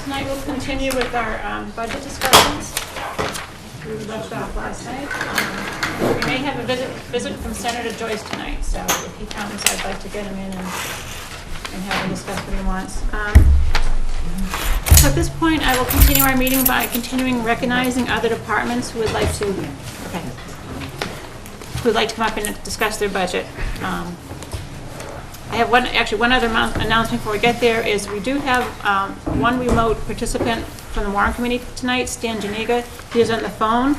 tonight we'll continue with our budget discussions. We left off last night. We may have a visit from Senator Joyce tonight, so if he comes, I'd like to get him in and have him discuss what he wants. So at this point, I will continue our meeting by continuing recognizing other departments who would like to, who would like to come up and discuss their budget. I have one other announcement before we get there is we do have one remote participant from the Warrant Committee tonight, Stan Janiga. He is on the phone.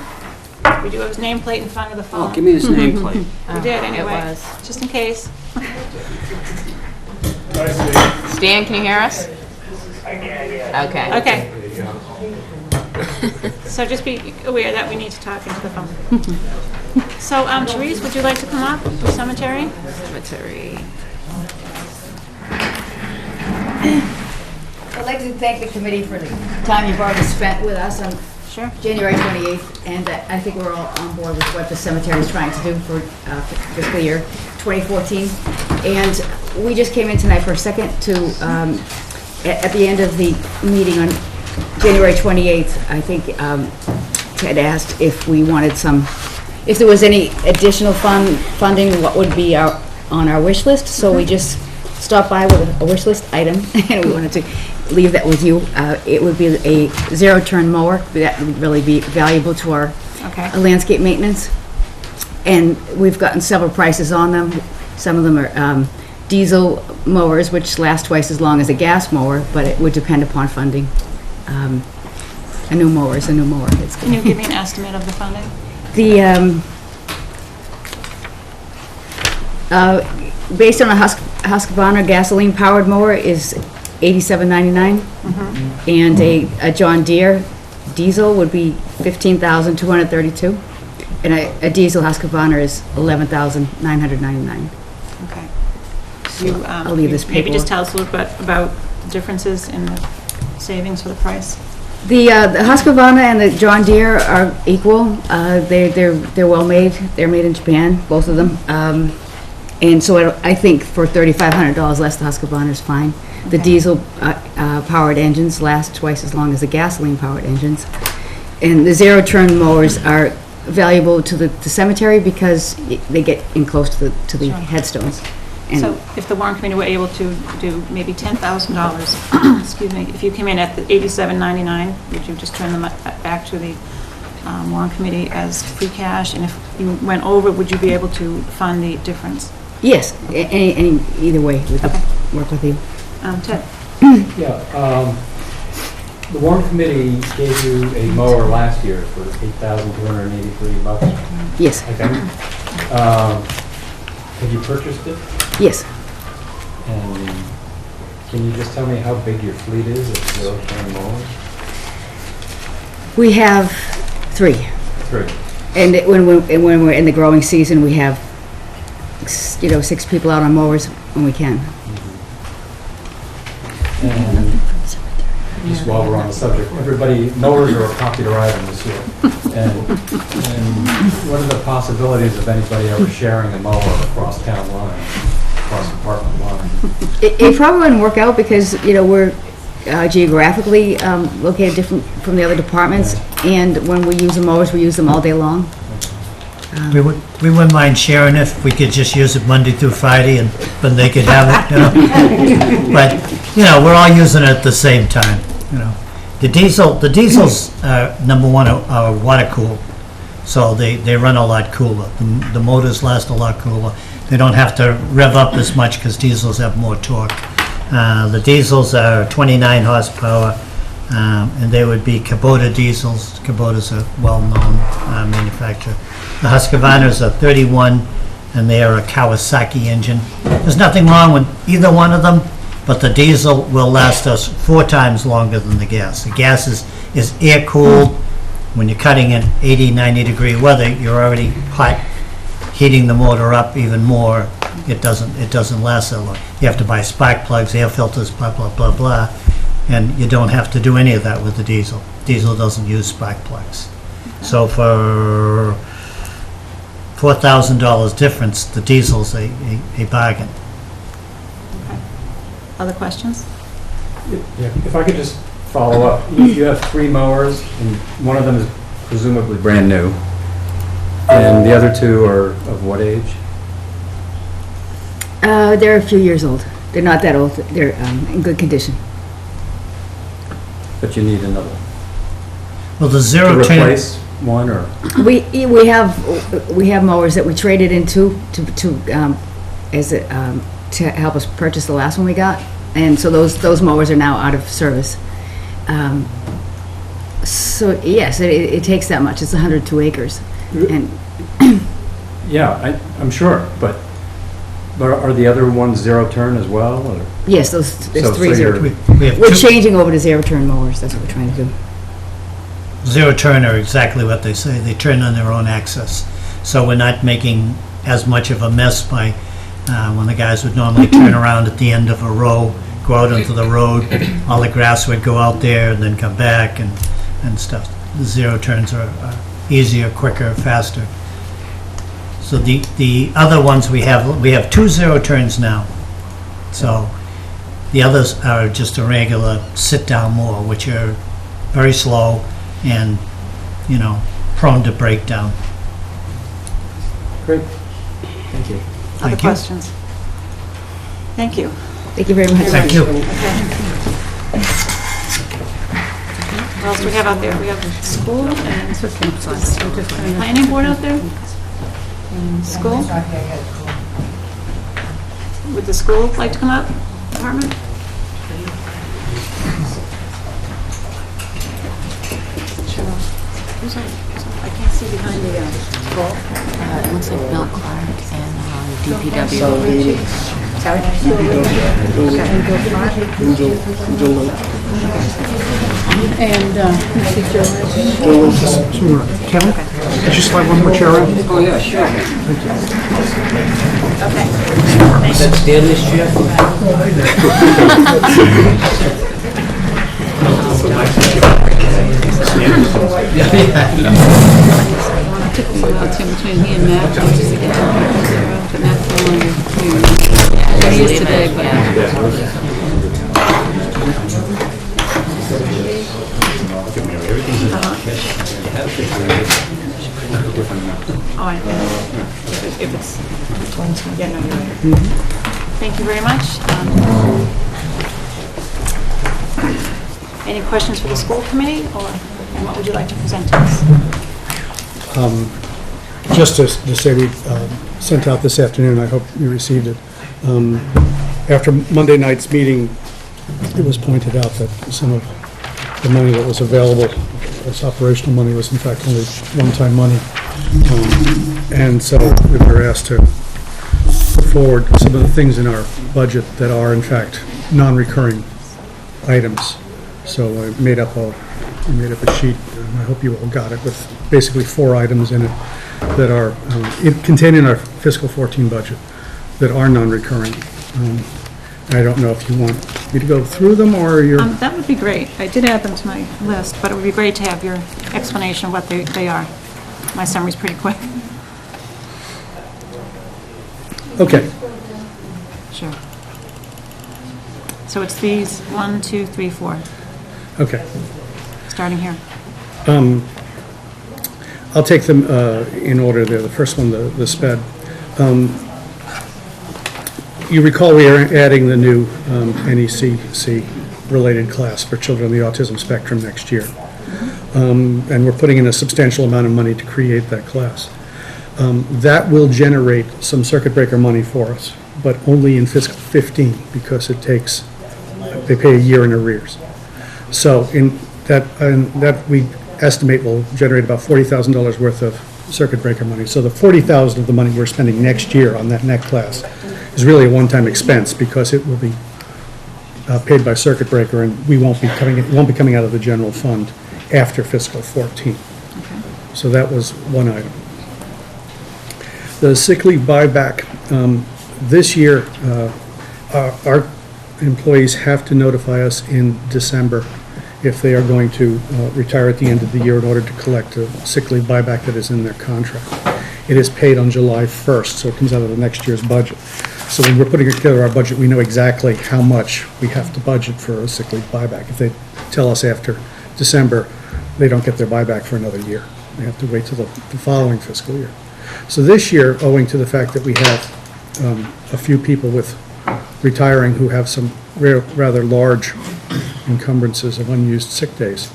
We do have his nameplate in front of the phone. Oh, give me his nameplate. We did anyway, It was. just in case. Stan, can you hear us? Okay. Okay. So just be aware that we need to talk into the phone. So, Therese, would you like to come up for cemetery? Cemetery. I'd like to thank the committee for the time you've already spent with us on Sure. January 28th, and I think we're all on board with what the cemetery is trying to do for fiscal year 2014. And we just came in tonight for a second to, at the end of the meeting on January 28th, I think Ted asked if we wanted if there was any additional funding, what would be on our wish list. So we just stopped by with a wish list item, and we wanted to leave that with you. It would be a zero-turn mower. That would really be valuable to our landscape maintenance. And we've gotten several prices on them. Some of them are diesel mowers, which last twice as long as a gas mower, but it would depend upon funding. A new mower is a new mower. Can you give me an estimate of the funding? Based on a Husqvarna gasoline-powered mower is $87.99, and a John Deere diesel would be $15,232, and a diesel Husqvarna is $11,999. Okay. So, I'll leave this maybe just paperwork. tell us a little bit about the differences in the savings for the price. The Husqvarna and the John Deere are equal. They're well made. They're made in Japan, both of them. And so I think for $3,500 less, the Husqvarna is fine. The diesel powered engines last twice as long as the gasoline powered engines. And the zero turn mowers are valuable to the cemetery because they get in close to the headstones. And So if the Warrant Committee were able to do maybe $10,000, excuse me, if you came in at the $87.99, would you just turn them back to the Warrant Committee as free cash? And if you went over, would you be able to fund the difference? yes, either way, we could work with you. Ted? Yeah, the Warrant Committee gave you a mower last year for $8,283, Yes, I think. Have you purchased it? yes. And can you just tell me how big your fleet is of zero-turn mowers? We have 3. 3. And when we're in the growing season, we have 6 people out on mowers when we can. And just while we're on the subject, mowers are a popular item this year. And what are the possibilities of anybody ever sharing a mower across town lines, across department lines? It probably wouldn't work out because, we're geographically located different from the other departments, and when we use the mowers, we use them all day long. We wouldn't mind sharing it if we could just use it Monday through Friday and then they could have it, But, we're all using it at the same time, The diesels, number one, are water cooled, so they run a lot cooler. The motors last a lot cooler. They don't have to rev up as much because diesels have more torque. The diesels are 29 horsepower, and they would be Kubota diesels. Kubota's a well-known manufacturer. The Husqvarnas are 31, and they are a Kawasaki engine. There's nothing wrong with either one of them, but the diesel will last us 4 times longer than the gas. The gas is air-cooled. When you're cutting in 80, 90-degree weather, you're already hot, heating the motor up even more. It doesn't last that long. You have to buy spark plugs, air filters, blah, blah, blah, blah, and you don't have to do any of that with the diesel. Diesel doesn't use spark plugs. So for $4,000 difference, the diesel's a bargain. Other questions? Yeah, if I could just follow up. You have 3 mowers, and one of them is presumably brand new, and the other 2 are of what age? They're a few years old. They're not that old. They're in good condition. But you need another. Well, the To zero turn, replace one, or? We have mowers that we traded into to help us purchase the last one we got, and so those mowers are now out of service. So yes, it takes that much. It's 102 acres, and Yeah, I'm sure, but are the other ones zero turn as well, or? yes, there's So 3 zero. we have We're 2 changing over to zero turn mowers. That's what we're trying to do. zero turn are exactly what they say. They turn on their own axis. So we're not making as much of a mess by, when the guys would normally turn around at the end of a row, go out onto the road, all the grass would go out there and then come back and stuff. The zero turns are easier, quicker, faster. So the other ones we have 2 zero turns now. So the others are just a regular sit-down mower, which are very slow and, prone to breakdown. Great. Thank you. Other Thank you. questions? Thank you. Thank you very much. Thank you. What else do we have out there? We have school and planning board out there? School? Would the school like to come up, department? I can't see behind the wall. It looks like Bill Clark and DPW. Kevin, could you slide one more chair in? Oh, yeah, sure. That's Stanley's chair? Between me and Matt, which is but Matt's no longer here. He is today, but. Oh, I know. If it's, yeah, no, you're right. Thank you very much. Any questions for the school committee, or and what would you like to present to us? Just to say, we sent out this afternoon, I hope you received it. After Monday night's meeting, it was pointed out that some of the money that was available as operational money was in fact only one-time money. And so we were asked to put forward some of the things in our budget that are in fact non-recurring items. So I made up a sheet, and I hope you all got it, with basically 4 items in it that are contained in our fiscal 14 budget that are non-recurring. I don't know if you want me to go through them, or you're... That would be great. I did add them to my list, but it would be great to have your explanation of what they are. My summary's pretty quick. Okay. Sure. So it's these 1, 2, 3, 4, Okay. starting here. I'll take them in order there. The first one, the SPED. You recall we are adding the new NECC-related class for children on the autism spectrum next year. And we're putting in a substantial amount of money to create that class. That will generate some circuit breaker money for us, but only in fiscal 15, because they pay a year in arrears. So that we estimate will generate about $40,000 worth of circuit breaker money. So the $40,000 of the money we're spending next year on that net class is really a one-time expense, because it will be paid by circuit breaker, and it won't be coming out of the general fund after fiscal 14. Okay. So that was one item. The sick leave buyback, this year, our employees have to notify us in December if they are going to retire at the end of the year in order to collect a sick leave buyback that is in their contract. It is paid on July 1st, so it comes out of the next year's budget. So when we're putting together our budget, we know exactly how much we have to budget for a sick leave buyback. If they tell us after December, they don't get their buyback for another year. They have to wait till the following fiscal year. So this year, owing to the fact that we have a few people with retiring who have some rather large encumbrances of unused sick days,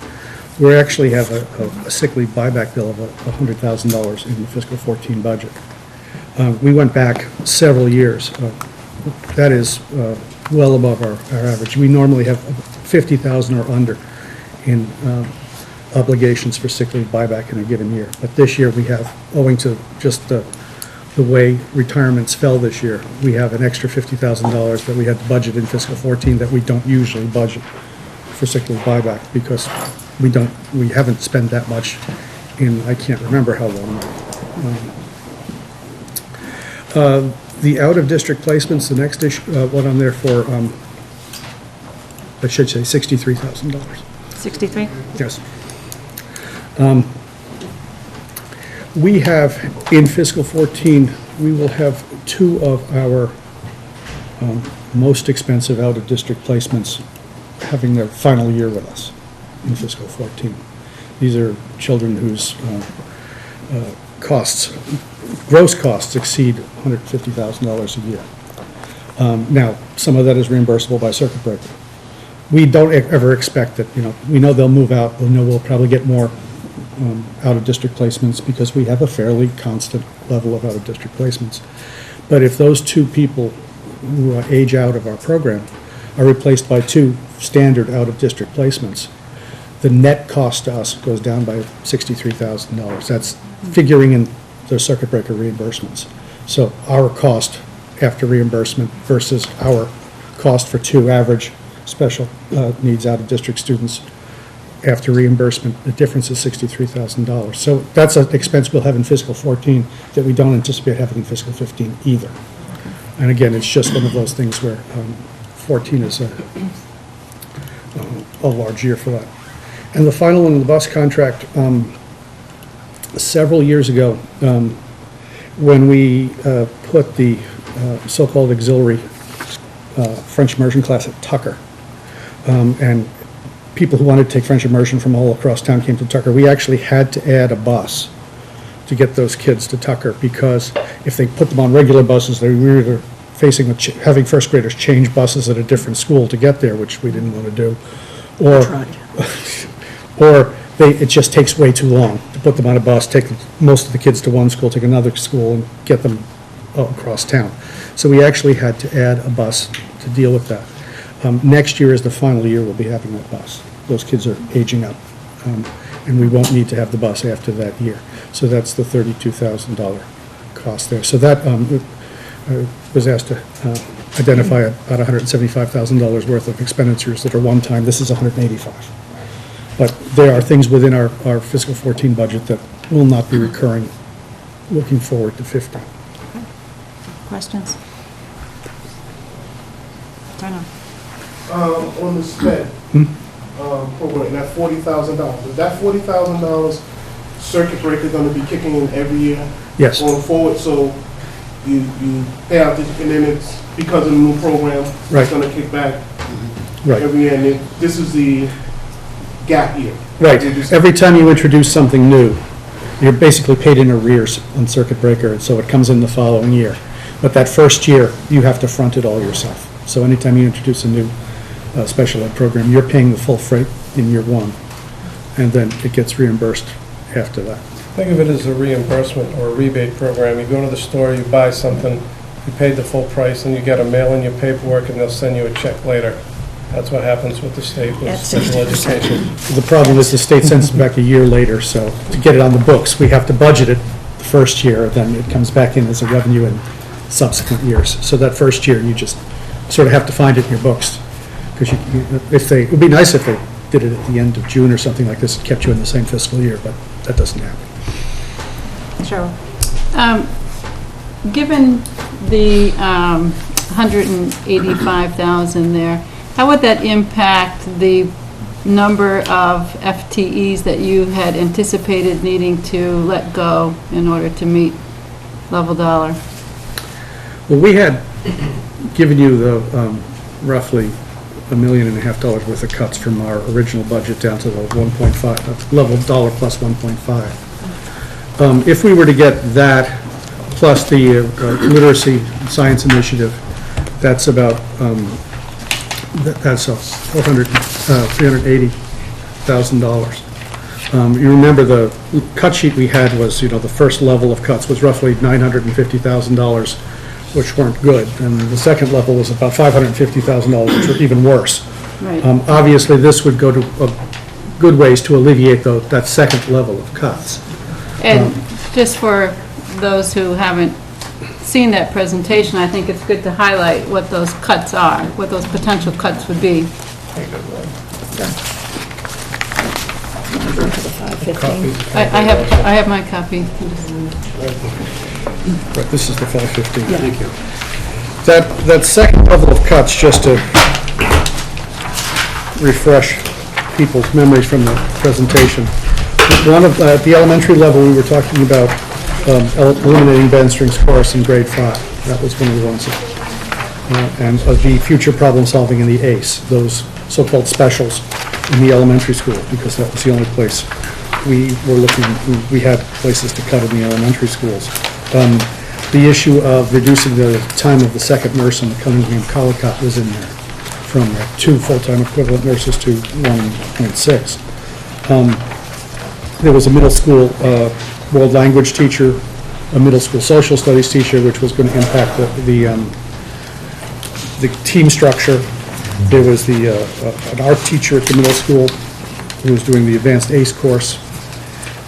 we actually have a sick leave buyback bill of $100,000 in the fiscal 14 budget. We went back several years. That is well above our average. We normally have 50,000 or under in obligations for sick leave buyback in a given year. But this year we have, owing to just the way retirements fell this year, we have an extra $50,000 that we had to budget in fiscal 14 that we don't usually budget for sick leave buyback because we haven't spent that much in, I can't remember how long. The out-of-district placements, the next issue, what I'm there for, I should say $63,000. 63? Yes. We have, in fiscal 14, we will have two of our most expensive out-of-district placements having their final year with us in fiscal 14. These are children whose gross costs exceed $150,000 a year. Now, some of that is reimbursable by circuit breaker. We don't ever expect that, we know they'll move out, we know we'll probably get more out-of-district placements because we have a fairly constant level of out-of-district placements. But if those two people who age out of our program are replaced by two standard out-of-district placements, the net cost to us goes down by $63,000. That's figuring in the circuit breaker reimbursements. So our cost after reimbursement versus our cost for two average special needs out-of-district students after reimbursement, the difference is $63,000. So that's an expense we'll have in fiscal 14 that we don't anticipate having in fiscal 15 either. And again, it's just one of those things where 14 is a large year for that. And the final one, the bus contract, several years ago, when we put the so-called auxiliary French immersion class at Tucker, and people who wanted to take French immersion from all across town came to Tucker, we actually had to add a bus to get those kids to Tucker, because if they put them on regular buses, they were either facing having first graders change buses at a different school to get there, which we didn't want to do, or it just takes way too long to put them on a bus, take most of the kids to one school, take another school, and get them across town. So we actually had to add a bus to deal with that. Next year is the final year we'll be having that bus. Those kids are aging up, and we won't need to have the bus after that year. So that's the $32,000 cost there. So that was asked to identify about $175,000 worth of expenditures that are one-time. This is $185,000. But there are things within our fiscal 14 budget that will not be recurring looking forward to 15. Questions? Turner? On the sped program, that $40,000, is that $40,000 circuit breaker going to be kicking in every year? Yes. Going forward, so you pay out, and then it's because of the new program, Right. it's going to kick back Right. every year, and then this is the gap year. Right. Every time you introduce something new, you're basically paid in arrears on circuit breaker, and so it comes in the following year. But that first year, you have to front it all yourself. So anytime you introduce a new special ed program, you're paying the full freight in year one, and then it gets reimbursed after that. Think of it as a reimbursement or a rebate program. You go to the store, you buy something, you paid the full price, and you get a mail in your paperwork, and they'll send you a check later. That's what happens with the state with special education. The problem is the state sends it back a year later, so to get it on the books, we have to budget it the first year, then it comes back in as a revenue in subsequent years. So that first year, you just sort of have to find it in your books. Because it would be nice if they did it at the end of June or something like this, it kept you in the same fiscal year, but that doesn't happen. Cheryl? Given the 185,000 there, how would that impact the number of FTEs that you had anticipated needing to let go in order to meet level dollar? Well, we had given you the roughly $1.5 million worth of cuts from our original budget down to the 1.5, level dollar plus 1.5. If we were to get that, plus the literacy science initiative, that's about, that's $380,000. You remember the cut sheet we had was, the first level of cuts was roughly $950,000, which weren't good, and the second level was about $550,000, which were even worse. Right. Obviously, this would go to good ways to alleviate that second level of cuts. And just for those who haven't seen that presentation, I think it's good to highlight what those cuts are, what those potential cuts would be. I have my copy. Right, this is the 515. Thank you. That second level of cuts, just to refresh people's memories from the presentation, at the elementary level, we were talking about eliminating band strings chorus in grade 5. That was one of the ones. And the future problem solving in the ACE, those so-called specials in the elementary school, because that was the only place we had places to cut in the elementary schools. The issue of reducing the time of the second nurse in the Cunningham-Collicott was in there, from 2 full-time equivalent nurses to 1.6. There was a middle school world language teacher, a middle school social studies teacher, which was going to impact the team structure. There was an art teacher at the middle school who was doing the advanced ACE course,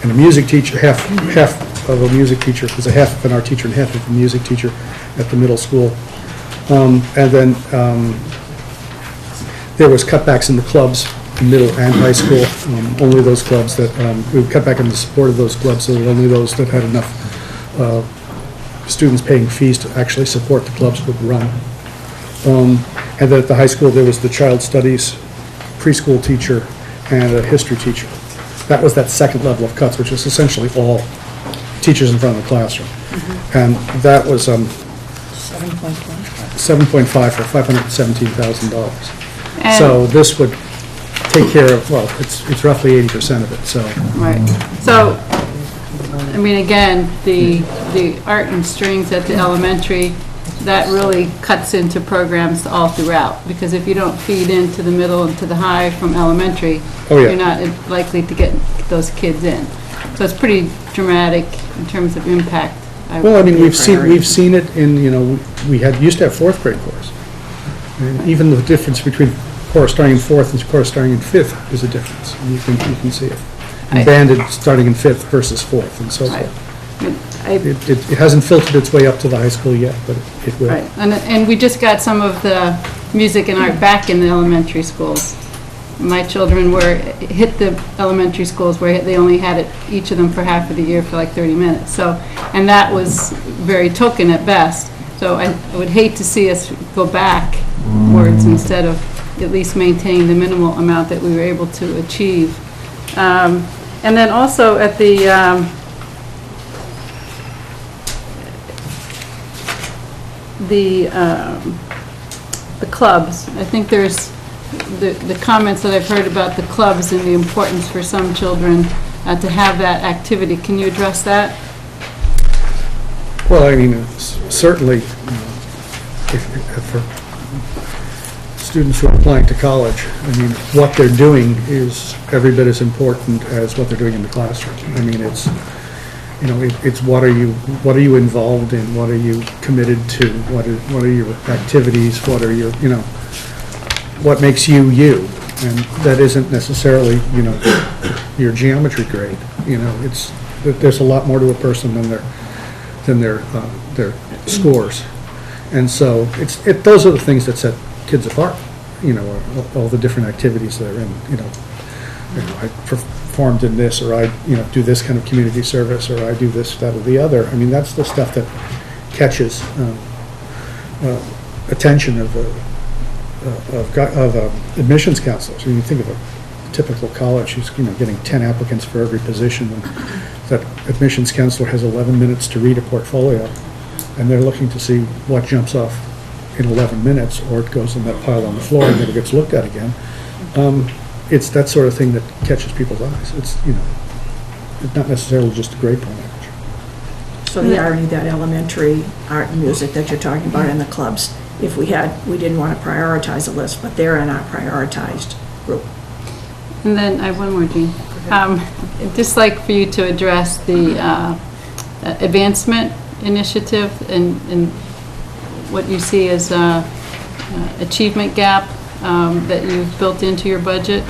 and a music teacher, half of a music teacher, was a half of an art teacher and half of a music teacher at the middle school. And then there was cutbacks in the clubs, middle and high school. Only those clubs that, we would cut back on the support of those clubs, so that only those that had enough students paying fees to actually support the clubs would run. And then at the high school, there was the child studies preschool teacher and a history teacher. That was that second level of cuts, which is essentially all teachers in front of the classroom. And that was 7.5 for $517,000. So this would take care of, well, it's roughly 80% of it, so. Right. So, I mean, again, the art and strings at the elementary, that really cuts into programs all throughout, because if you don't feed into the middle and to the high from elementary, Oh, yeah. you're not likely to get those kids in. So it's pretty dramatic in terms of impact. Well, I mean, we've seen it in, used to have fourth grade chorus. And even the difference between chorus starting in fourth and chorus starting in fifth is a difference. And you can see it. And banded starting in fifth versus fourth and so forth. It hasn't filtered its way up to the high school yet, but it will. Right, and we just got some of the music and art back in the elementary schools. My children hit the elementary schools where they only had it, each of them for half of the year for like 30 minutes. So, and that was very token at best. So I would hate to see us go backwards instead of at least maintaining the minimal amount that we were able to achieve. And then also at the clubs, I think there's the comments that I've heard about the clubs and the importance for some children to have that activity. Can you address that? Well, I mean, certainly, for students who are applying to college, I mean, what they're doing is every bit as important as what they're doing in the classroom. I mean, it's what are you involved in? What are you committed to? What are your activities? What are your, what makes you you? And that isn't necessarily, your geometry grade. There's a lot more to a person than their scores. And so those are the things that set kids apart, all the different activities they're in, I performed in this, or I, do this kind of community service, or I do this, that, or the other. I mean, that's the stuff that catches attention of admissions counselors. When you think of a typical college who's, getting 10 applicants for every position, and that admissions counselor has 11 minutes to read a portfolio, and they're looking to see what jumps off in 11 minutes, or it goes in that pile on the floor and never gets looked at again. It's that sort of thing that catches people's eyes. It's, it's not necessarily just a grade point average. So the already that elementary art and music that you're talking about in the clubs, if we didn't want to prioritize a list, but they're in our prioritized group. And then I have one more, Jean. I'd just like for you to address the advancement initiative and what you see as a achievement gap that you've built into your budget.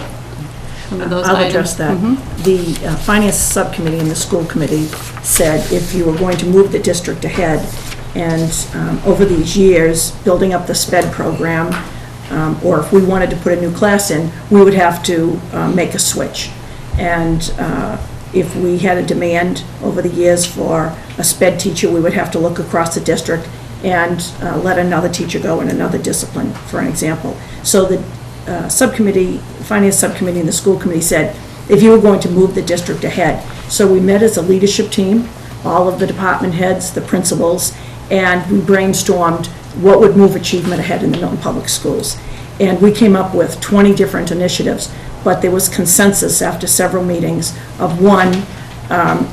Some of those I'll items. address that. Mhm. The finance subcommittee and the school committee said if you were going to move the district ahead and over these years, building up the SPED program, or if we wanted to put a new class in, we would have to make a switch. And if we had a demand over the years for a SPED teacher, we would have to look across the district and let another teacher go in another discipline, for an example. So the subcommittee, finance subcommittee and the school committee said, if you were going to move the district ahead. So we met as a leadership team, all of the department heads, the principals, and we brainstormed what would move achievement ahead in the Milton Public Schools. And we came up with 20 different initiatives, but there was consensus after several meetings of one,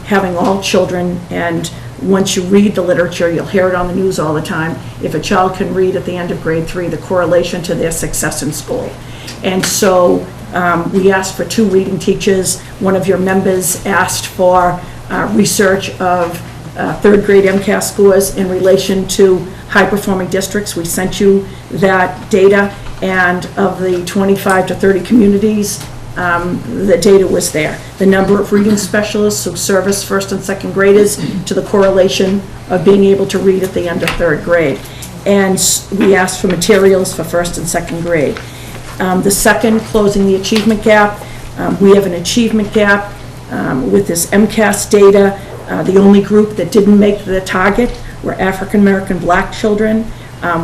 having all children, and once you read the literature, you'll hear it on the news all the time, if a child can read at the end of grade 3, the correlation to their success in school. And so we asked for 2 reading teachers. One of your members asked for research of 3rd grade MCAS scores in relation to high-performing districts. We sent you that data, and of the 25 to 30 communities, the data was there. The number of reading specialists who service 1st and 2nd graders to the correlation of being able to read at the end of 3rd grade. And we asked for materials for 1st and 2nd grade. The second, closing the achievement gap. We have an achievement gap with this MCAS data. The only group that didn't make the target were African-American Black children.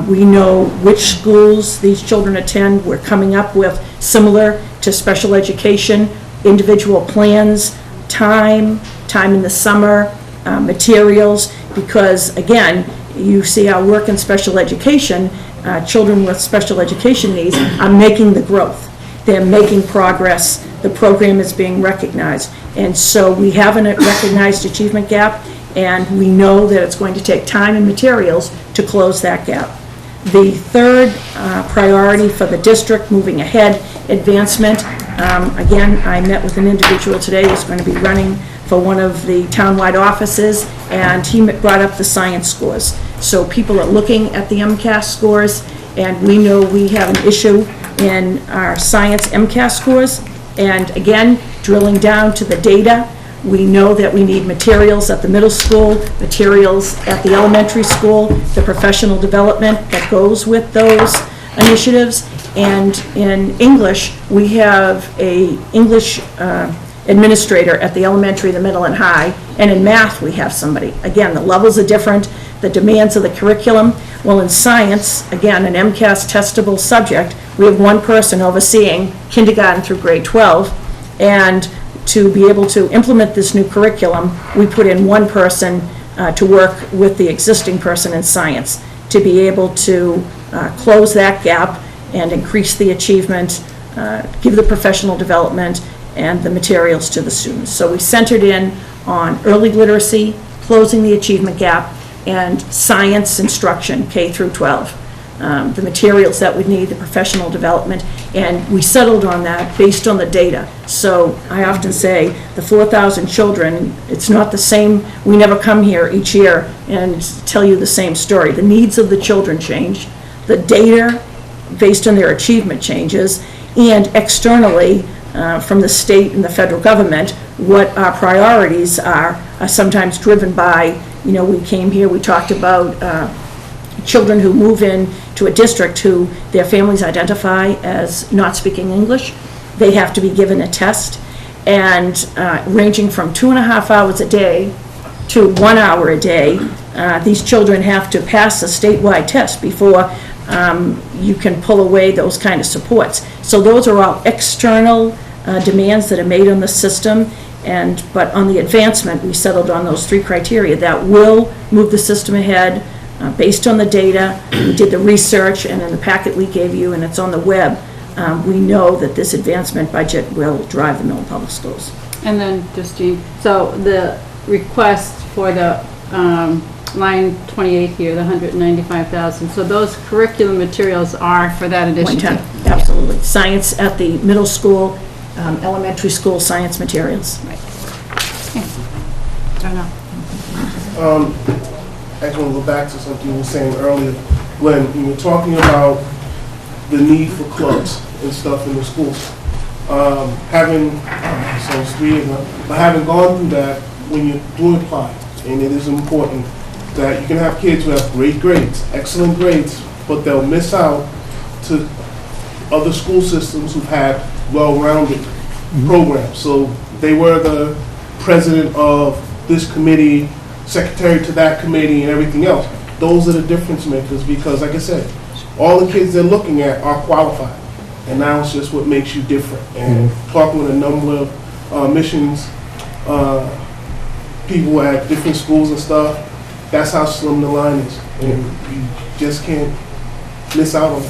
We know which schools these children attend. We're coming up with, similar to special education, individual plans, time in the summer, materials, because again, you see our work in special education, children with special education needs are making the growth. They're making progress. The program is being recognized. And so we have a recognized achievement gap, and we know that it's going to take time and materials to close that gap. The third priority for the district moving ahead, advancement. Again, I met with an individual today who's going to be running for one of the townwide offices, and he brought up the science scores. So people are looking at the MCAS scores, and we know we have an issue in our science MCAS scores. And again, drilling down to the data, we know that we need materials at the middle school, materials at the elementary school, the professional development that goes with those initiatives. And in English, we have an English administrator at the elementary, the middle, and high. And in math, we have somebody. Again, the levels are different, the demands of the curriculum. Well, in science, again, an MCAS testable subject, we have one person overseeing kindergarten through grade 12. And to be able to implement this new curriculum, we put in one person to work with the existing person in science to be able to close that gap and increase the achievement, give the professional development and the materials to the students. So we centered in on early literacy, closing the achievement gap, and science instruction, K through 12. The materials that we need, the professional development, and we settled on that based on the data. So I often say the 4,000 children, it's not the same, we never come here each year and tell you the same story. The needs of the children change, the data based on their achievement changes, and externally from the state and the federal government, what our priorities are sometimes driven by, we came here, we talked about children who move in to a district who their families identify as not speaking English. They have to be given a test, and ranging from 2.5 hours a day to 1 hour a day, these children have to pass a statewide test before you can pull away those kind of supports. So those are all external demands that are made on the system, but on the advancement, we settled on those 3 criteria that will move the system ahead, Based on the data, we did the research, and in the packet we gave you, and it's on the web, we know that this advancement budget will drive the Milton Public Schools. And then, Justine, so the request for the line 28 here, the 195,000, so those curriculum materials are for that initiative? 110, absolutely. Science at the middle school, elementary school science materials. Don't know. I just want to go back to something you were saying earlier, when you were talking about the need for clubs and stuff in the schools. Having, so it's 3 years now, but having gone through that, when you're doing apply, and it is important that you can have kids who have great grades, excellent grades, but they'll miss out to other school systems who've had well-rounded programs. So they were the president of this committee, secretary to that committee, and everything else. Those are the difference makers, because like I said, all the kids they're looking at are qualified. And now it's just what makes you different. And talking with a number of missions people at different schools and stuff, that's how slim the line is. And you just can't miss out on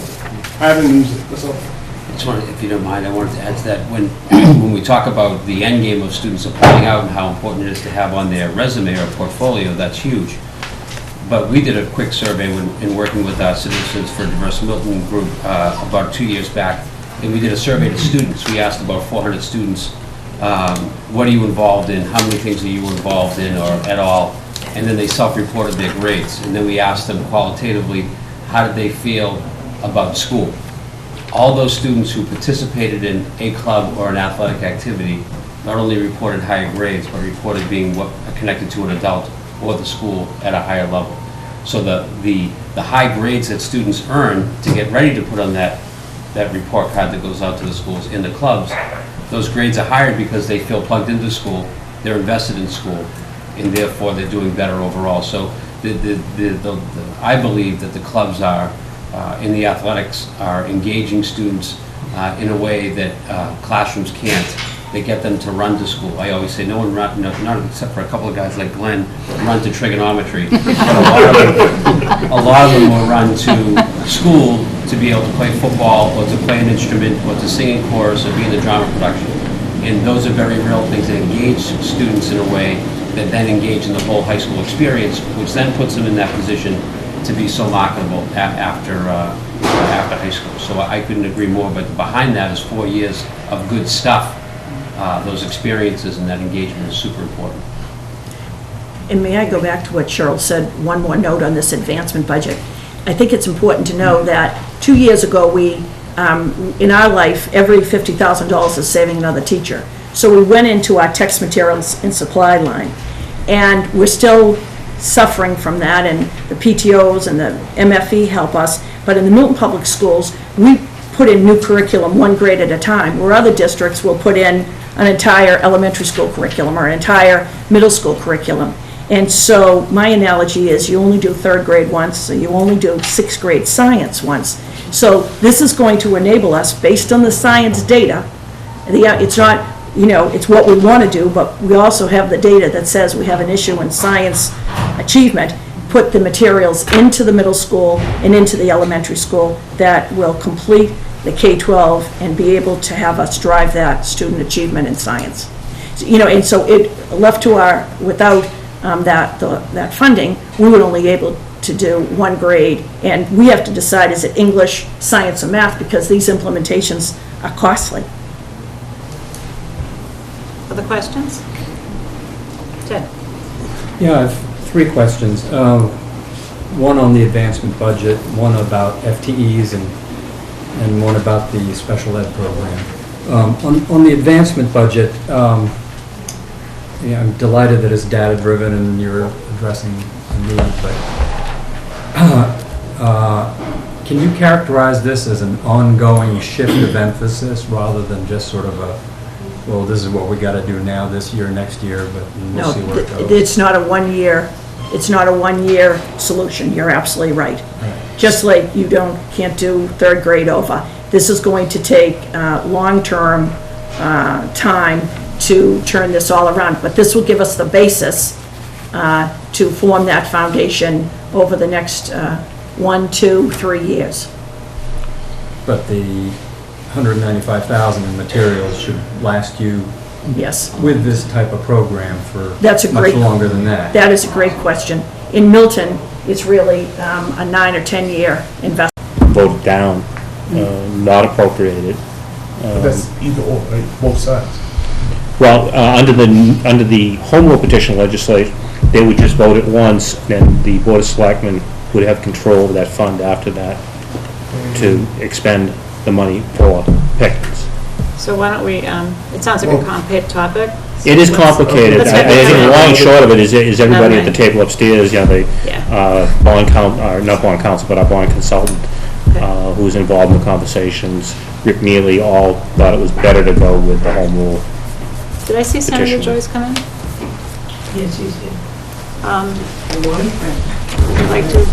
having music or something. Just wanted, if you don't mind, I wanted to add to that. When we talk about the end game of students applying out and how important it is to have on their resume or portfolio, that's huge. But we did a quick survey in working with our Citizens for Diverse Milton group about 2 years back, and we did a survey to students. We asked about 400 students, what are you involved in, how many things are you involved in or at all, and then they self-reported their grades. And then we asked them qualitatively, how did they feel about school? All those students who participated in a club or an athletic activity not only reported higher grades, but reported being connected to an adult or the school at a higher level. So the high grades that students earn to get ready to put on that report card that goes out to the schools in the clubs, those grades are higher because they feel plugged into school, they're invested in school, and therefore they're doing better overall. So I believe that the clubs are, in the athletics, are engaging students in a way that classrooms can't. They get them to run to school. I always say no one run, not except for a couple of guys like Glenn, run to trigonometry. But a lot of them will run to school to be able to play football or to play an instrument or to sing in chorus or be in the drama production. And those are very real things that engage students in a way that then engage in the whole high school experience, which then puts them in that position to be so marketable after high school. So I couldn't agree more, but behind that is 4 years of good stuff. Those experiences and that engagement is super important. And may I go back to what Cheryl said, one more note on this advancement budget. I think it's important to know that 2 years ago, we, in our life, every $50,000 is saving another teacher. So we went into our text materials and supply line, and we're still suffering from that, and the PTOs and the MFE help us, but in the Milton Public Schools, we put in new curriculum 1 grade at a time, where other districts will put in an entire elementary school curriculum or an entire middle school curriculum. And so my analogy is you only do 3rd grade once, so you only do 6th grade science once. So this is going to enable us, based on the science data, it's not, it's what we want to do, but we also have the data that says we have an issue in science achievement, put the materials into the middle school and into the elementary school that will complete the K-12 and be able to have us drive that student achievement in science. And so it left to without that funding, we would only be able to do 1 grade, and we have to decide, is it English, science, or math, because these implementations are costly. Other questions? Ted? Yeah, I have 3 questions. One on the advancement budget, one about FTEs, and one about the special ed program. On the advancement budget, I'm delighted that it's data-driven and you're addressing the need, but can you characterize this as an ongoing shift of emphasis rather than just sort of well, this is what we got to do now, this year, next year, but we'll see where it goes? It's not a 1-year solution. You're absolutely right. Just like you can't do 3rd grade over. This is going to take long-term time to turn this all around, but this will give us the basis to form that foundation over the next 1, 2, 3 years. But the 195,000 in materials should last you Yes. with this type of program for That's a much great- longer than that. That is a great question. In Milton, it's really a 9 or 10-year investment. Voted down, not appropriated. But that's either or, right? Both sides. Well, under the home rule petition legislation, they would just vote it once, then the Board of Selectmen would have control of that fund after that to expend the money for Pickens. So why don't we, it sounds like a complicated topic. It is complicated. Let's I get think the this long and short of it is everybody at the Okay. table upstairs, you know, the Yeah. bond not bond counsel, but our bond consultant, Okay. who was involved in the conversations, Rick Neely, all thought it was better to go with the home rule. Did I see Senator Petition. Joyce come in? Yes, she's good. I'd like to,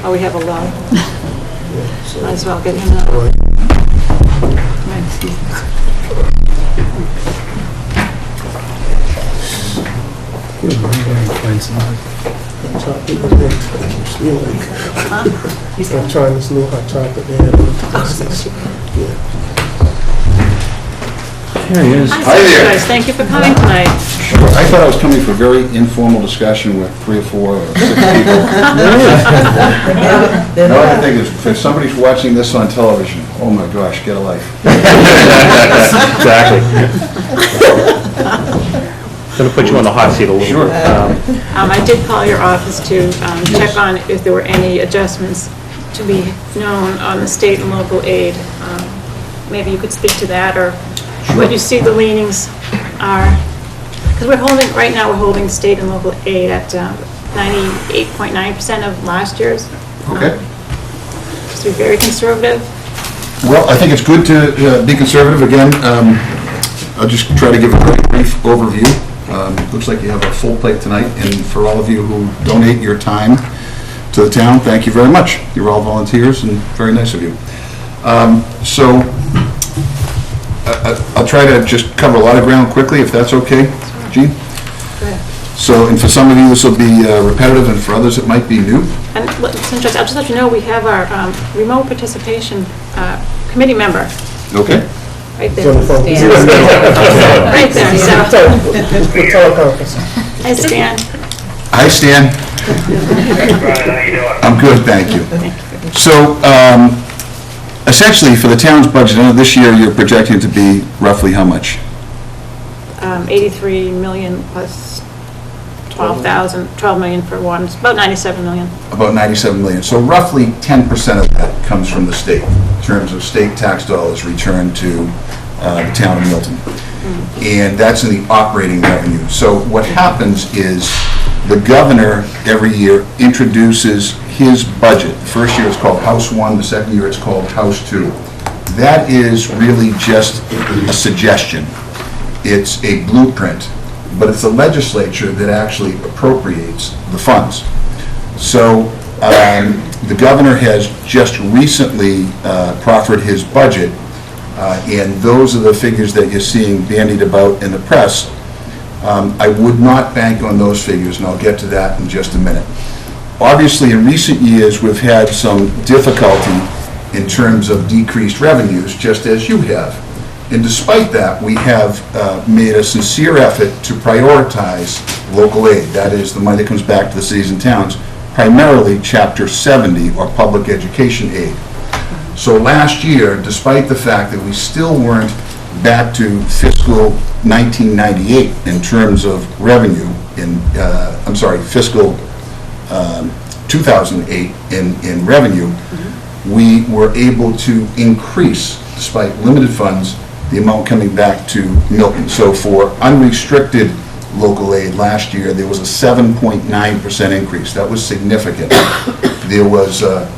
oh, we have a low. Might as well get him up. He's not trying this new hot chocolate they have. Hi, Senator Joyce, thank you for coming tonight. I thought I was coming for a very informal discussion with 3 or 4 or 6 people. No, I think if somebody's watching this on television, oh my gosh, get a life. Exactly. Going to put you on the hot seat a little. Sure. I did call your office to check on if there were any adjustments to be known on the state and local aid. Maybe you could speak to that, or what you see the leanings are. Because we're holding, right now, we're holding state and local aid at 98.9% of last year's. Okay. Just to be very conservative. Well, I think it's good to be conservative. Again, I'll just try to give a very brief overview. Looks like you have a full plate tonight, and for all of you who donate your time to the town, thank you very much. You're all volunteers, and very nice of you. So I'll try to just cover a lot of ground quickly, if that's okay, Jean? Go ahead. So, and for some of you, this will be repetitive, and for others, it might be new. And since I'll just let you know, we have our remote participation committee member Okay. right there. Right there, so. The teleconference. Hi, Stan. Hi, Stan. I'm good, thank you. So, essentially, for the town's budget, I know this year you're projecting to be roughly how much? 83 million plus 12 million for one, it's about 97 million. About 97 million. So roughly 10% of that comes from the state, in terms of state tax dollars returned to the town of Milton. And that's in the operating revenue. So what happens is the governor every year introduces his budget. The first year it's called House 1, the second year it's called House 2. That is really just a suggestion. It's a blueprint, but it's the legislature that actually appropriates the funds. So the governor has just recently proffered his budget, and those are the figures that you're seeing bandied about in the press. I would not bank on those figures, and I'll get to that in just a minute. Obviously, in recent years, we've had some difficulty in terms of decreased revenues, just as you have. And despite that, we have made a sincere effort to prioritize local aid. That is the money that comes back to the cities and towns, primarily Chapter 70, or public education aid. So last year, despite the fact that we still weren't back to fiscal 1998 in terms of revenue, fiscal 2008 in revenue, we were able to increase, despite limited funds, the amount coming back to Milton. So for unrestricted local aid last year, there was a 7.9% increase. That was significant. There was a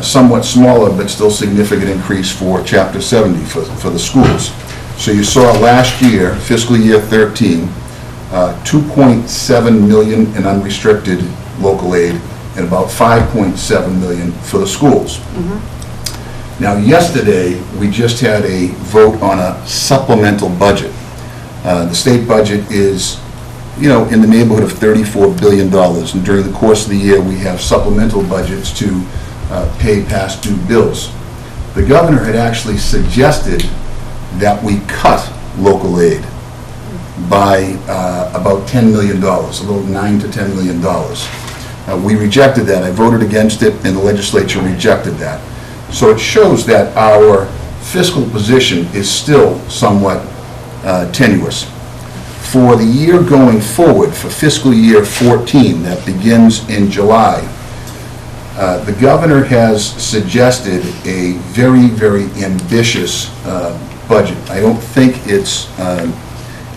somewhat smaller but still significant increase for Chapter 70 for the schools. So you saw last year, fiscal year 13, 2.7 million in unrestricted local aid and about 5.7 million for the schools. Now, yesterday, we just had a vote on a supplemental budget. The state budget is, in the neighborhood of $34 billion, and during the course of the year, we have supplemental budgets to pay past due bills. The governor had actually suggested that we cut local aid by about $10 million, a little $9 to $10 million. We rejected that. I voted against it, and the legislature rejected that. So it shows that our fiscal position is still somewhat tenuous. For the year going forward, for fiscal year 14, that begins in July, the governor has suggested a very, very ambitious budget. I don't think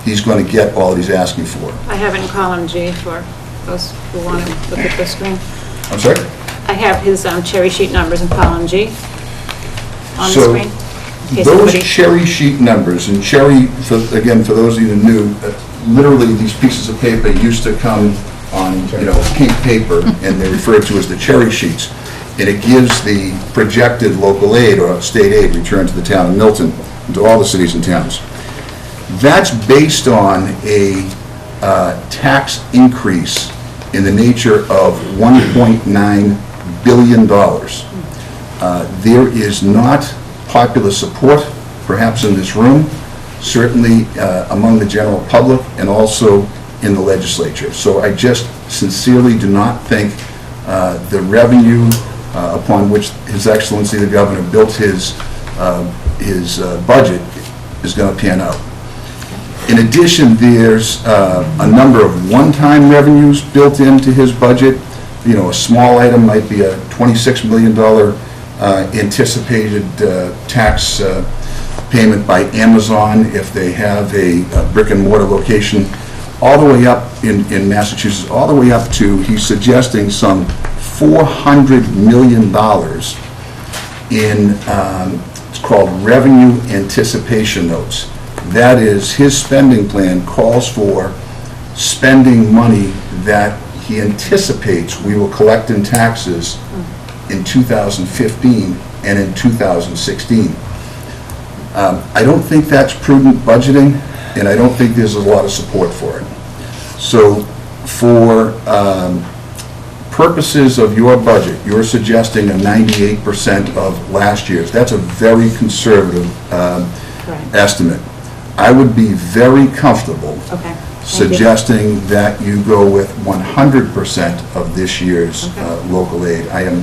he's going to get all that he's asking for. I have it in column G for those who want to look at the screen. I'm sorry? I have his cherry sheet numbers in column G on the So, screen. in case those somebody- cherry sheet numbers, and cherry, again, for those of you who knew, literally these pieces of paper used to come on, pink paper, and they're referred to as the cherry sheets. And it gives the projected local aid or state aid returned to the town of Milton, and to all the cities and towns. That's based on a tax increase in the nature of $1.9 billion. There is not popular support, perhaps in this room, certainly among the general public, and also in the legislature. So I just sincerely do not think the revenue upon which His Excellency the Governor built his budget is going to pan out. In addition, there's a number of one-time revenues built into his budget. A small item might be a $26 million anticipated tax payment by Amazon if they have a brick-and-mortar location, all the way up in Massachusetts, all the way up to, he's suggesting some $400 million in, it's called revenue anticipation notes. That is, his spending plan calls for spending money that he anticipates we will collect in taxes in 2015 and in 2016. I don't think that's prudent budgeting, and I don't think there's a lot of support for it. So for purposes of your budget, you're suggesting a 98% of last year's. That's a very conservative estimate. I would be very comfortable suggesting that you go with 100% of this year's local aid. I am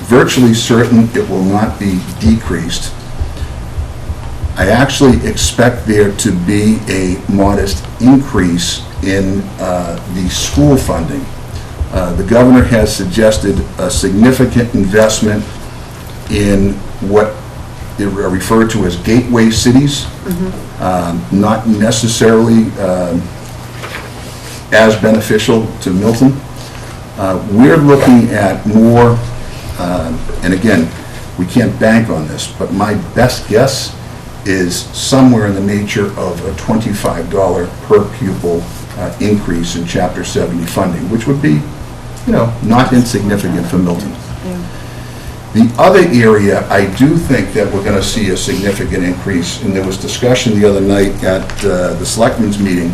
virtually certain it will not be decreased. I actually expect there to be a modest increase in the school funding. The governor has suggested a significant investment in what are referred to as gateway cities, not necessarily as beneficial to Milton. We're looking at more, and again, we can't bank on this, but my best guess is somewhere in the nature of a $25 per pupil increase in Chapter 70 funding, which would be, not insignificant for Milton. The other area, I do think that we're going to see a significant increase, and there was discussion the other night at the Selectmen's meeting.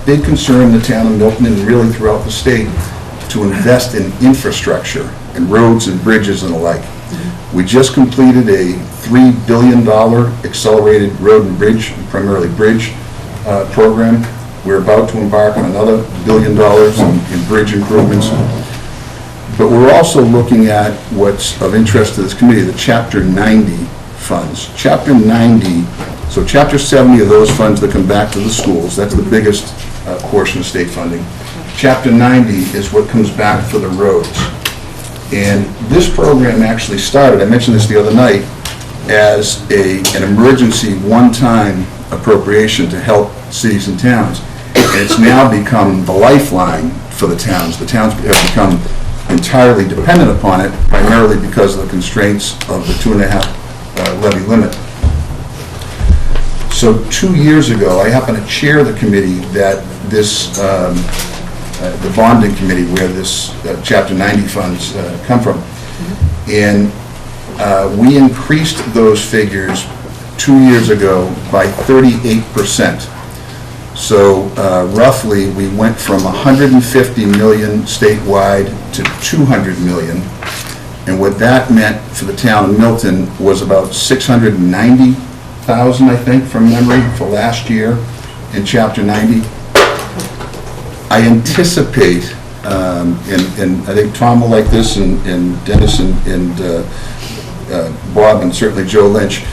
Big concern in the town of Milton and really throughout the state to invest in infrastructure and roads and bridges and the like. We just completed a $3 billion accelerated road and bridge, primarily bridge, program. We're about to embark on another $1 billion in bridge improvements. But we're also looking at what's of interest to this committee, the Chapter 90 funds. Chapter 90, so Chapter 70 of those funds that come back to the schools, that's the biggest portion of state funding. Chapter 90 is what comes back for the roads. And this program actually started, I mentioned this the other night, as an emergency one-time appropriation to help cities and towns. And it's now become the lifeline for the towns. The towns have become entirely dependent upon it, primarily because of the constraints of the 2.5 levy limit. So 2 years ago, I happened to chair the committee that this, the bonding committee where this Chapter 90 funds come from. And we increased those figures 2 years ago by 38%. So roughly, we went from 150 million statewide to 200 million. And what that meant for the town of Milton was about 690,000, I think, from memory, for last year in Chapter 90. I anticipate, and I think Tom will like this, and Dennis and Bob, and certainly Joe Lynch,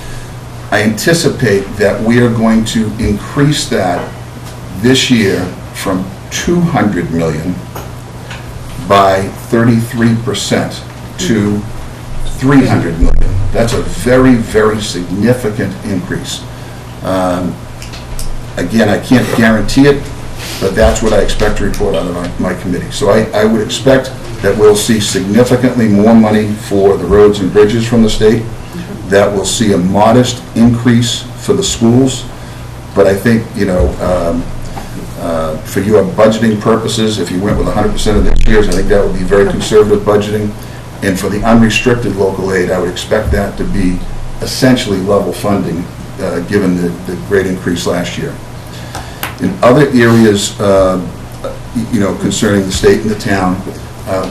I anticipate that we are going to increase that this year from 200 million by 33% to 300 million. That's a very, very significant increase. Again, I can't guarantee it, but that's what I expect to report out of my committee. So I would expect that we'll see significantly more money for the roads and bridges from the state, that we'll see a modest increase for the schools, but I think, for your budgeting purposes, if you went with 100% of this year's, I think that would be very conservative budgeting. And for the unrestricted local aid, I would expect that to be essentially level funding, given the great increase last year. In other areas, concerning the state and the town,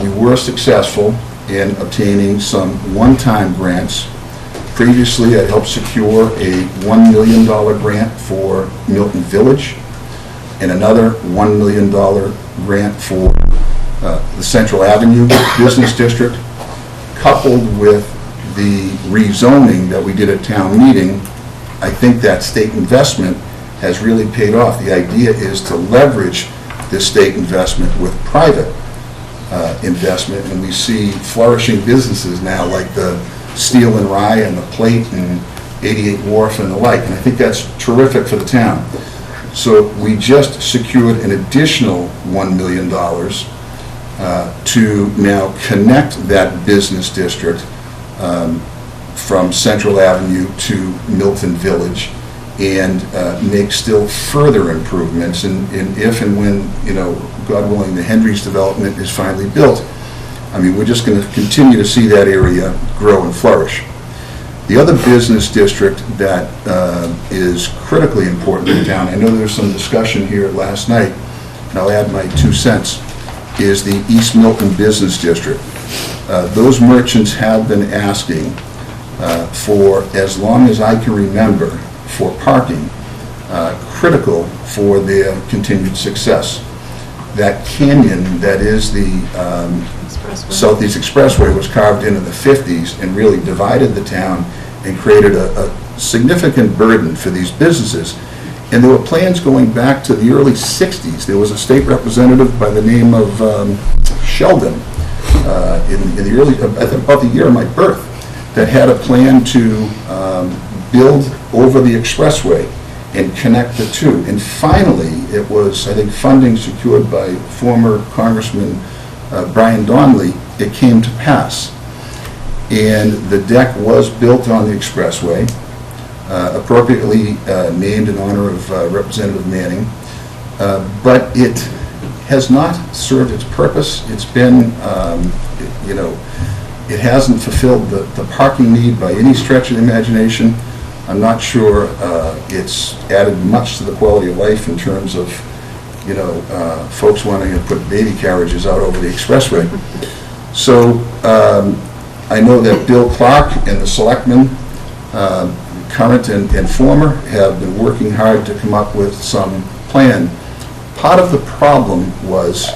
we were successful in obtaining some one-time grants. Previously, I helped secure a $1 million grant for Milton Village, and another $1 million grant for the Central Avenue Business District. Coupled with the rezoning that we did at town meeting, I think that state investment has really paid off. The idea is to leverage this state investment with private investment, and we see flourishing businesses now like the Steel and Rye and the Plate and 88 Wharf and the like, and I think that's terrific for the town. So we just secured an additional $1 million to now connect that business district from Central Avenue to Milton Village, and make still further improvements. And if and when, God willing, the Hendry's development is finally built, I mean, we're just going to continue to see that area grow and flourish. The other business district that is critically important in town, I know there was some discussion here last night, and I'll add my 2 cents, is the East Milton Business District. Those merchants have been asking for, as long as I can remember, for parking, critical for their continued success. That canyon that is the Southeast Expressway was carved in the 50s and really divided the town and created a significant burden for these businesses. And there were plans going back to the early 60s. There was a state representative by the name of Sheldon in the early, I think about the year of my birth, that had a plan to build over the expressway and connect the two. And finally, it was, I think, funding secured by former Congressman Brian Donnelly, it came to pass. And the deck was built on the expressway, appropriately named in honor of Representative Manning, but it has not served its purpose. It's been, it hasn't fulfilled the parking need by any stretch of the imagination. I'm not sure it's added much to the quality of life in terms of, folks wanting to put baby carriages out over the expressway. So I know that Bill Clark and the selectmen, current and former, have been working hard to come up with some plan. Part of the problem was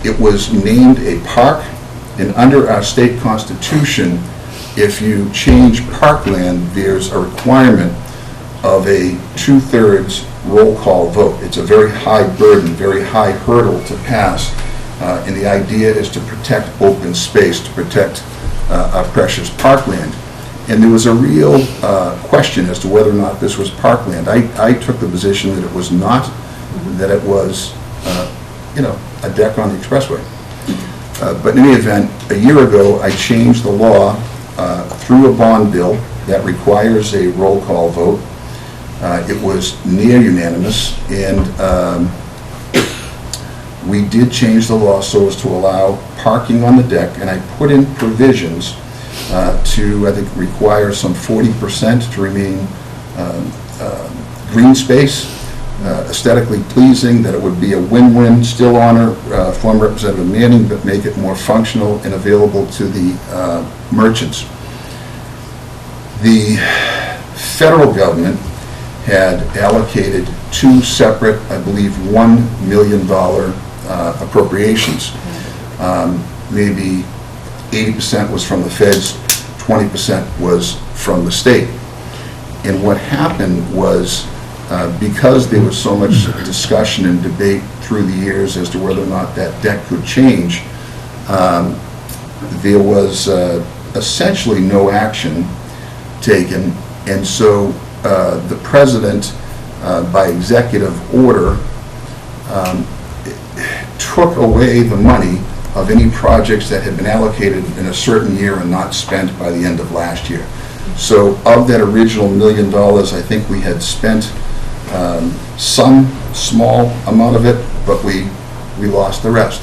it was named a park, and under our state constitution, if you change parkland, there's a requirement of a 2/3 roll call vote. It's a very high burden, very high hurdle to pass, and the idea is to protect open space, to protect our precious parkland. And there was a real question as to whether or not this was parkland. I took the position that it was not, that it was, a deck on the expressway. But in any event, a year ago, I changed the law through a bond bill that requires a roll call vote. It was near unanimous, and we did change the law so as to allow parking on the deck, and I put in provisions to, I think, require some 40% to remain green space, aesthetically pleasing, that it would be a win-win, still honor former Representative Manning, but make it more functional and available to the merchants. The federal government had allocated two separate, I believe, $1 million appropriations. Maybe 80% was from the feds, 20% was from the state. And what happened was, because there was so much discussion and debate through the years as to whether or not that debt could change, there was essentially no action taken. And so the president, by executive order, took away the money of any projects that had been allocated in a certain year and not spent by the end of last year. So of that original $1 million, I think we had spent some small amount of it, but we lost the rest.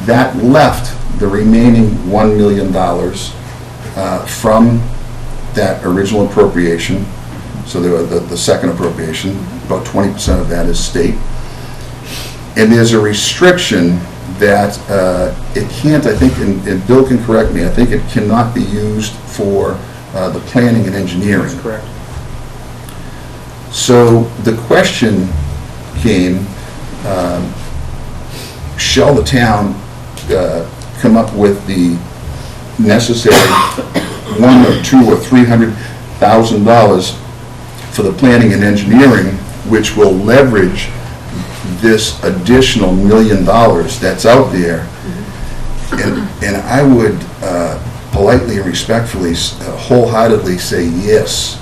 That left the remaining $1 million from that original appropriation. So there were the second appropriation, about 20% of that is state. And there's a restriction that it can't, I think, and Bill can correct me, I think it cannot be used for the planning and engineering. That's correct. So the question came, shall the town come up with the necessary $100,000 or $200,000 or $300,000 for the planning and engineering, which will leverage this additional $1 million that's out there. And I would politely and respectfully, wholeheartedly say yes.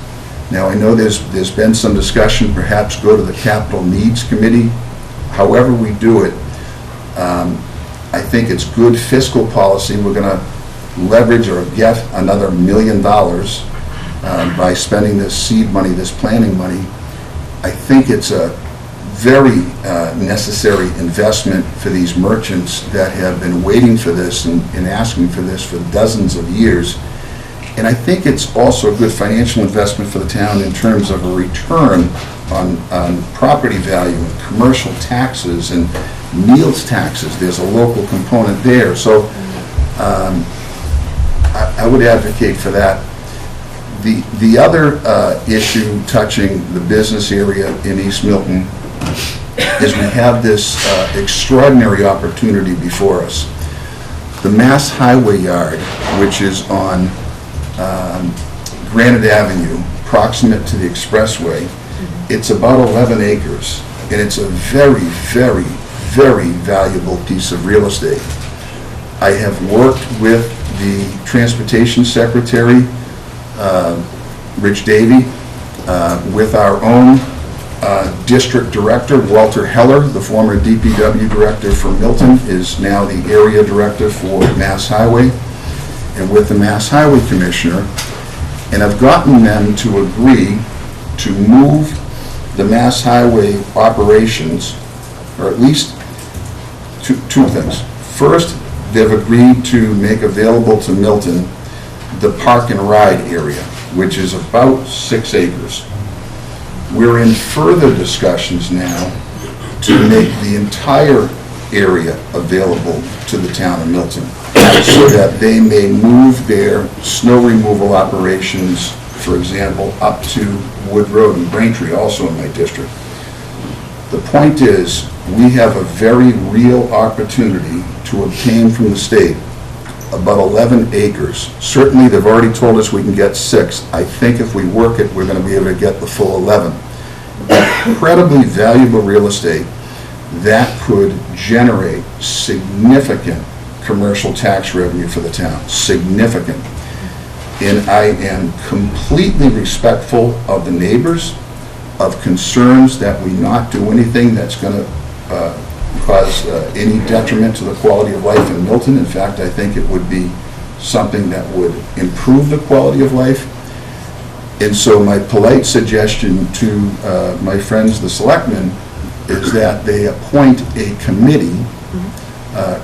Now, I know there's been some discussion, perhaps go to the Capital Needs Committee. However we do it, I think it's good fiscal policy. We're going to leverage or get another $1 million by spending this seed money, this planning money. I think it's a very necessary investment for these merchants that have been waiting for this and asking for this for dozens of years. And I think it's also a good financial investment for the town in terms of a return on property value and commercial taxes and meals taxes. There's a local component there. So I would advocate for that. The other issue touching the business area in East Milton is we have this extraordinary opportunity before us. The Mass Highway Yard, which is on Granite Avenue, proximate to the expressway, it's about 11 acres, and it's a very, very, very valuable piece of real estate. I have worked with the Transportation Secretary, Rich Davey, with our own District Director, Walter Heller, the former DPW Director for Milton, is now the Area Director for Mass Highway, and with the Mass Highway Commissioner, and I've gotten them to agree to move the Mass Highway operations, or at least two things. First, they've agreed to make available to Milton the park and ride area, which is about 6 acres. We're in further discussions now to make the entire area available to the town of Milton so that they may move their snow removal operations, for example, up to Wood Road and Braintree, also in my district. The point is, we have a very real opportunity to obtain from the state about 11 acres. Certainly, they've already told us we can get 6. I think if we work it, we're going to be able to get the full 11. Incredibly valuable real estate that could generate significant commercial tax revenue for the town. Significant. And I am completely respectful of the neighbors, of concerns that we not do anything that's going to cause any detriment to the quality of life in Milton. In fact, I think it would be something that would improve the quality of life. And so my polite suggestion to my friends, the selectmen, is that they appoint a committee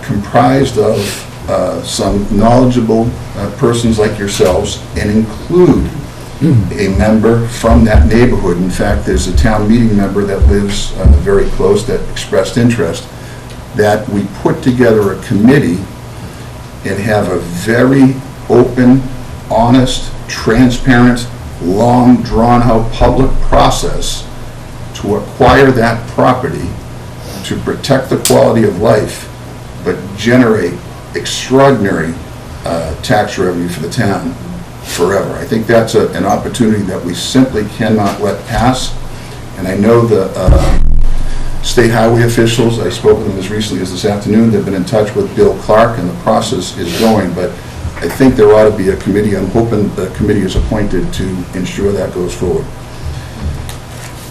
comprised of some knowledgeable persons like yourselves and include a member from that neighborhood. In fact, there's a town meeting member that lives very close that expressed interest, that we put together a committee and have a very open, honest, transparent, long, drawn-out public process to acquire that property, to protect the quality of life, but generate extraordinary tax revenue for the town forever. I think that's an opportunity that we simply cannot let pass. And I know the state highway officials, I spoke with them as recently as this afternoon, they've been in touch with Bill Clark, and the process is going, but I think there ought to be a committee. I'm hoping the committee is appointed to ensure that goes forward.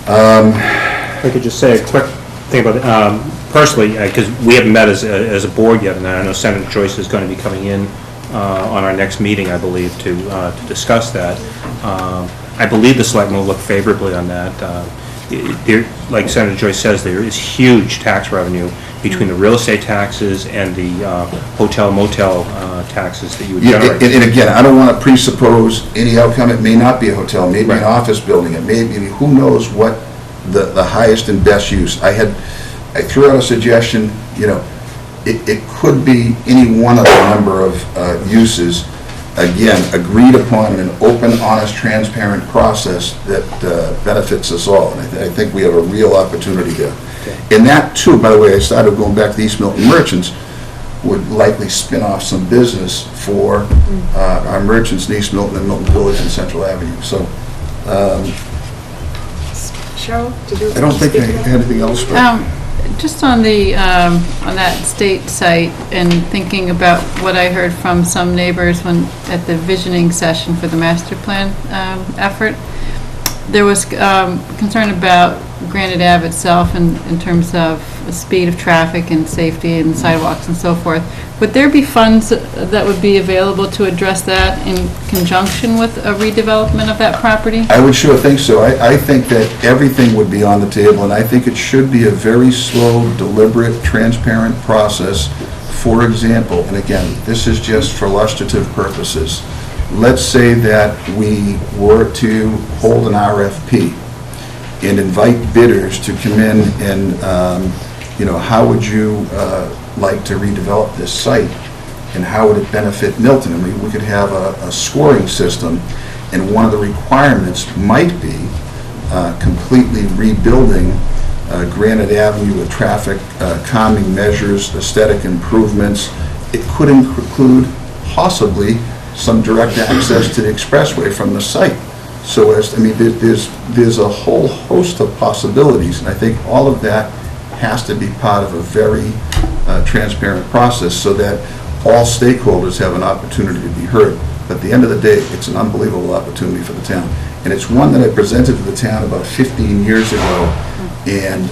If I could just say a quick thing about it. Personally, because we haven't met as a board yet, and I know Senator Joyce is going to be coming in on our next meeting, I believe, to discuss that. I believe the selectmen will look favorably on that. Like Senator Joyce says, there is huge tax revenue between the real estate taxes and the hotel motel taxes that you would generate. And again, I don't want to presuppose any outcome. It may not be a hotel, maybe an office building, it may be, who knows what the highest and best use. I threw out a suggestion, it could be any one of a number of uses, again, agreed upon in an open, honest, transparent process that benefits us all. And I think we have a real opportunity there. Okay. And that too, by the way, I started going back to the East Milton merchants, would likely spin off some business for our merchants in East Milton and Milton Village and Central Avenue. So, Cheryl, did you? I don't think I had anything else. But just on the, on that state site, and thinking about what I heard from some neighbors when, at the visioning session for the master plan effort, there was concern about Granite Ave itself in terms of the speed of traffic and safety and sidewalks and so forth. Would there be funds that would be available to address that in conjunction with a redevelopment of that property? I would sure think so. I think that everything would be on the table, and I think it should be a very slow, deliberate, transparent process. For example, and again, this is just for illustrative purposes, let's say that we were to hold an RFP and invite bidders to come in and, how would you like to redevelop this site, and how would it benefit Milton? I mean, we could have a scoring system, and one of the requirements might be completely rebuilding Granite Avenue with traffic calming measures, aesthetic improvements. It could include possibly some direct access to the expressway from the site. So there's a whole host of possibilities, and I think all of that has to be part of a very transparent process so that all stakeholders have an opportunity to be heard. But at the end of the day, it's an unbelievable opportunity for the town. And it's one that I presented to the town about 15 years ago, and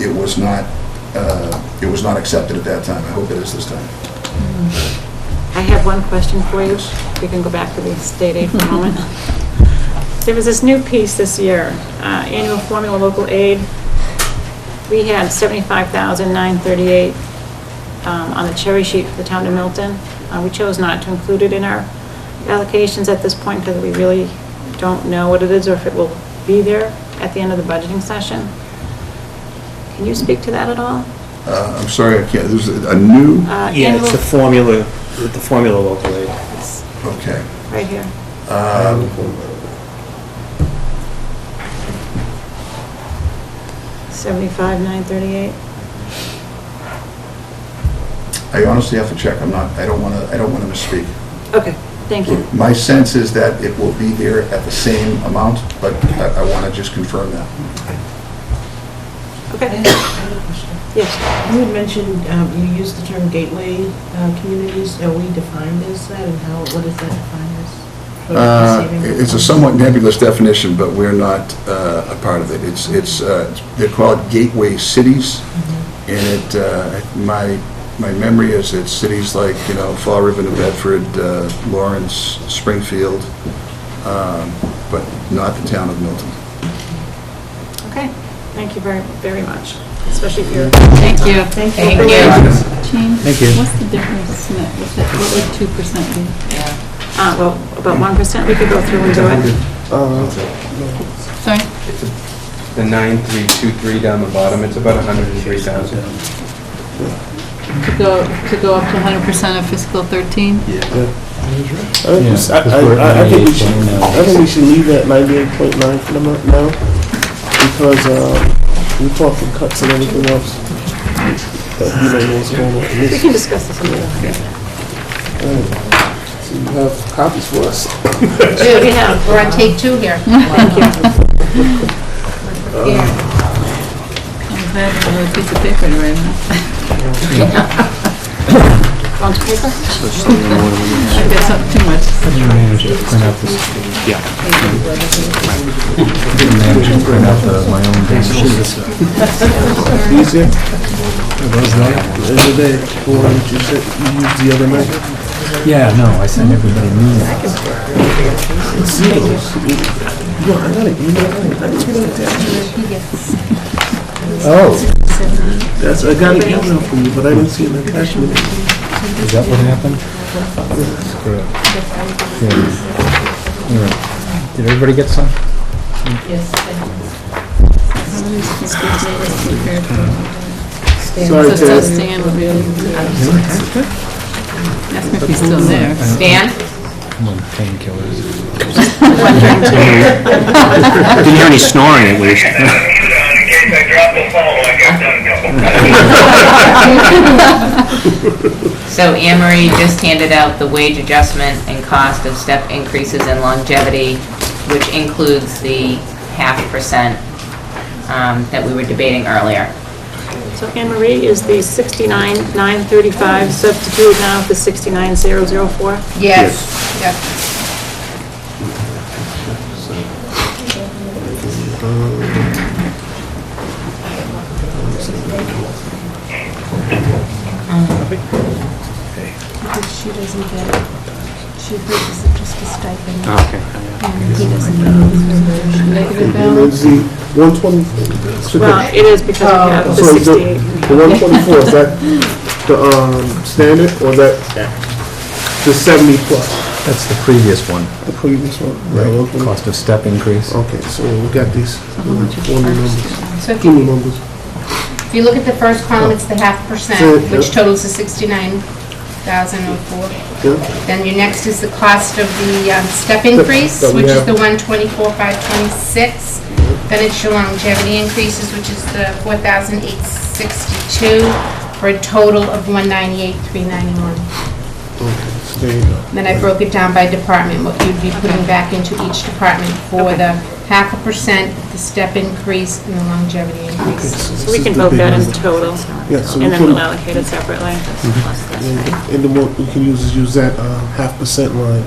it was not accepted at that time. I hope it is this time. I have one question for you. We can go back to the state aid for a moment. There was this new piece this year, annual formula local aid. We had $75,938 on the cherry sheet for the town of Milton. We chose not to include it in our allocations at this point because we really don't know what it is or if it will be there at the end of the budgeting session. Can you speak to that at all? I'm sorry, I can't. There's a new... Yeah, it's the formula local aid. Okay. Right here. $75,938. I honestly have to check. I don't want to misspeak. Okay, thank you. My sense is that it will be there at the same amount, but I want to just confirm that. Okay. Yes. You had mentioned, you used the term gateway communities. Are we defined as that, and what is that defined as? It's a somewhat nebulous definition, but we're not a part of it. They're called gateway cities, and my memory is it's cities like Fall River, New Bedford, Lawrence, Springfield, but not the town of Milton. Okay, thank you very, very much. especially if you're. Thank you. Thank you. Jean, Thank you. what's the difference? What would 2% be? Well, about 1%, we could go through and do it. Sorry? The 9323 down the bottom, it's about 103,000. To go up to 100% of fiscal 13? I think we should leave it at 98.9 for the month now, because we're talking cuts and everything else. But you know what's going on with We this. can discuss this another. So you have copies for us. We have. We're on take 2 here. Thank you. Yeah. I'm glad I have a piece of paper to write on. Want to paper? I've got something too much. Yeah. Easier? The other day, the one that you said you used the other night. Yeah, no, I sent everybody new. See those? Yo, I got an email. I didn't see that attachment. Oh, I got an email from you, but I didn't see an attachment. is that what happened? Did everybody get some? Sorry, So Ted. Stan will be able to. Ask me if he's still there. Stan? Come on, painkillers. Didn't hear any snoring at least. So Anne Marie just handed out the wage adjustment and cost of step increases in longevity, which includes the 0.5% that we were debating earlier. So Anne Marie, is the 69,935 substituted now with the 69,004? Yes. Yep. She doesn't get it. She thinks it's just a stipend. Okay. And he doesn't get it. Negative And balance? then the 124. Well, it is because we have the So the 68. 124, is that the standard, or that the 70 plus? That's the previous one, The previous one? Yeah, 124. cost of step increase. Okay, so we got these. One numbers. So if Give me you, numbers. if you look at the first column, it's the 0.5%, Yeah. which totals to 69,004. Yeah, Then your next is the cost of the step increase, that we which is have. the 124,526. Then it's your longevity increases, which is the 4,862, for a total of 198,391. okay, so there you go. Then I broke it down by department, what you'd be putting back into each department for the 0.5%, the step increase, and the longevity increase. So we can vote that in total, Yeah, so we and then we'll can, allocate it separately. and then what we can use that 0.5% line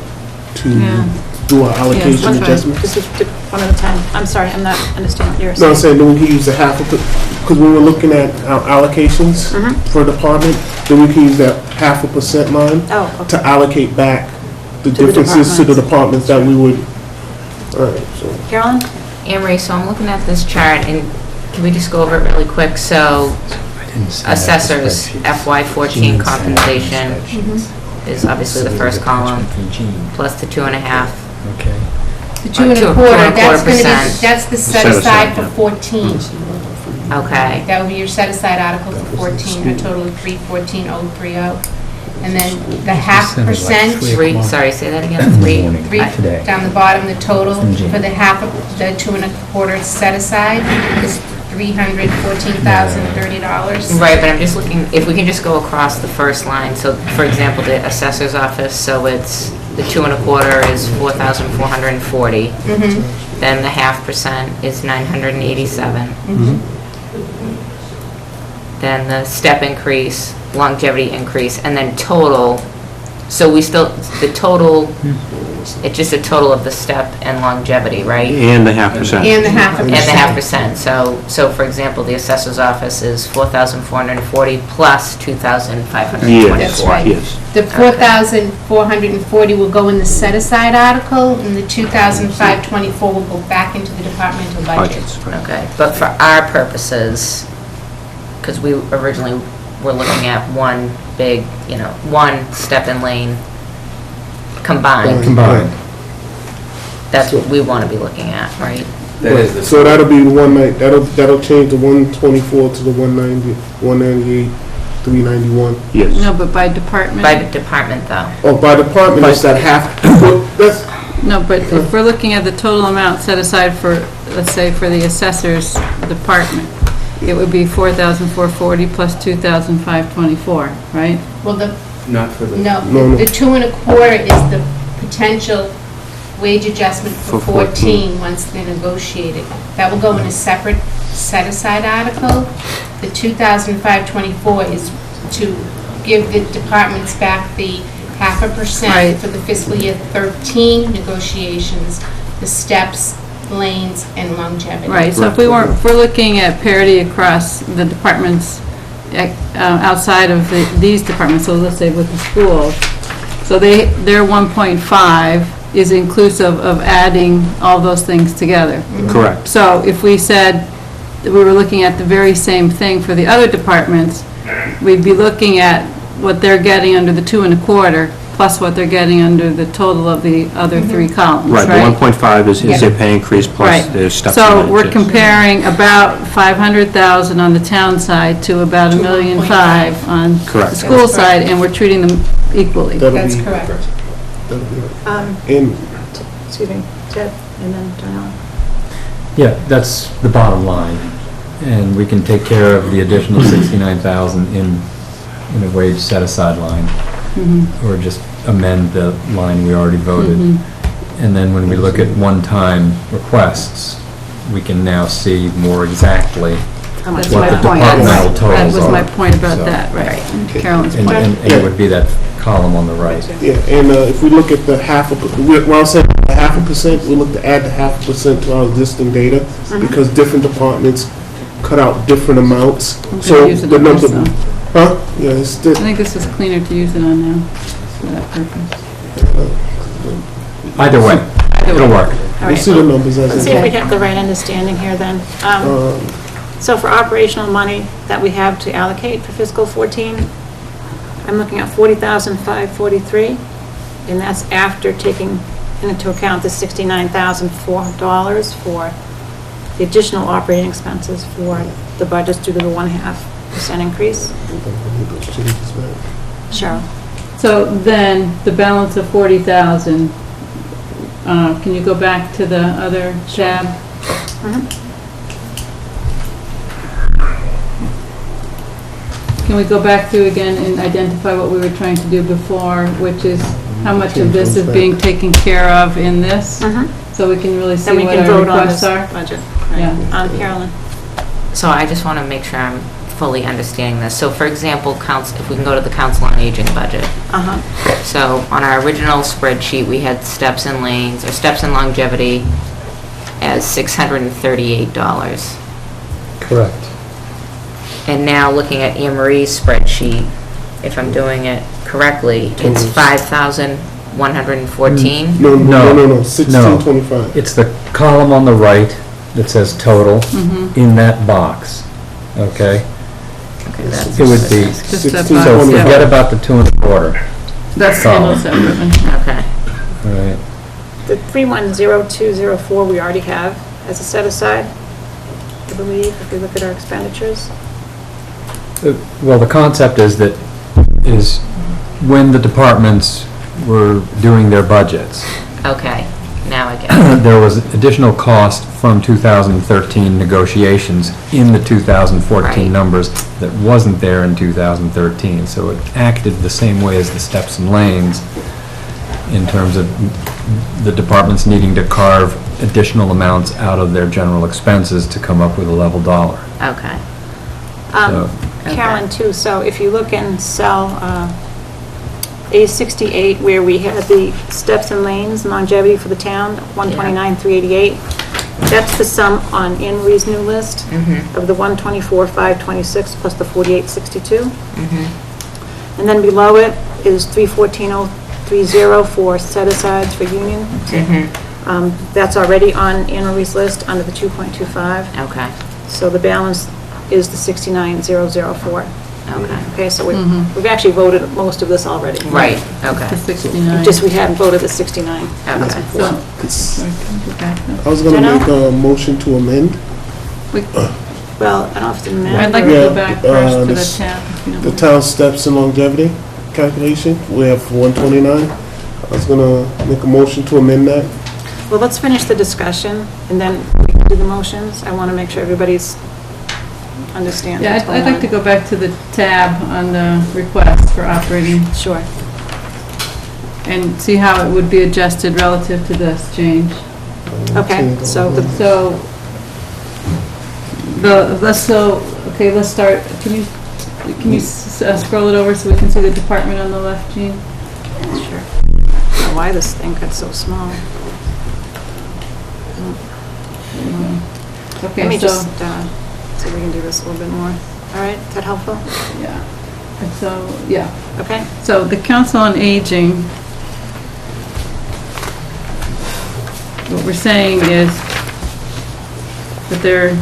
to Yeah. do our allocation that's right. adjustment. Just do one at a time. I'm sorry, I'm not understanding what you're No, I'm saying. saying then we can use the half of it, because when we're looking at our allocations for a department, then we can use that 0.5% line Oh, okay. to allocate back the To the differences to the departments. departments that we would, all right, so. Carolyn? Anne Marie, so I'm looking at this chart, and can we just go over it really quick? So assessors, FY14 compensation is obviously the first column, plus the 2.5. Okay. The 2.25, that's gonna be, 2.25%. that's the set Set aside aside, for yeah. 14. Okay, that would be your set aside article for 14, a total of 314,030. And then the 0.5%. Sorry, say that again, three, Today. down the bottom, the total for the half of, the 2.25 set aside is $314,030. Right, but I'm just looking, if we can just go across the first line, so for example, the assessor's office, so it's, the 2.25 is 4,440. Then the 0.5% is 987. Then the step increase, longevity increase, and then total, so we still, the total, it's just a total of the step and longevity, right? And the 0.5%. And the 0.5%. So for example, the assessor's office is 4,440 plus 2,524. Yes, yes. The 4,440 will go in the set-aside article, and the 2,524 will go back into the departmental budget. Budgets, right. Okay, but for our purposes, because we originally were looking at one big, one step and lane combined. Combined. That's what we want to be looking at, right? That is the. So that'll be the one night, that'll change the 124 to the 190, 198, 391. Yes. No, but by department? By department, though. Oh, by department, it's that half, well, that's, No, but if we're looking at the total amount set aside for, let's say, for the assessor's department, it would be 4,440 plus 2,524, right? Well, Not for the. No, no, no. the 2 1/4 is the potential wage adjustment for 14 once they're negotiated. That will go in a separate set-aside article. The 2,524 is to give the departments back the 0.5% Right. for the fiscal year 13 negotiations, the steps, lanes, and longevity. Right, so if we're looking at parity across the departments outside of these departments, so let's say with the schools, so their 1.5 is inclusive of adding all those things together. Correct. So if we said that we were looking at the very same thing for the other departments, we'd be looking at what they're getting under the 2 1/4 plus what they're getting under the total of the other three columns, Right, right? the 1.5 is their pay increase plus Right. their steps. So and we're lines, yes. comparing about 500,000 on the town side to about To 1.5 million on the Correct. school side, and we're treating them equally. That's correct. that'll be, and Excuse me, Ted, and then Darnell. Yeah, that's the bottom line, and we can take care of the additional 69,000 in a wage set-aside line, or just amend the line we already voted. And then when we look at one-time requests, we can now see more exactly That's what my the point. departmental That totals was are. my point about So- that, right, Carolyn's And point. and it would be that column on the right. yeah, and if we look at the when I said the 0.5%, we look to add the 0.5% to our existing data, because different departments cut out different amounts. I'm So gonna use it the on this, number, though. huh? Yeah, it's I think this is cleaner to use it on now, for that purpose. Either way, it'll work. All we'll right, see the numbers let's as see they if we have the right understanding here then. So for operational money that we have to allocate for fiscal 14, I'm looking at 40,543, and that's after taking into account the $69,004 for the additional operating expenses for the budgets due to the 1.5% increase. Cheryl? So then, the balance of 40,000, can you go back to the other tab? Can we go back to again and identify what we were trying to do before, which is how much of this is being taken care of in this? So we can really see Then we what can our vote on requests this are? budget. Yeah. Carolyn? So I just want to make sure I'm fully understanding this. So for example, if we can go to the Council on Aging budget. So on our original spreadsheet, we had steps and lanes, or steps and longevity as $638. Correct. And now looking at Anne Marie's spreadsheet, if I'm doing it correctly, it's 5,114? No, 1625. It's the column on the right that says total in that box, okay? Okay, that's It would be, Just that so box, yeah. forget about the 2 1/4. That's the little separate one. Okay. All right. The 310204 we already have as a set aside, I believe, if we look at our expenditures. Well, the concept is when the departments were doing their budgets, Okay, now I get it. there was additional cost from 2013 negotiations in the 2014 Right. numbers that wasn't there in 2013. So it acted the same way as the steps and lanes in terms of the departments needing to carve additional amounts out of their general expenses to come up with a level dollar. Okay. Carolyn, too, so if you look in cell A68, where we had the steps and lanes longevity for the town, 129,388, that's the sum on Anne Marie's new list of the 124,526 plus the 48,62. And then below it is 314,030 for set-asides for union. That's already on Anne Marie's list under the 2.25. Okay. So the balance is the 69,004. Okay. Okay, so we've actually voted most of this already. Right, okay. The 69. Just we hadn't voted the 69. Okay. So, sorry, can we go back up? I was gonna Jenna? make a motion to amend Well, I don't know if it's amended. I'd like to Yeah, go back first to the this- tab. if you don't the mind. town steps and longevity calculation. We have 129. I was gonna make a motion to amend that. Well, let's finish the discussion, and then we can do the motions. I want to make sure everybody's understands Yeah, what's going I'd on. like to go back to the tab on the request for operating Sure. and see how it would be adjusted relative to this change. Okay, so the, So, okay, let's start, can you scroll it over so we can see the department on the left, Jean? sure. I don't know why this thing got so small. Let Okay, me so, just, see if we can do this a little bit more. All right, is that helpful? yeah, so, yeah. Okay? So the Council on Aging, what we're saying is that their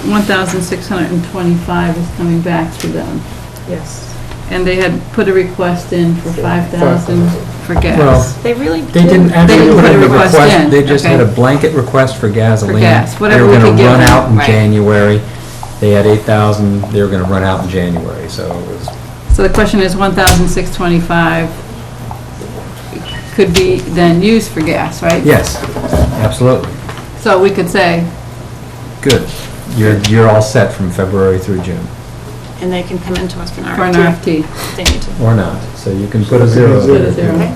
1,625 is coming back to them. Yes. And they had put a request in for 5,000 for gas. Well, They really They didn't actually didn't put put in a the request request, in, they just had a okay. blanket request for gasoline. gas, whatever They we were could gonna give run them, out in right. January. They had 8,000, they were gonna run out in January, so it was, So the question is 1,625 could be then used for gas, right? yes, absolutely. So we could say, Good. You're all set from February through June, And they can come into us for an RFP. for an RFT. if they need to. or not. So you can put a zero Put a there. zero. Okay?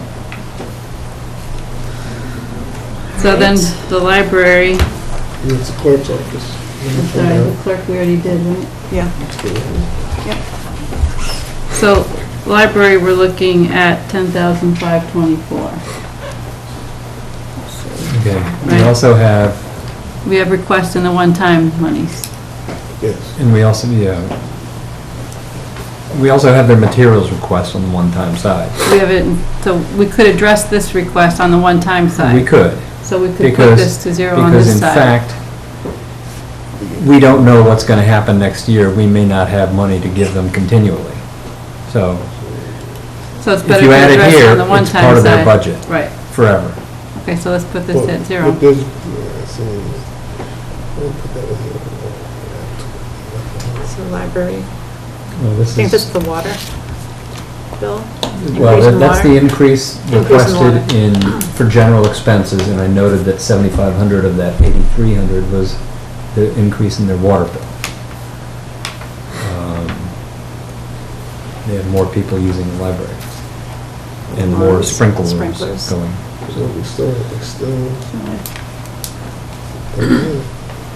So then the library, It's the clerk's office. I'm sorry, the clerk we already did, right? Yeah. So library, we're looking at 10,524. Okay. We Right. also have, We have requests in the one-time monies. Yes. and we also, we also have their materials request on the one-time side. We have it, so we could address this request on the one-time side. We could. So we could put this to zero on Because this in side. fact, we don't know what's going to happen next year. We may not have money to give them continually. So So it's if better you to add it address it here, on the it's one-time side. part of their budget Right. forever. Okay, so let's put this Well, at zero. but there's- we'll put that in here. So library, Well, I this think this is, is the water bill? well, Increase in that's water? the increase Increase in requested water. in, for general expenses, and I noted that 7,500 of that 8,300 was the increase in their water bill. They had more people using the library, and more sprinklers Sprinklers. going. So we still.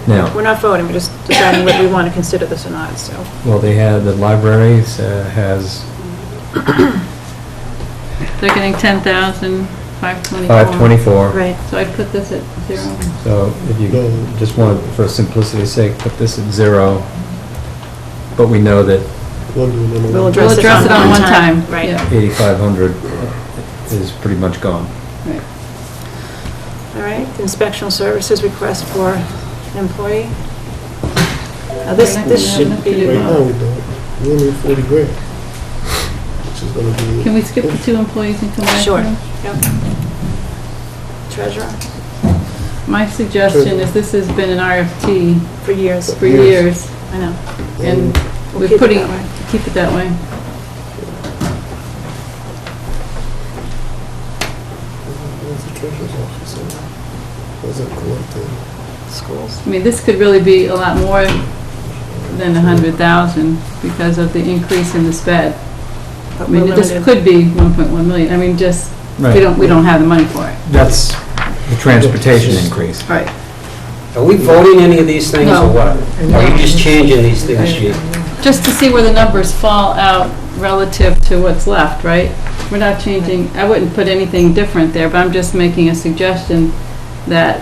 Now, We're not voting, we're just deciding whether we want to consider this or not, so. well, they had, the library has They're getting 10,524. 524. Right. So I'd put this at zero. So if you just want, for simplicity's sake, put this at zero, but we know that We'll We'll address it address it on one time. Right. Yeah. 8,500 is pretty much gone. Right. All right, inspectional services request for an employee. Now, this should Right be, now, we don't. We only have 40 grand. Which is gonna be. Can we skip the two employees and come back to sure, them? yep. Treasurer, My suggestion is this has been an RFP for years, for years, I know. and We'll we're keep it putting, that way. keep it that way. Where's the treasurer's office? Where's that collecting? Schools. I mean, this could really be a lot more than 100,000 because of the increase in the sped. But I mean, we're this limited. could be 1.1 million. I mean, just, Right. we don't have the money for it. That's the transportation increase. Right. Are we voting any of these things No. or what? Or are you just changing these things, Chief? Just to see where the numbers fall out relative to what's left, right? We're not changing, I wouldn't put anything different there, but I'm just making a suggestion that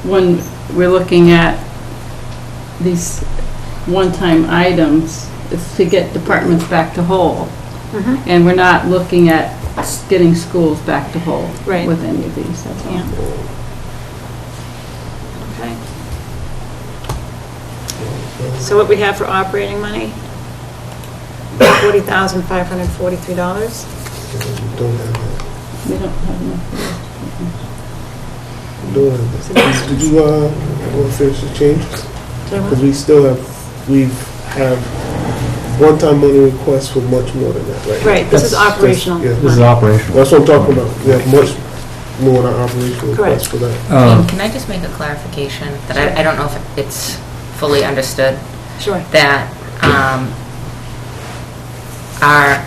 when we're looking at these one-time items, it's to get departments back to whole. Mhm. And we're not looking at getting schools back to whole Right. with any of these, that's all. Yeah. Okay. So what we have for operating money, $40,543. Don't have that. We don't have enough. Don't have that. Did you, want to finish the changes? Because we have one-time money requests for much more than that, right? Right, this is operational. Yeah. This is operational. That's what I'm talking about. We have much more than operational requests for that. Can I just make a clarification that I don't know if it's fully understood? Sure. That our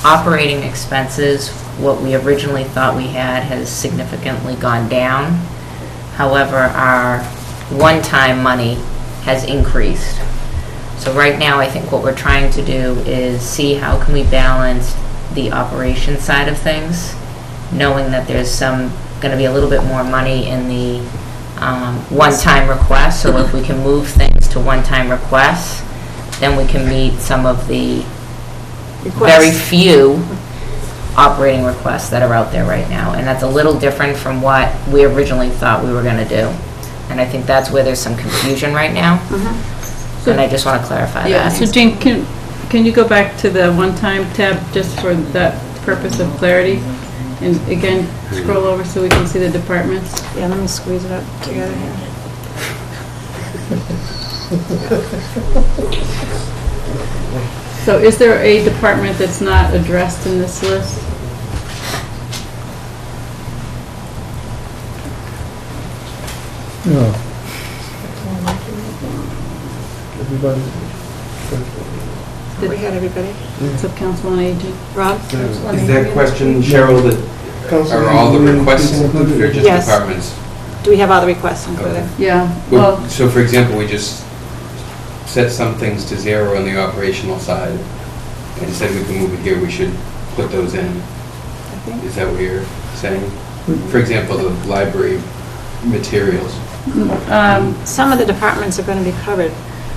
operating expenses, what we originally thought we had, has significantly gone down. However, our one-time money has increased. So right now, I think what we're trying to do is see how can we balance the operation side of things, knowing that there's going to be a little bit more money in the one-time requests. So if we can move things to one-time requests, then we can meet some of the very few operating requests that are out there right now. And that's a little different from what we originally thought we were going to do. And I think that's where there's some confusion right now. And I just want to clarify Yeah, that. so Jean, can you go back to the one-time tab just for that purpose of clarity? And again, scroll over so we can see the departments. Yeah, let me squeeze it up together here. So is there a department that's not addressed in this list? No. Everybody. We had everybody. Sub-council on aging? Rob? Is that question, Cheryl, that are all the requests included or just Yes. departments? Do we have all the requests included? Yeah, well, So for example, we just set some things to zero on the operational side and said we can move it here, we should put those in. Is that what you're saying? For example, the library materials. Some of the departments are going to be covered.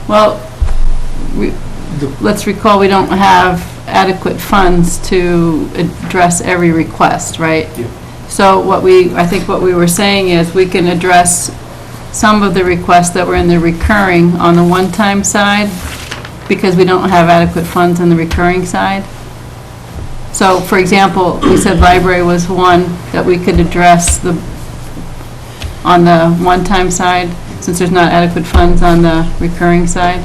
well, let's recall we don't have adequate funds to address every request, right? Yeah. So I think what we were saying is we can address some of the requests that were in the recurring on the one-time side because we don't have adequate funds on the recurring side. So, for example, we said library was one that we could address on the one-time side, since there's not adequate funds on the recurring side.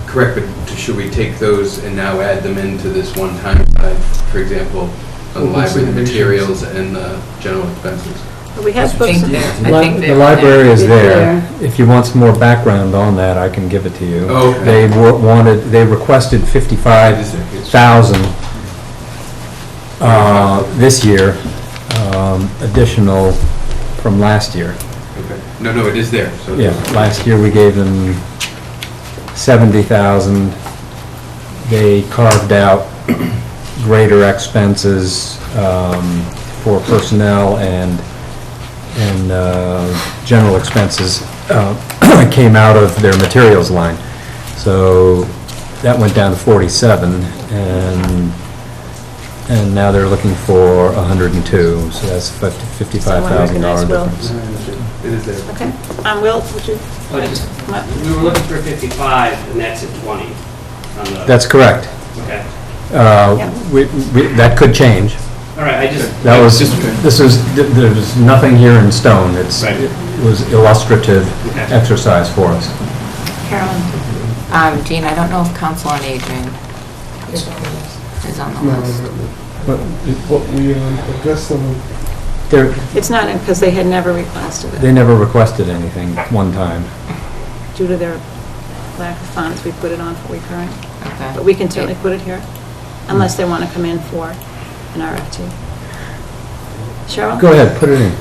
Correct, but should we take those and now add them into this one-time side, for example, on the library, the materials, and the general expenses? But we have books in there. The library is there. If you want some more background on that, I can give it to you. Oh, okay. They requested 55,000 this year, additional from last year. Okay. No, it is there. So Yeah, last year we gave them 70,000. They carved out greater expenses for personnel and general expenses came out of their materials line. So that went down to 47, and now they're looking for 102, so that's $55,000 difference. it is there. Okay. Will, would you? We were looking for 55, and that's at 20 on the... That's correct. Okay. That could change. All right, There's nothing here in stone. Right. It was illustrative exercise for us. Carolyn? Jean, I don't know if Council on Aging is on the list. What we addressed them. It's not in, because they had never requested They it. never requested anything one time. Due to their lack of funds, we put it on for recurring. Okay. But we can certainly put it here, unless they want to come in for an RFT. Cheryl? Go ahead, put it in.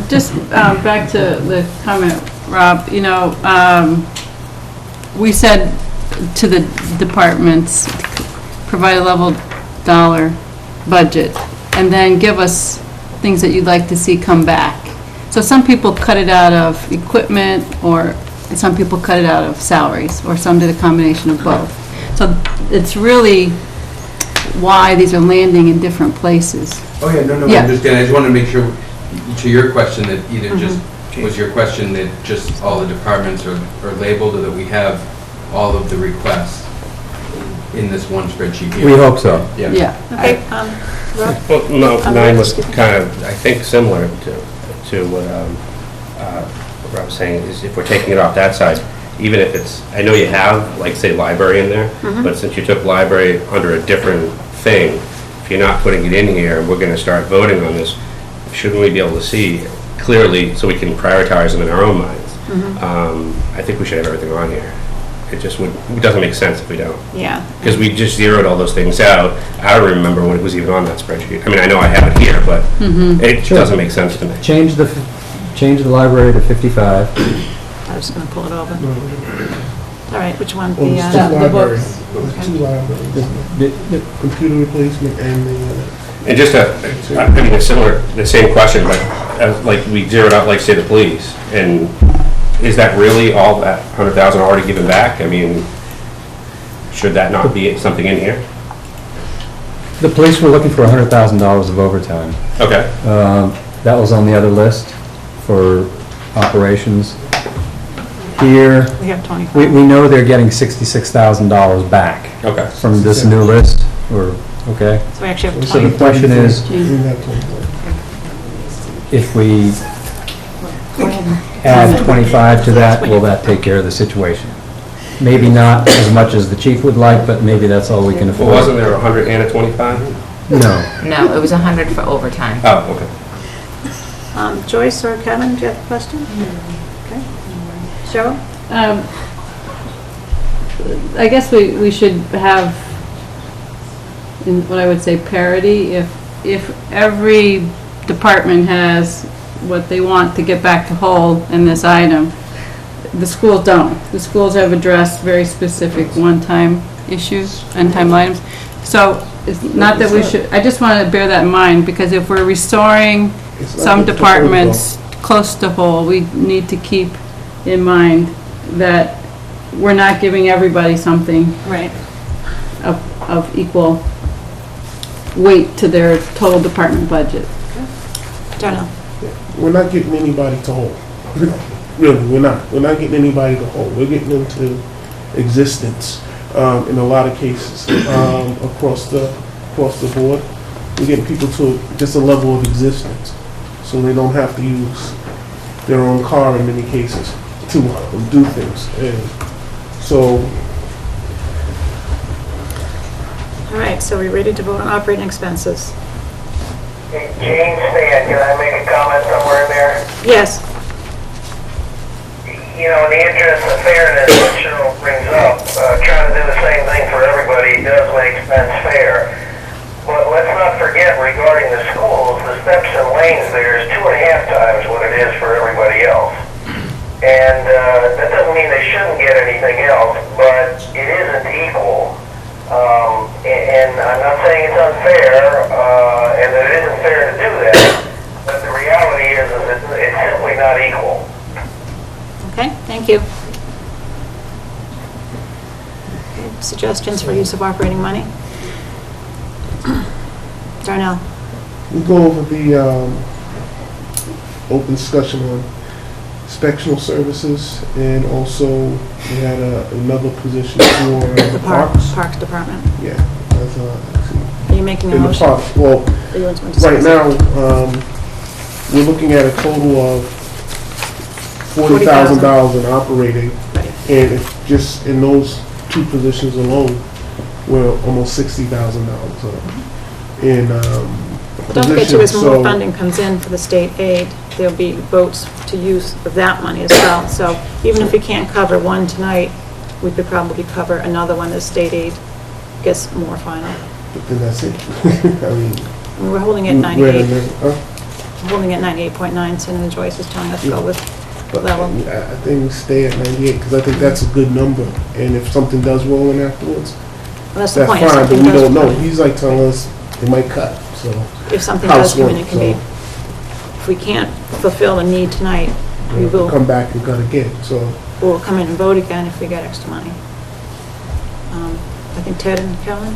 Just back to the comment, Rob, we said to the departments, provide a level dollar budget, and then give us things that you'd like to see come back. So some people cut it out of equipment, or some people cut it out of salaries, or some did a combination of both. So it's really why these are landing in different places. Oh, yeah, no, Yeah. I understand. I just wanted to make sure, to your question, that either just, was your question that just all the departments are labeled, or that we have all of the requests in this one spreadsheet here. We hope so. Yeah. Okay, Rob? Well, no, I'm mine sorry, was excuse me. kind of, I think, similar to what Rob was saying, is if we're taking it off that side, even if it's, I know you have, like, say, library in there, but since you took library under a different thing, if you're not putting it in here, and we're gonna start voting on this, shouldn't we be able to see clearly, so we can prioritize them in our own minds? I think we should have everything on here. It just would, it doesn't make sense if we don't. Yeah. Because we just zeroed all those things out. I don't remember when it was even on that spreadsheet. I mean, I know I have it here, but it Sure. doesn't make sense to me. Change the library to 55. I was gonna pull it over. All right, which one? Well, there's The two the libraries. books. There's two libraries. Computer replacement and the, And just I mean, a similar, the same question, but like we zeroed out, like, say, the police. And is that really all that 100,000 already given back? I mean, should that not be something in here? The police were looking for $100,000 of overtime. Okay. That was on the other list for operations. Here, We have 20. we know they're getting $66,000 back Okay. from this new list, or, okay? So we actually have So 20. the question is, we have 24. if we add 25 to that, will that take care of the situation? Maybe not as much as the chief would like, but maybe that's all we can Well, afford. wasn't there 100 and a 25? No. No, it was 100 for overtime. Oh, okay. Joyce or Kevin, do you have a question? Okay. Cheryl? I guess we should have, in what I would say, parity. If every department has what they want to get back to whole in this item, the schools don't. The schools have addressed very specific one-time issues, one-time items. So it's not that we should, I just want to bear that in mind, because if we're restoring It's not some the departments close to whole, we need to keep in mind that we're not giving everybody something Right. of equal weight to their total department budget. Darnell? We're not getting anybody to hold. Really, we're not. We're not getting anybody to hold. We're getting into existence in a lot of cases across the board. We're getting people to just a level of existence, so they don't have to use their own car in many cases to do things. And so, All right, so we're ready to vote on operating expenses? Hey, Gene, Stan, can I make a comment somewhere in there? Yes. You know, in the interest of fairness, what Cheryl brings up, trying to do the same thing for everybody does make sense fair. But let's not forget, regarding the schools, the steps and lanes there is 2.5 times what it is for everybody else. And that doesn't mean they shouldn't get anything else, but it isn't equal. And I'm not saying it's unfair, and that it isn't fair to do that, but the reality is it's simply not equal. Okay, thank you. Okay, suggestions for use of operating money? Darnell? we go over the open discussion on inspectional services, and also we had another position for The parks. Parks Department. Yeah, that's, Are you making a in the motion? parks. Well, Or you want to discuss right it? now, we're looking at a total of $40,000 in operating, Right. and if just in those two positions alone, we're almost $60,000 up. In Don't forget too, as positions, more so funding comes in for the state aid, there'll be votes to use of that money as well. So even if we can't cover one tonight, we could probably cover another one as state aid gets more final. then that's it. I mean, And we're holding at we're 98, in there, huh? holding at 98.9, Senator Joyce is telling us to go with But level. I think we stay at 98, because I think that's a good number, and if something does roll in afterwards, Well, that's the that's point. If fine, but something we does don't know. come in- He's like telling us it might cut, so. If something does come in, it can be, Housework, if we can't fulfill the need tonight, we so will, come back and cut again, so. we'll come in and vote again if we get extra money. I think Ted and Kellen?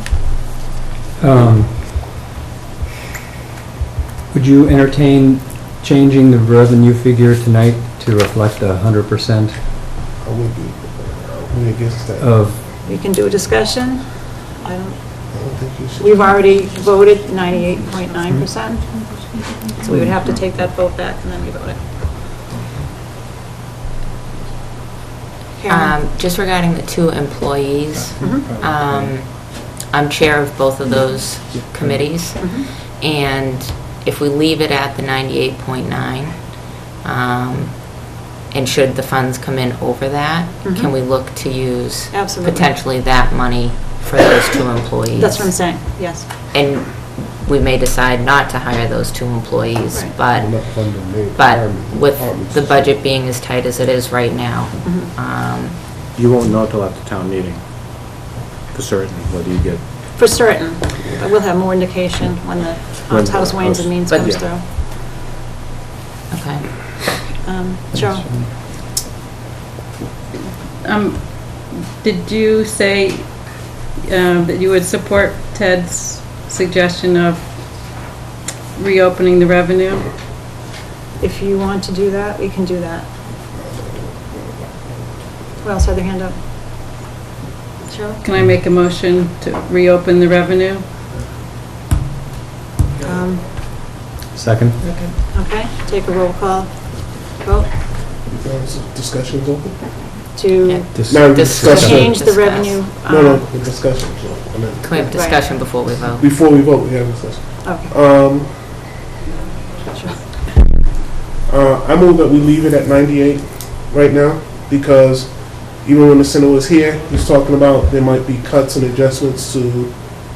Would you entertain changing the revenue figure tonight to reflect 100%? I would be. We against that. We can do a discussion. I don't think you should. We've already voted 98.9%, so we would have to take that vote back and then re-vote it. Karen? Just regarding the 2 employees, I'm chair of both of those committees, and if we leave it at the 98.9, and should the funds come in over that, can we look to use Absolutely. potentially that money for those 2 employees? That's what I'm saying, yes. And we may decide not to hire those 2 employees, Right. but with the budget being as tight as it is right now, You won't know till after town meeting, for certain, whether you get... For certain, but we'll have more indication when the When the House Ways and House- Means but comes yeah. through. okay. Cheryl? Did you say that you would support Ted's suggestion of reopening the revenue? If you want to do that, we can do that. Who else had their hand up? Cheryl? Can I make a motion to reopen the revenue? Second? Okay, take a roll call vote Discussion's open? to No, to discussion. change the revenue. No, the discussion. I mean, Can we have discussion before we vote? Before we vote, we have a discussion. Okay. I move that we leave it at 98 right now, because even when the senator was here, he was talking about there might be cuts and adjustments to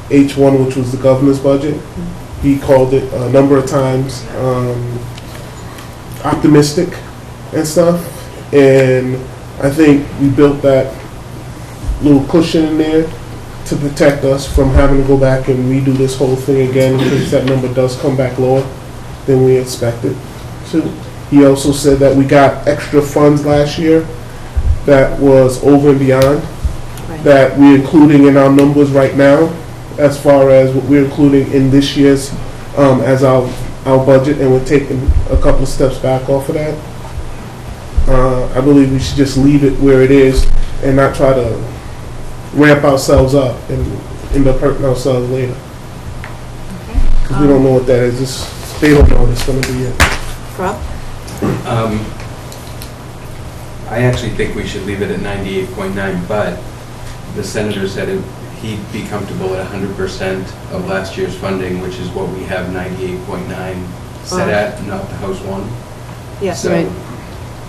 H1, which was the governor's budget. He called it a number of times optimistic and stuff, and I think we built that little cushion in there to protect us from having to go back and redo this whole thing again, because that number does come back lower than we expected to. He also said that we got extra funds last year that was over and beyond, that we're including in our numbers right now, as far as what we're including in this year's as our budget, and we're taking a couple of steps back off of that. I believe we should just leave it where it is and not try to ramp ourselves up and end up hurting ourselves later. Because we don't know what that is. They don't know what it's going to be yet. Rob? I actually think we should leave it at 98.9, but the senator said he'd be comfortable at 100% of last year's funding, which is what we have 98.9 set at, not the House one. Yes. So, Right.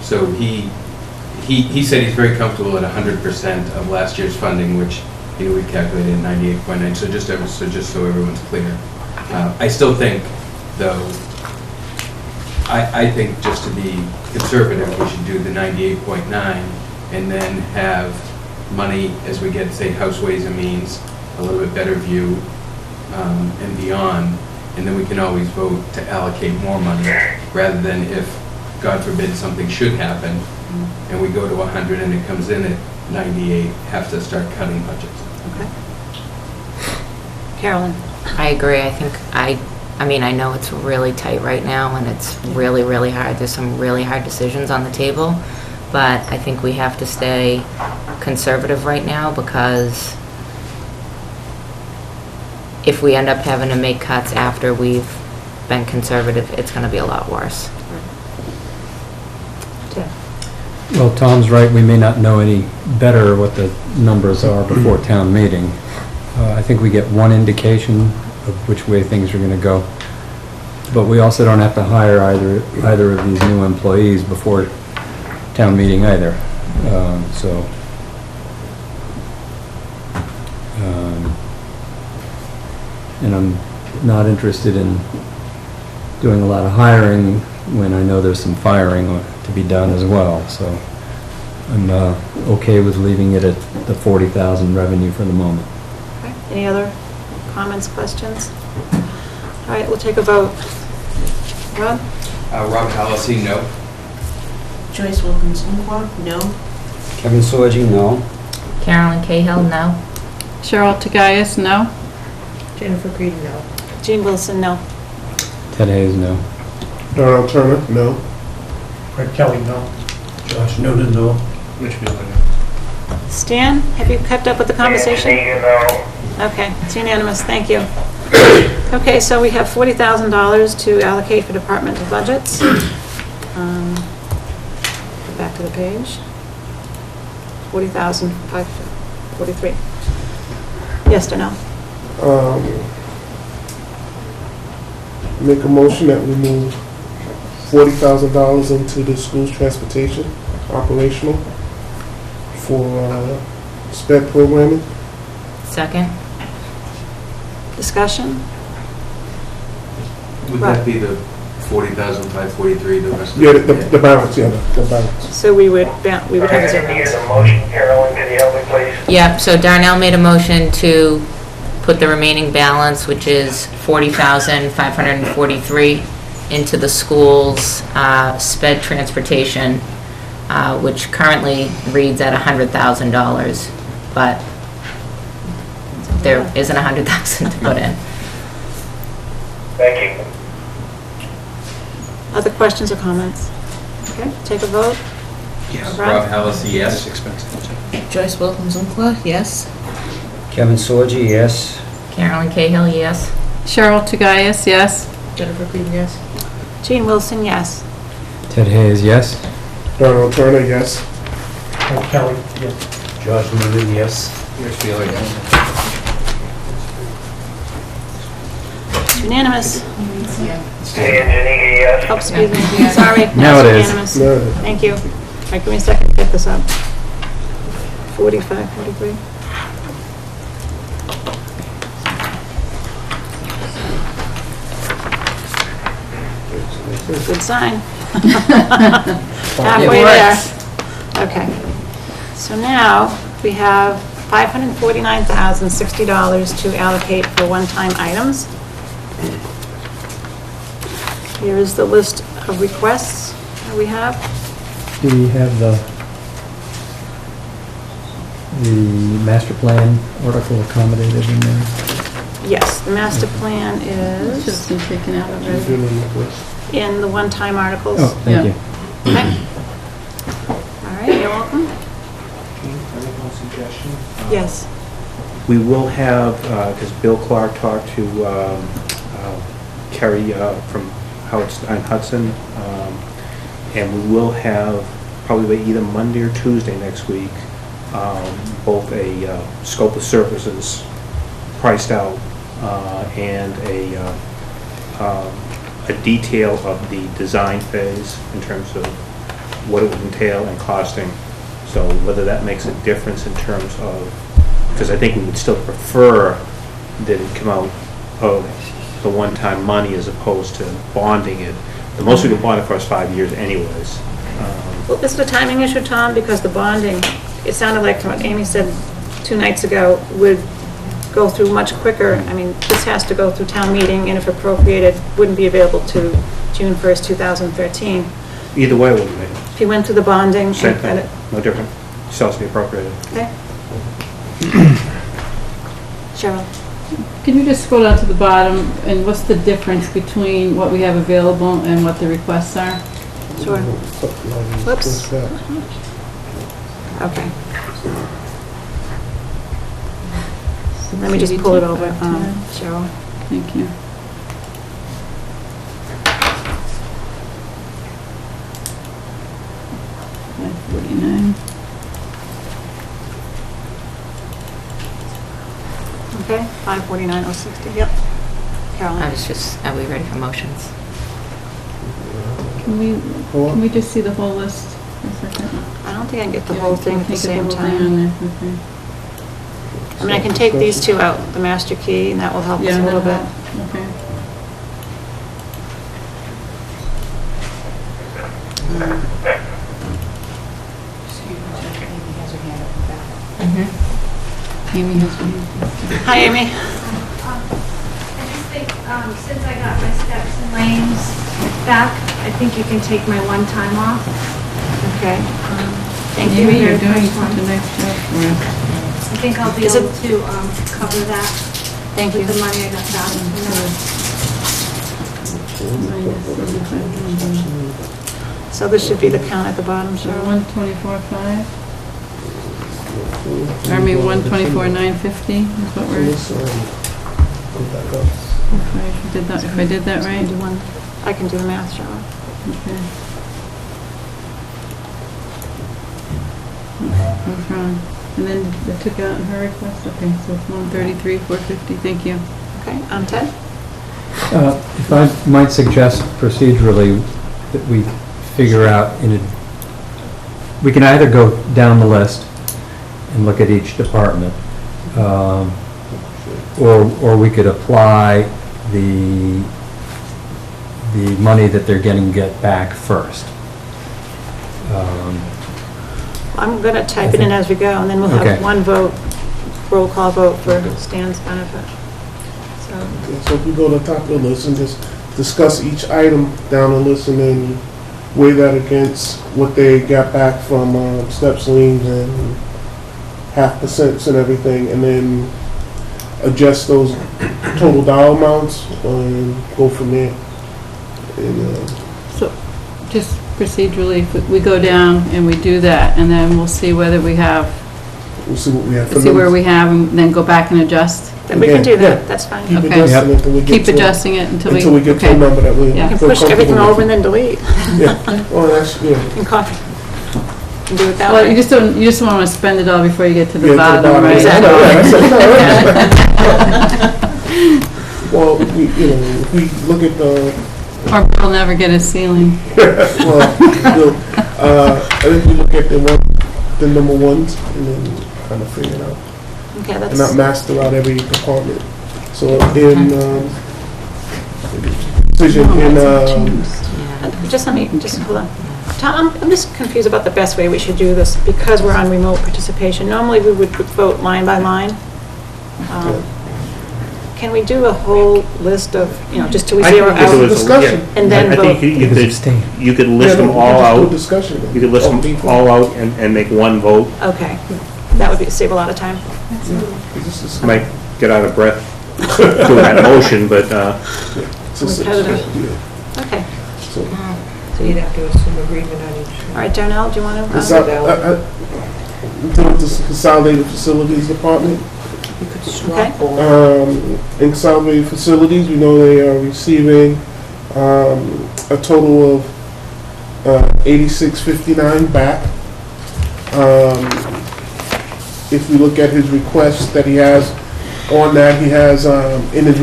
So he said he's very comfortable at 100% of last year's funding, which, you know, we calculated at 98.9. So just so everyone's clear, I still think, though, I think just to be conservative, we should do the 98.9 and then have money as we get, say, House Ways and Means, a little bit better view, and beyond, and then we can always vote to allocate more money, rather than if, God forbid, something should happen, and we go to 100 and it comes in at 98, have to start cutting budgets. Okay. Carolyn? I agree. I mean, I know it's really tight right now, and it's really, really hard. There's some really hard decisions on the table, but I think we have to stay conservative right now, because if we end up having to make cuts after we've been conservative, it's going to be a lot worse. Well, Tom's right, we may not know any better what the numbers are before town meeting. I think we get one indication of which way things are going to go. But we also don't have to hire either of these new employees before town meeting either. And I'm not interested in doing a lot of hiring when I know there's some firing to be done as well. So I'm okay with leaving it at the 40,000 revenue for the moment. Okay. Any other comments, questions? All right, we'll take a vote. Rob? Rob Hallisey, no. Joyce Wilkinson, no. Kevin Sorgi, no. Carolyn Cahill, no. Cheryl Tagayas, no. Jennifer Creed, no. Jean Wilson, no. Ted Hayes, no. Darrell Turner, no. Fred Kelly, no. Josh Noonan, no. Rich Miller, no. Stan, have you kept up with the conversation? Anthony, no. Okay, it's unanimous, thank you. Okay, so we have $40,000 to allocate for departmental budgets. Go back to the page. 40,543. Yes or no? Make a motion that we move $40,000 into the school's transportation, operational, for SPED programming. Second? Discussion? Would that be the 40,543, the rest of Yeah, it? the balance, yeah, the balance. So we would have I didn't hear zeros. the motion. Carolyn, could you help me, please? Yeah, so Darnell made a motion to put the remaining balance, which is 40,543, into the school's sped transportation, which currently reads at $100,000, but there isn't $100,000 to put in. Thank you. Other questions or comments? Okay, take a vote. Yes. Rob? Rob Hallis, yes. Joyce Wilkins Uncla, yes. Kevin Sorgi, yes. Carolyn Cahill, yes. Cheryl Tagayas, yes. Jennifer Green, yes. Jean Wilson, yes. Ted Hayes, yes. Darrell Turner, yes. Kelly, yes. Josh Newman, yes. Rich Wheeler, yes. It's unanimous. Stan Janiga, yes. Oh, excuse me, sorry. Now it's it is. unanimous. No. Thank you. All right, give me a second to get this up. 45, 43. Good sign. Halfway there. Okay. So now, we have $549,060 to allocate for one-time items. Here is the list of requests that we have. Do we have the master plan article accommodated in there? Yes, the master plan It's is just been taken out already. in the one-time articles. Oh, thank you. Okay. All right, you're welcome. Yes. We will have, because Bill Clark talked to Kerry from Hudson, and we will have, probably either Monday or Tuesday next week, both a scope of services priced out and a detail of the design phase in terms of what it would entail and costing. So whether that makes a difference in terms of, because I think we would still prefer that it come out of the one-time money as opposed to bonding it. The most we can bond it for is 5 years anyways. Well, is it a timing issue, Tom? Because the bonding, it sounded like from what Amy said 2 nights ago, would go through much quicker. I mean, this has to go through town meeting, and if appropriated, wouldn't be available to June 1st, 2013. Either way, we'll be If you went through the bonding same and got thing, it. no different. Still has to be appropriated. Okay. Cheryl? Can you just scroll down to the bottom, and what's the difference between what we have available and what the requests are? Sure. Whoops. Okay. Let me just pull it over, Cheryl. Thank you. $549. Okay, 549,060, yep. Carolyn? I was just, are we ready for motions? Can we just see the whole list for a second? I don't think I can get the Yeah, whole thing at the can't get same whole thing on time. there, okay. I mean, I can take these two out, the master key, and that will help us Yeah, a little bit. that'll- Okay. Amy has one. Hi, Amy. I just think, since I got my steps and lanes back, I think you can take my one time off. Okay. Thank you. Amy, you're Very doing first one. such a nice job for us. I think I'll be Is it- able to cover that Thank you. with the money I got back from that. So this should be the count at the bottom, So Cheryl? 124.5. Army 124,950 is what we're, if I did that right? I can do the math, Cheryl. Okay. What's wrong? And then they took out in her request, okay, so it's 133,450, thank you. Okay, Ted? If I might suggest procedurally that we figure out we can either go down the list and look at each department, or we could apply the money that they're getting back first. I'm going to type it in as we go, and then we'll have Okay. one vote, roll call vote for Stan's benefit. So if we go to the top of the list and just discuss each item down the list and then weigh that against what they got back from steps, liens, and 0.5% and everything, and then adjust those total dollar amounts and go from there. And, So, just procedurally, if we go down and we do that, and then we'll see whether we have, we'll see what we have. see where we have, and then go back and adjust. Then we can do Yeah. that, that's fine. Keep Okay. adjusting until we get Keep to adjusting it until we get to a okay. number that we Yeah. You can feel push everything comfortable over with. and then delete. Yeah, well, that's good. And copy. And do it that Well, way. you just don't want to spend it all before you get to the Yeah, to the bottom, bottom. right? Exactly. Well, if we look at the, Or we'll never get a ceiling. well, I think we look at the number ones and then kind of figure it out. Okay, And not that's, master out every department. So in, decision in, just let me, just hold on. Tom, I'm just confused about the best way we should do this, because we're on remote participation. Normally, we would vote line by line. Can we do a whole list of, just till we I zero think we could out? list- discussion. yeah. And then I think vote. you could list them all out. Discussion. You could list them all out and make one vote. Okay, that would save a lot of time. Might get out of breath doing that motion, but, Repetitive. Okay. So you'd have to assume agreement on each. All right, Darnell, do you want to? Consolidated Facilities Department. You could Okay. swap or. In Consolidated Facilities, we know they are receiving a total of $86.59 back. If we look at his request that he has on that, he has in his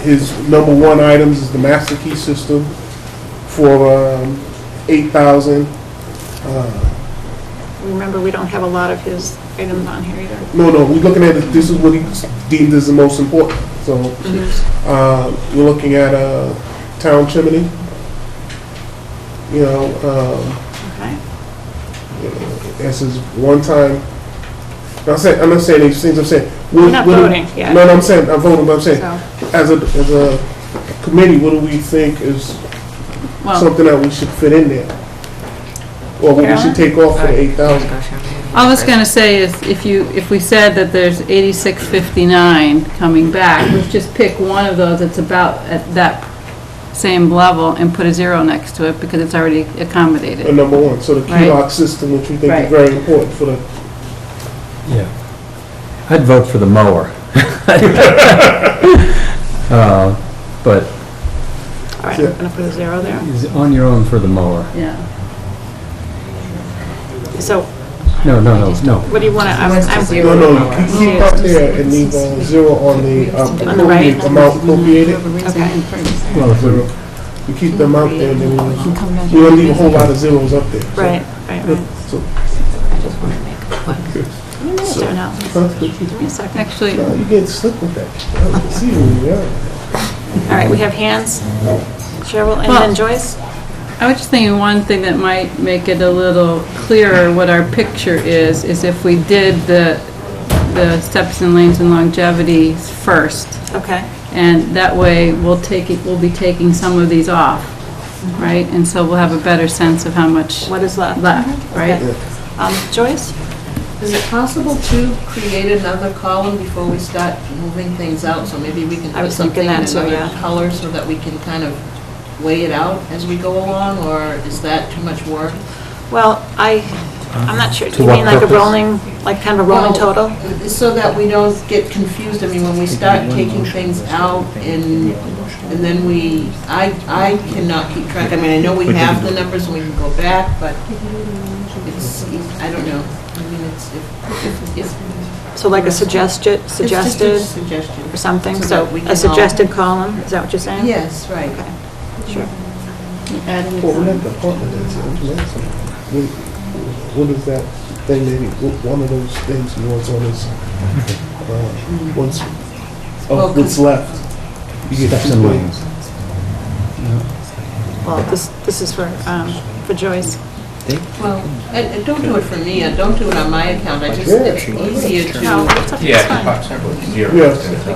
his number one items is the master key system for $8,000. Remember, we don't have a lot of his items on here either. No, we're looking at it, this is what he deemed as the most important. So, we're looking at a town chimney, Okay. as his one-time, I'm not saying these things, I'm saying. We're not voting yet. No, I'm saying, I'm voting, but I'm saying, So, as a committee, what do we think is Well, something that we should fit in there? Or what we should take off for the 8,000? all I was going to say is, if we said that there's 86.59 coming back, let's just pick one of those that's about at that same level and put a zero next to it because it's already accommodated. And number one, so the key Right. lock system, which we think Right. is very important for the, Yeah. I'd vote for the mower. But all right, I'm going to put a zero there. is on your own for the mower. Yeah. So, No. what do you want to, no, keep up there and leave a zero on the On the right. amount appropriated. okay. Well, if we We keep them out there, and then we don't leave a whole lot of zeros up there. So- Right. So, Give me a minute, Darnell. Give me a second. Actually, no, you get slick with that. See who you are. All right, we have hands. Cheryl, and Well- then Joyce? I was just thinking one thing that might make it a little clearer what our picture is if we did the steps and lanes and longevity first. Okay. And that way, we'll be taking some of these off, right? And so we'll have a better sense of how much What is left? left, right? Joyce? Is it possible to create another column before we start moving things out? So maybe we can I put was thinking something in that too, another yeah. color so that we can kind of weigh it out as we go along? Or is that too much work? Well, I'm not sure, do To you what mean like a purpose? rolling, like kind of a rolling Well, total? So that we don't get confused, I mean, when we start taking things out and then I cannot keep track, I mean, I know we have the numbers and we can go back, but it's, I don't know. I mean, if So like a suggested It's just a suggestion. or something? So So that we can a all- suggested column, is that what you're saying? Yes, right. Okay, sure. Well, we're not the department heads, I'm asking, what is that thing that, one of those things he wants on his, what's, oh, what's left? You get Steps two and things. lanes. Well, this is for Joyce. Well, and don't do it for me, and don't do it on my account, I just, it's easier to. No, it's okay, it's fine.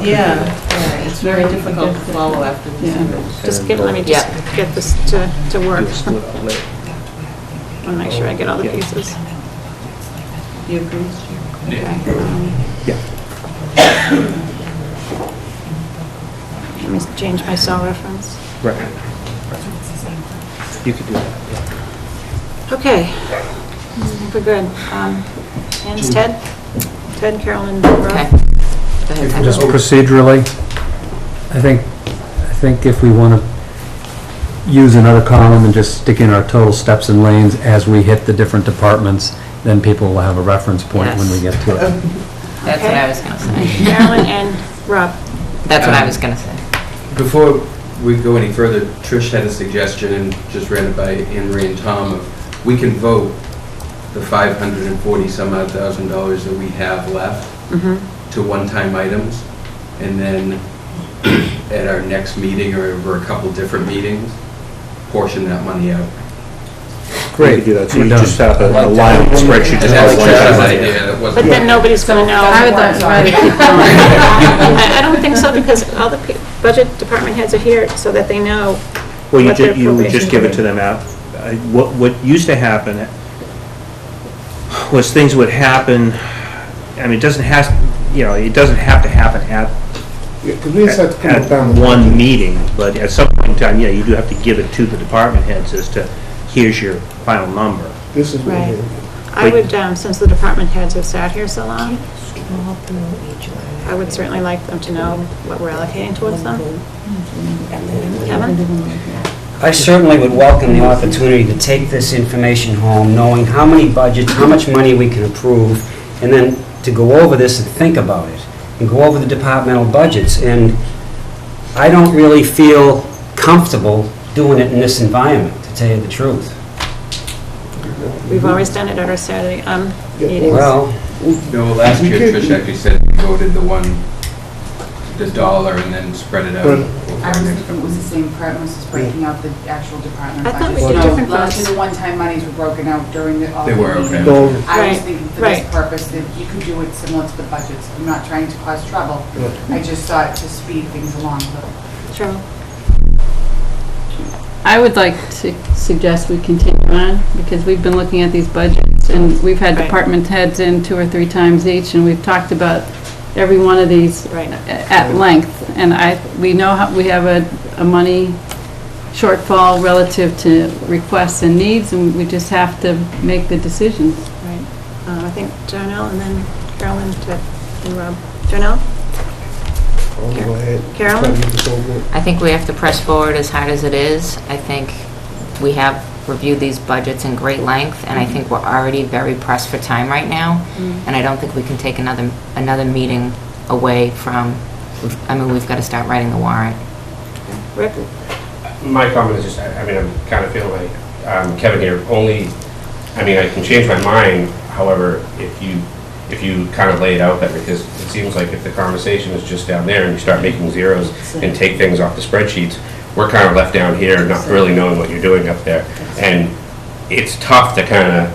Yeah, it's very difficult to follow after this. Just let me just get this to work. I want to make sure I get all the pieces. You agree? Let me change my cell reference. Right. You could do that. Okay, I think we're good. Hands, Ted? Ted, Carolyn, Rob? Okay. Go ahead, Ted. Just procedurally, I think if we want to use another column and just stick in our total steps and lanes as we hit the different departments, then people will have a reference point when we get to it. That's what I was going to say. Carolyn and Rob. That's what I was going to say. Before we go any further, Trish had a suggestion and just ran it by Anne Marie and Tom of, we can vote the $540 some odd thousand that we have left to one-time items, and then at our next meeting or over a couple different meetings, portion that money out. Great. You could do that, so you just have a line on the spreadsheet. just That's have one Trish's line. idea, that But wasn't. then nobody's going to know. I would rather keep going. I don't think so, because all the budget department heads are here so that they know Well, you what their you would just appropriations give are. it to them out. What used to happen was things would happen, I mean, it doesn't have to happen at Because we just have to come up down. at one meeting, but at some point in time, yeah, you do have to give it to the department heads as to, here's your final number. This is what Right. we're. I would, since the department heads have sat here so long, I would certainly like them to know what we're allocating towards them. Kevin? I certainly would welcome the opportunity to take this information home, knowing how many budgets, how much money we can approve, and then to go over this and think about it, and go over the departmental budgets. And I don't really feel comfortable doing it in this environment, to tell you the truth. We've always done it at our Saturday meetings. Well, No, last year Trish actually said we voted the dollar and then spread it out. Right. over I our was next thinking it was the same premise as breaking out the actual department I thought we budgets. did No, different last year funds. the one-time monies were broken out during the, all They the were, okay. meetings. No. I was Right, thinking for right. this purpose that you could do it similar to the budgets. I'm not trying to cause trouble. I just thought to speed things along a little. Cheryl? I would like to suggest we continue on, because we've been looking at these budgets, and we've had Right. department heads in 2 or 3 times each, and we've talked about every one of these Right. at length. And we know how, we have a money shortfall relative to requests and needs, and we just have to make the decisions. Right. I think Jarnell and then Carolyn and Rob. Jarnell? Go ahead. Carolyn? Try to get this over with. I think we have to press forward as hard as it is. I think we have reviewed these budgets in great length, and I think we're already very pressed for time right now. And I don't think we can take another meeting away from, I mean, we've got to start writing the warrant. Rick? My comment is just, I mean, I'm kind of feeling like Kevin here, I mean, I can change my mind, however, if you kind of lay it out there, because it seems like if the conversation is just down there and you start making zeros and take things off the spreadsheets, we're kind of left down here not really knowing what you're doing up there. And it's tough to kind of,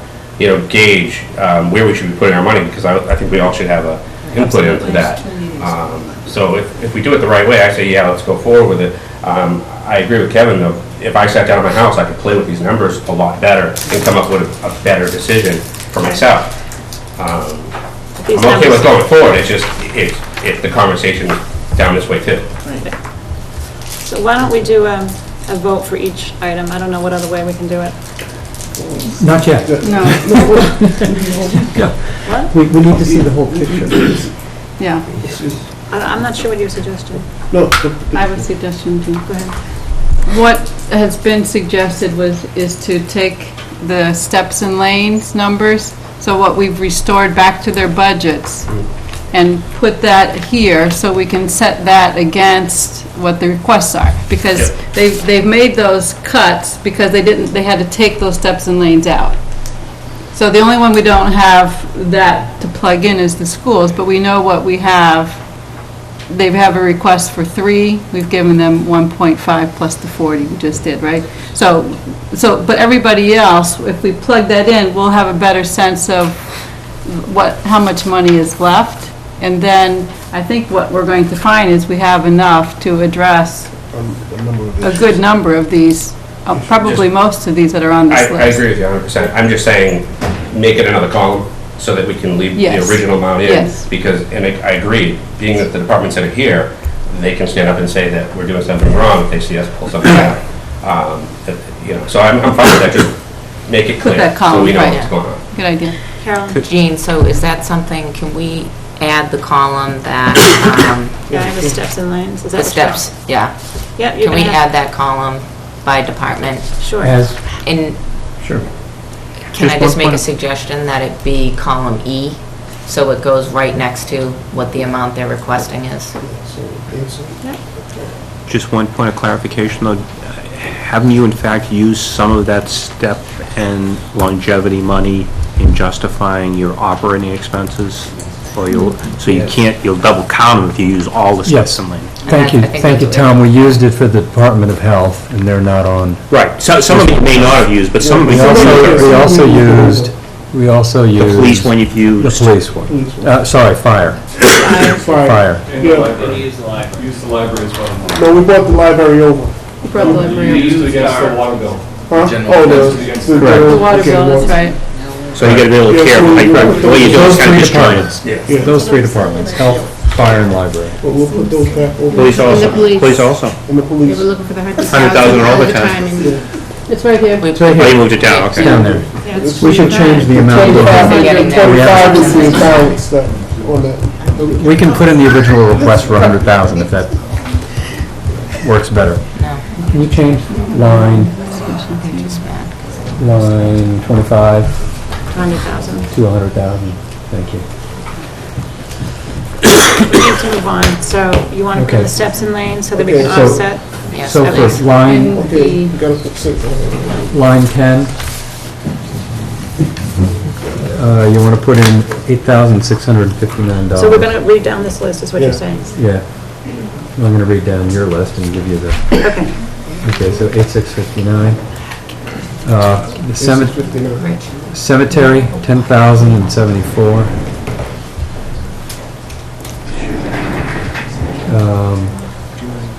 gauge where we should be putting our money, because I think we all should have a input into that. So if we do it the right way, I say, yeah, let's go forward with it. I agree with Kevin, though. If I sat down at my house, I could play with these numbers a lot better and come up with a better decision for myself. I'm okay with going forward, it's just, if the conversation down this way too. So why don't we do a vote for each item? I don't know what other way we can do it. Not yet. No. We need to see the whole picture. Yeah, I'm not sure what you're suggesting. No. I have a suggestion too. Go ahead. What has been suggested is to take the steps and lanes numbers, so what we've restored back to their budgets, and put that here, so we can set that against what the requests are. Because they've made those cuts because they had to take those steps and lanes out. So the only one we don't have that to plug in is the schools, but we know what we have. They have a request for 3, we've given them 1.5 plus the 40 we just did, right? So, but everybody else, if we plug that in, we'll have a better sense of how much money is left. And then, I think what we're going to find is we have enough to address a good number of these, probably most of these that are on this list. I agree with you 100%. I'm just saying, make it another column so that we can leave the Yes. original amount in. Yes. Because, and I agree, being that the departments that are here, they can stand up and say that we're doing something wrong if they see us pull something out. So I'm fine with that, just make it Put clear that so column, we know right. what's going on. Good idea. Carolyn? Jean, so is that something, can we add the column that, Yeah, the steps and lanes, is that the what you're- steps, yeah. Yeah, you're Can we gonna add that column by department? Sure. As, And sure. can I Just just make one- a suggestion that it be column E, so it goes right next to what the amount they're requesting is? Just one point of clarification, though. Haven't you in fact used some of that step and longevity money in justifying your operating expenses? Or so you can't, you'll double count them if you use all the steps Yes. and lanes. Thank you, Tom. We used it for the Department of Health, and they're not on. Right, so some of it you may not have used, but some of it We you also used. The police one you've used. The police one. Sorry, fire. Fire. Yeah. Use the library. Use the library as well. No, we brought the library over. You brought the library You up. used it against the water bill. Huh? General Oh, expenses the against The water bill, that's right. So you gotta be a little careful. What you do is Those kind of three destroy it. departments. Those 3 departments, health, fire, and library. But we'll put those back over. Police also. And the police. Police also. And the They police. were looking for the 100,000 100,000 all the overtime. time. and It's right here. It's right Oh, you here. moved it down, It's okay. down there. We should change the amount. 25 is the accounts that, on that. We can put in the original request for 100,000 if that works better. No. Can you change line 25 100,000. to 100,000? Thank you. We need to move on, so you want to put Okay. the steps and lanes so that we can Okay, so- offset? Yes, So that for is. line, Okay, you gotta put 6 on it. line 10, you want to put in $8,659. So we're going to read down this list, is what you're Yeah. saying? Yeah. I'm going to read down your list and give you the, Okay. okay, so 8,659. The It's 59. cemetery, 10,074.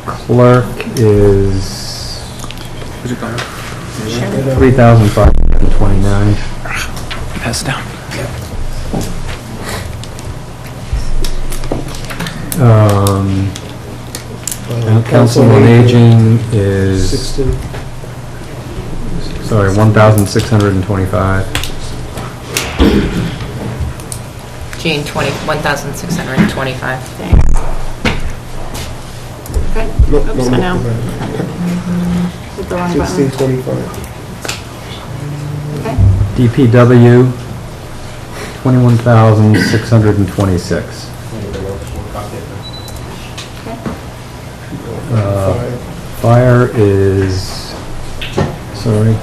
Clerk is 3,529. Pass it down. Council on Aging is, 16. sorry, 1,625. Jean, 1,625. Thanks. Okay. No, Oops, I know. Hit the wrong button. 1625. Okay. DPW, 21,626. Fire is, sorry,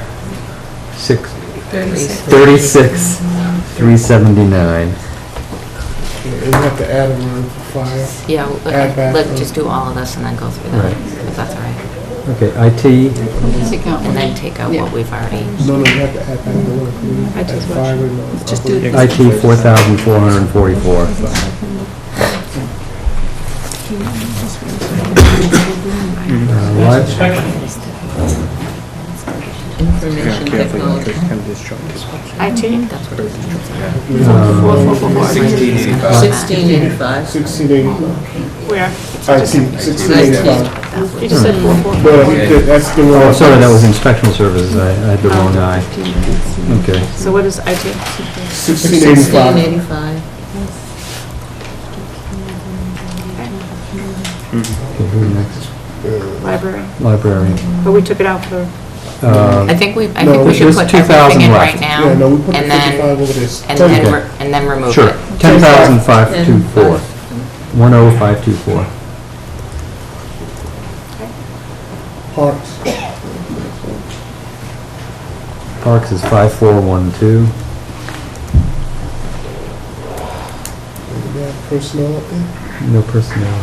36,379. You have to add a line for fire. Yeah, Add back let's on. just do all of this and then go through that, Right. if that's all right. Okay, IT, Take out And then take out what we've already, No, you have to add back the one. IT is what? Fire and, Just do it. IT 4,444. Information technology. IT? Sixteen eighty-five. 1685. Where? IT, 1685. You just said 444. Well, that's the wrong. Oh, sorry, that was inspectional services, I had the wrong eye. Okay. So what is IT? 1685. 1685. Okay, who next? Library? Library. But we took it out for, I think we No, should there's put 2,000 everything in left. right now. Yeah, no, we put the and then 55 over this. And then remove Sure, it. 10,524. 10524. Parks. Parks is 5412. We have personnel up there. No personnel.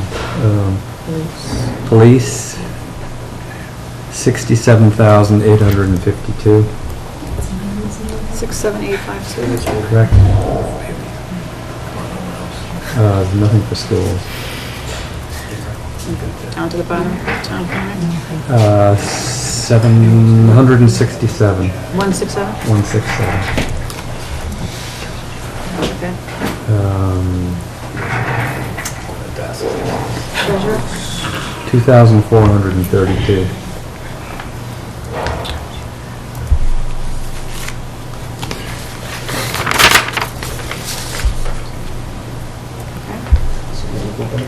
Police, 67,852. 67852. Correct. Nothing for schools. Down to the bottom, town planner. 767. 167? 167. Okay. Treasurer? 2,432.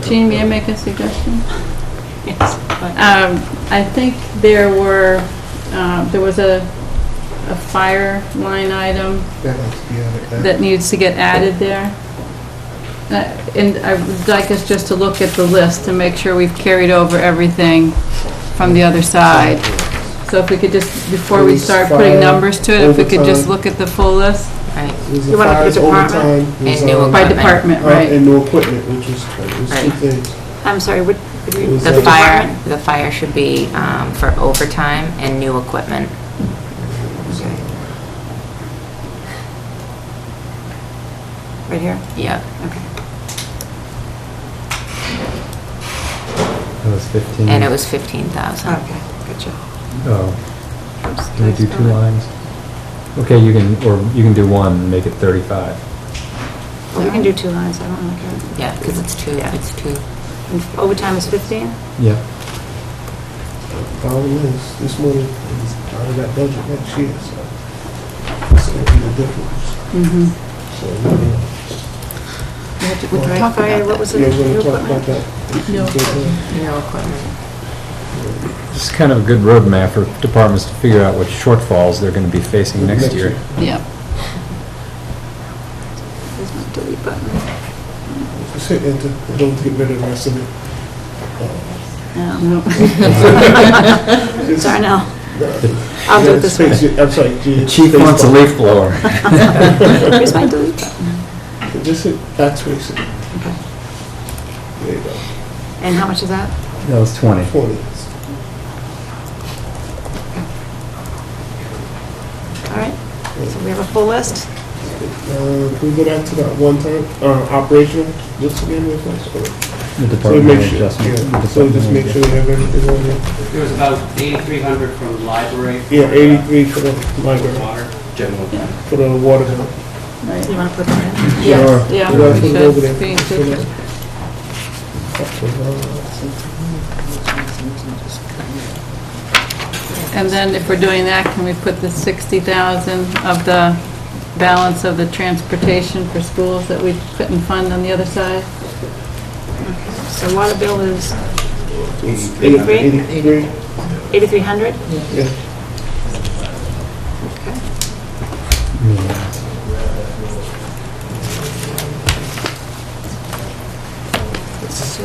Jean, may I make a suggestion? Yes. I think there was a fire line item that needs to get added there. And I would like us just to look at the list to make sure we've carried over everything from the other side. So if we could just, before we start putting numbers to it, if we could just look at the full list. Right. You want to put department? And new By equipment. department, right. And new equipment, which is two things. I'm sorry, what? The fire should be for overtime and new equipment. Right here? Yeah. Okay. That was 15. And it was 15,000. Okay, gotcha. Oh. Can we do 2 lines? Okay, you can do one and make it 35. Well, we can do 2 lines, I don't know. Yeah, because it's two. And overtime is 15? Yeah. Problem is, this money is out of that budget next year, so it's going to be the difference. So, We'll talk fire, what was it? yeah, we're New going to talk about equipment? that. New equipment. It's kind of a good roadmap for departments to figure out what shortfalls they're going to be facing next year. Yeah. There's my delete button. Just hit enter, don't get rid of the rest of it. No. Sorry, no. I'll do it this way. I'm sorry. The chief wants a leaf blower. Here's my delete button. Just hit backspace it. Okay. There you go. And how much is that? That was 20. 20. All right, so we have a full list? Can we go back to that one time, operational, just again with us? The So department make sure, adjustment. yeah, so just make sure we have everything on there. There was about 8,300 from the library. Yeah, 83 for the library, Water. General. for the water bill. Right. You want to put that in? Yes, Yeah, yeah, we we should over should there. be included. And then if we're doing that, can we put the 60,000 of the balance of the transportation for schools that we couldn't fund on the other side? So water bill is 83? 8,300? Yeah. Okay. So,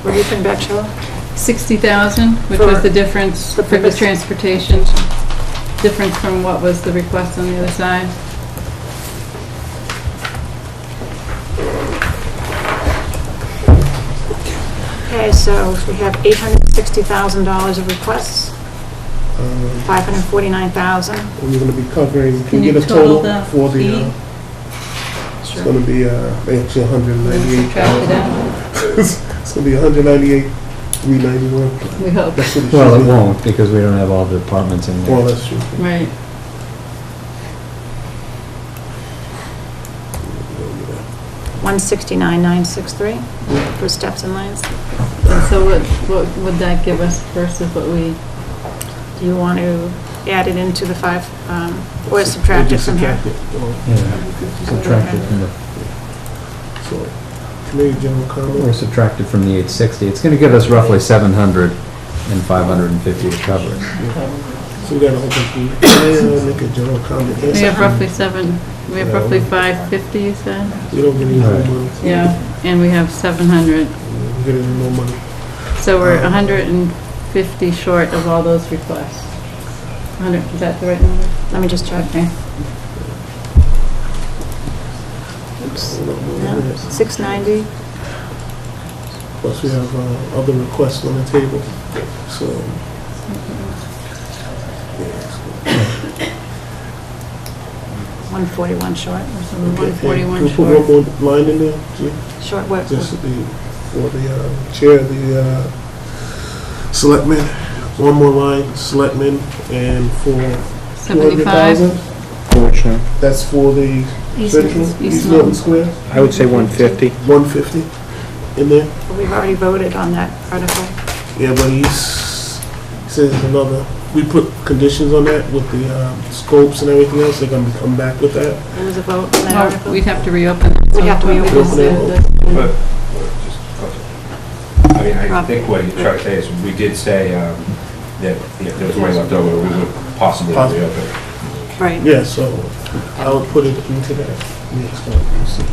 what are you putting back, Sheila? 60,000, which For- was the difference the for the purpose- transportation, difference from what was the request on the other side. Okay, so we have $860,000 of requests, 549,000. And you're gonna be covering, Can can you you get a total total the for the, fee? it's gonna be, actually Subtract it 198,000. out. It's gonna be 198, 391. We hope. That's what it Well, should it be. won't, because we don't have all the departments in Well, there. that's true. Right. $169,963 for steps and lanes. And so what would that give us versus what we, Do you want to add it into the 5, or subtract it from here? Yeah. Subtracted from the, So, committee general or comment. subtracted from the 860. It's gonna give us roughly 700 and 550 to cover it. So we got to open, make a general comment. we have roughly 550, you said? We don't get any more money. Yeah, and we have 700. We get any more money. So we're 150 short of all those requests. 100, is that the right number? Let me just check. Okay. Yeah, 690. Plus we have other requests on the table, so. 141 short. Okay. 141 Can we put short. one more line in there, Gee? Short what? Just for the chair of the selectmen, one more line, selectmen, and for 75? 200,000? Fortunately. That's for the East central, Milton. East Milton Square? I would say 150. 150 in there? We've already voted on that article. Yeah, but he says another, we put conditions on that with the scopes and everything else, they're gonna come back with that. There was a vote on that Well, article. we'd have to reopen it. We'd have to reopen it. But, I mean, I think what you're trying to say is, we did say that if there was money left over, we would possibly reopen it. Right. Yeah, so I would put it into that next one, you see.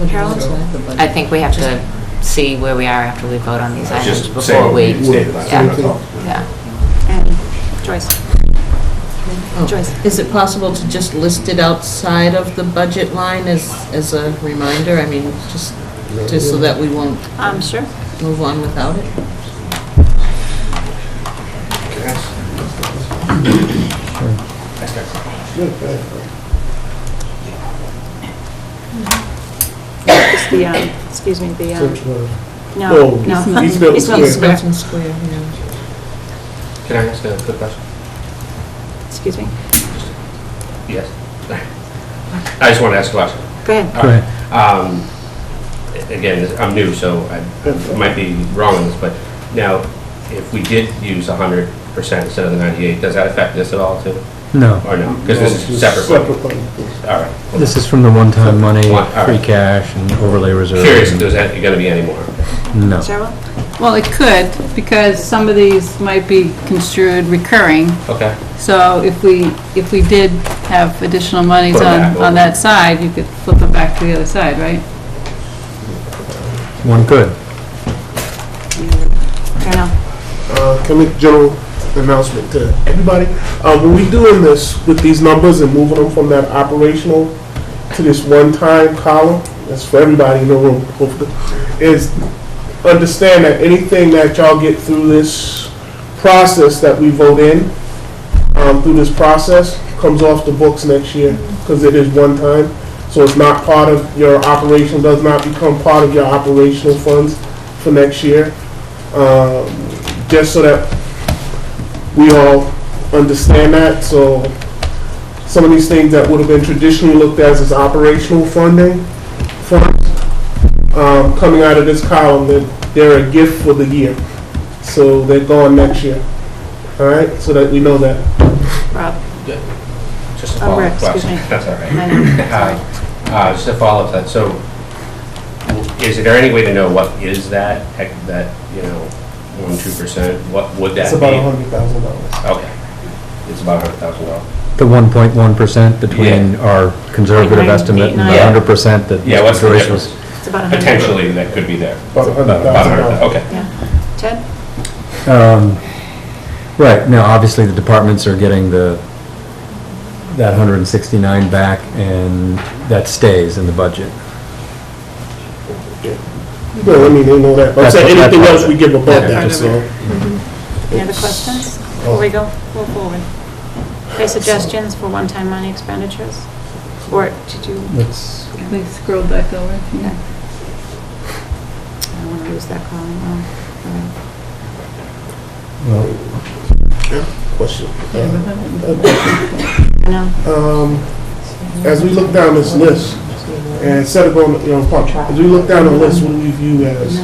Carolyn? I think we have to see where we are after we vote on these items Just before saying we, we stated that. yeah, That's all. yeah. And Joyce? Oh, Joyce? Is it possible to just list it outside of the budget line as a reminder? I mean, just so that we won't Sure. move on without it? It's the, excuse me, the, Central. no, Oh, no. East Milton East Milton Square. Square. Square, yeah. Can I ask a quick question? Excuse me. Yes. I just want to ask a question. Go ahead. All right. Again, I'm new, so I might be wrong on this, but now, if we did use 100% instead of the 98, does that affect this at all too? No. Or no? Because this is separate. All right. This is from the one-time money, All right. free cash, and overlay reserve. Curious if there's going to be any more. No. Cheryl? Well, it could, because some of these might be construed recurring. Okay. So if we did have additional monies Put 'em back on over. that side, you could flip it back to the other side, right? One could. Carol? Can I make a general announcement to everybody? When we doing this with these numbers and moving them from that operational to this one-time column, that's for everybody in the room, hopefully, is understand that anything that y'all get through this process that we vote in, through this process, comes off the books next year, because it is one time. So it's not part of your operation, does not become part of your operational funds for next year. Just so that we all understand that, so some of these things that would have been traditionally looked at as operational funds, coming out of this column, they're a gift for the year. So they're gone next year. All right, so that we know that. Rob? Just a Oh, follow-up Rick, excuse question. me. That's all right. I know, Just a follow-up to that. So is there any way to know what is that, 1, 2%? What would that be? It's about $100,000. Okay. It's about $100,000. The 1.1% between Yeah. our conservative 0.989. estimate and the Yeah. 100% that Yeah, what's the Joyce difference? was. It's about 100. Potentially, that could be there. About $100,000. Okay. Yeah. Ted? Right, now, obviously, the departments are getting that 169 back, and that stays in the budget. Well, I mean, they know that. But I'm That's saying what- anything that's else what- we give above Yeah. that, so. Any other questions before we go forward? Any suggestions for one-time money expenditures? Or did you? Let's, Please scroll back over. Okay. I don't want to use that column. Well, Question. I know. As we look down this list, and instead of going, as we look down the list, what do we view as,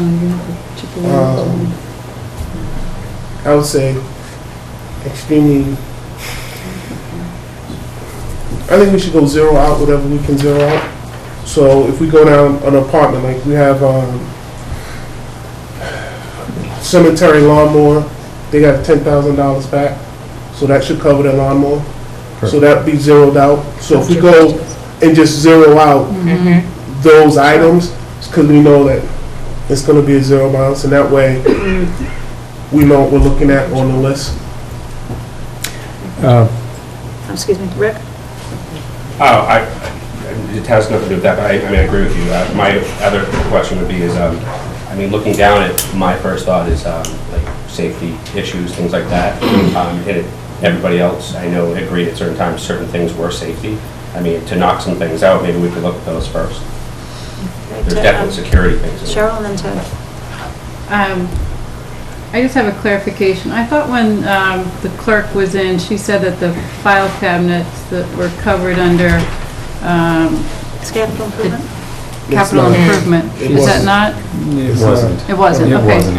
I would say, extremely, I think we should go zero out whatever we can zero out. So if we go down an apartment, like we have cemetery lawnmower, they got $10,000 back, so that should cover their lawnmower. So that'd be zeroed out. So if we go and just zero out those items, because we know that it's going to be a zero balance, and that way we know what we're looking at on the list. Excuse me, Rick? It has nothing to do with that, but I agree with you. My other question would be is, looking down at, my first thought is like safety issues, things like that. And everybody else, I know, agreed at certain times certain things were safety. To knock some things out, maybe we could look at those first. There's definitely security things. Cheryl and then Ted. I just have a clarification. I thought when the clerk was in, she said that the file cabinets that were covered under Capital improvement? Capital improvement. Is that not? It wasn't. It wasn't, It okay. wasn't.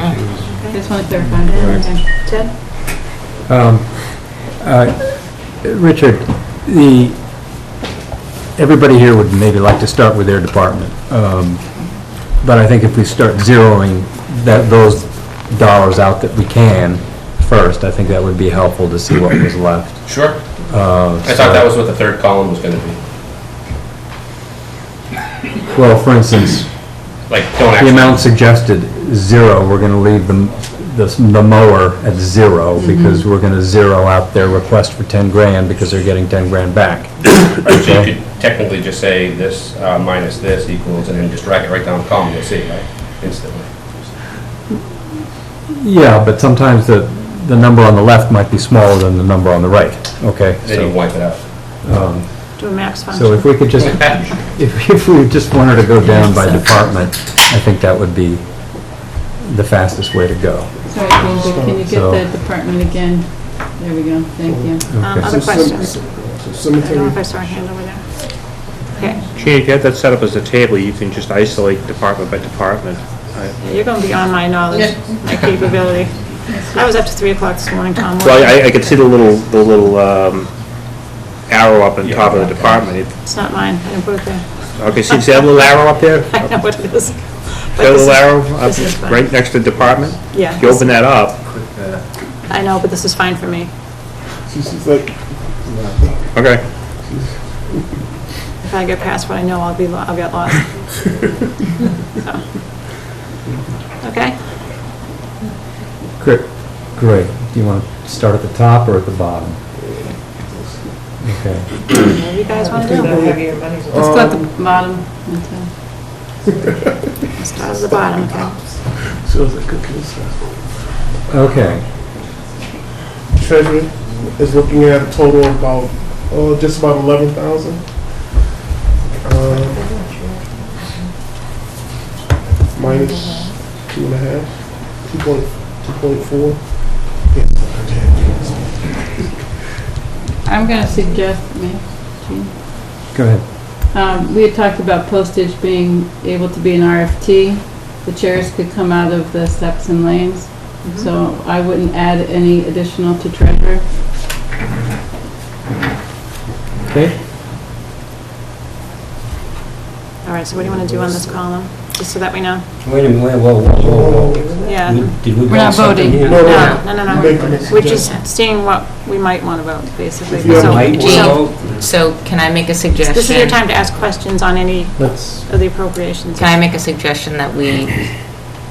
Just want to clarify. Ted? Richard, everybody here would maybe like to start with their department. But I think if we start zeroing those dollars out that we can first, I think that would be helpful to see what was left. Sure. I thought that was what the third column was going to be. Well, for instance, Like, the amount suggested, zero, we're going to leave the mower at zero because we're going to zero out their request for 10 grand because they're getting 10 grand back. Right, so you could technically just say this minus this equals, and then just drag it right down the column, you'll see, right, instantly. Yeah, but sometimes the number on the left might be smaller than the number on the right, okay? Then you wipe it out. Do a max function. So if we could just, if we just wanted to go down by department, I think that would be the fastest way to go. Sorry, can you get that department again? There we go, thank you. Other questions? I don't know if I saw a hand over there. Okay. Gee, if you had that set up as a table, you can just isolate department by department. Yeah, you're going beyond my knowledge, my capability. I was up to 3 o'clock this morning, Tom. Well, I could see the little arrow up on top of the department. It's not mine, I didn't put it there. Okay, see that little arrow up there? I know what it is. That little arrow up right next to the department? Yeah. If you open that up. I know, but this is fine for me. She's like, Okay. If I get past what I know, I'll get lost. So. Okay? Great. Do you want to start at the top or at the bottom? Okay. Whatever you guys want to do. Let's go at the bottom. Let's start at the bottom, okay? Okay. Treasury is looking at a total of about, just about 11,000. Minus 2.5, 2.4. I'm going to suggest, Jean? Go ahead. We had talked about postage being able to be an RFT. The chairs could come out of the steps and lanes. So I wouldn't add any additional to treasurer. Okay. All right, so what do you want to do on this column? Just so that we know. Wait a minute, whoa. Yeah. Did we We're not vote something voting. here? No. We're just seeing what we might want to vote, basically. So can I make a suggestion? This is your time to ask questions on any of the appropriations. Can I make a suggestion that we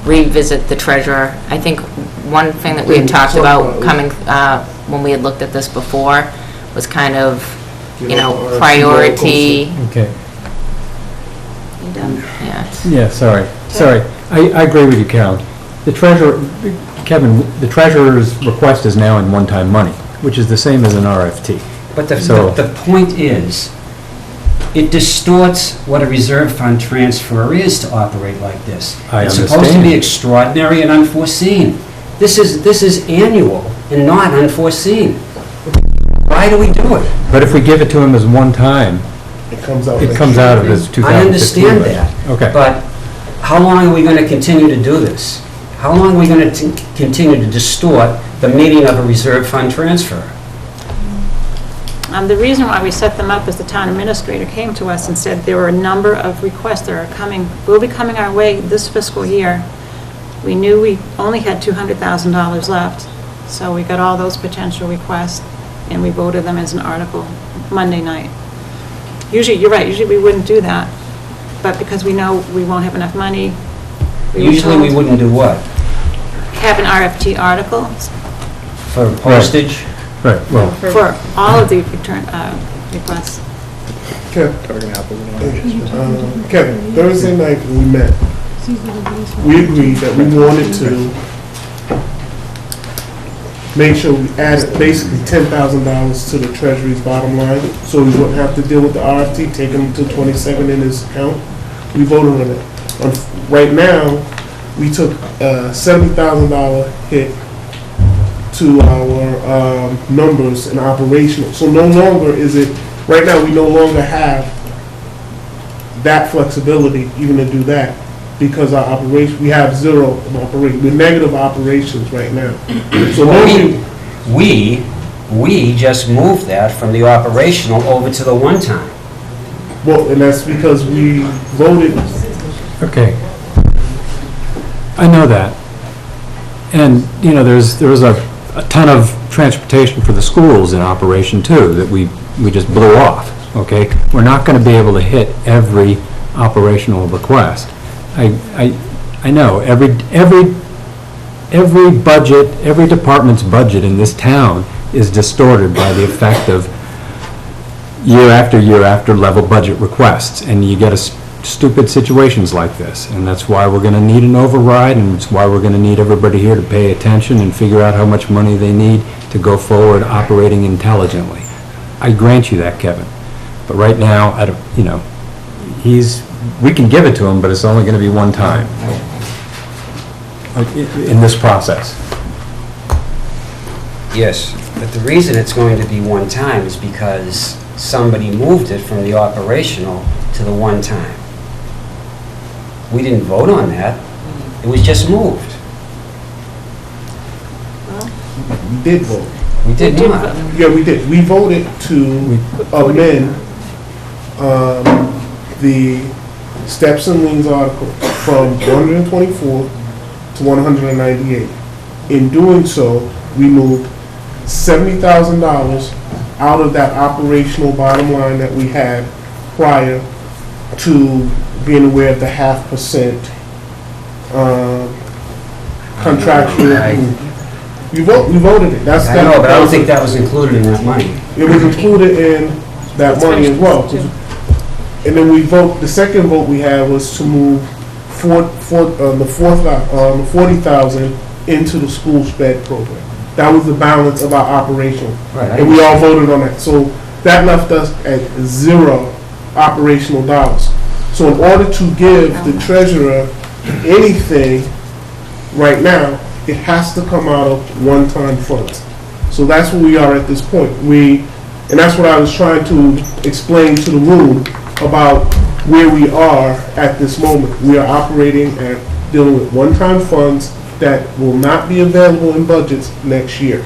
revisit the treasurer? I think one thing that we had talked about coming, when we had looked at this before, was kind of, priority. Okay. You done? Yeah, sorry. I agree with you, Carol. The treasurer, Kevin, the treasurer's request is now in one-time money, which is the same as an RFT. But the point is, it distorts what a reserve fund transfer is to operate like this. I It's supposed to understand. be extraordinary and unforeseen. This is annual and not unforeseen. Why do we do it? But if we give it to him as one time, It comes out. it comes out of his 2015 I understand budget. that. Okay. But how long are we going to continue to do this? How long are we going to continue to distort the meaning of a reserve fund transfer? The reason why we set them up is the town administrator came to us and said there were a number of requests that are coming, will be coming our way this fiscal year. We knew we only had $200,000 left, so we got all those potential requests, and we voted them as an article Monday night. Usually, you're right, usually we wouldn't do that, but because we know we won't have enough money, we were Usually we told wouldn't do what? have an RFT article For postage? Right, well, for all of the return requests. Kevin, Thursday night when we met, we agreed that we wanted to make sure we added basically $10,000 to the Treasury's bottom line, so we wouldn't have to deal with the RFT, taking him to 27 in his account. We voted on it. Right now, we took a $70,000 hit to our numbers in operational. So no longer is it, right now, we no longer have that flexibility even to do that, because our operation, we have zero of operation, we're negative operations right now. So normally, We just moved that from the operational over to the one-time. well, and that's because we voted, okay. I know that. And, you know, there was a ton of transportation for the schools in operation too, that we just blew off, okay? We're not gonna be able to hit every operational request. I know, every budget, every department's budget in this town is distorted by the effect of year after level budget requests, and you get stupid situations like this, and that's why we're gonna need an override, and it's why we're gonna need everybody here to pay attention and figure out how much money they need to go forward operating intelligently. I grant you that, Kevin. But right now, you know, we can give it to him, but it's only gonna be one time in this process. Yes, but the reason it's going to be one time is because somebody moved it from the operational to the one time. We didn't vote on that. It was just moved. we did vote. We did not. Yeah, we did. We voted to amend the steps and liens article from 124 to 198. In doing so, we moved $70,000 out of that operational bottom line that we had prior to being aware of the 0.5% contractual. We voted it. That's I know, but I don't think that was included in that money. It was included in that money as well. And then we the second vote we had was to move the 40,000 into the school sped program. That was the balance of our operation. Right. And we all voted on that. So that left us at zero operational dollars. So in order to give the treasurer anything right now, it has to come out of one-time funds. So that's where we are at this point. And that's what I was trying to explain to the room about where we are at this moment. We are operating and dealing with one-time funds that will not be available in budgets next year.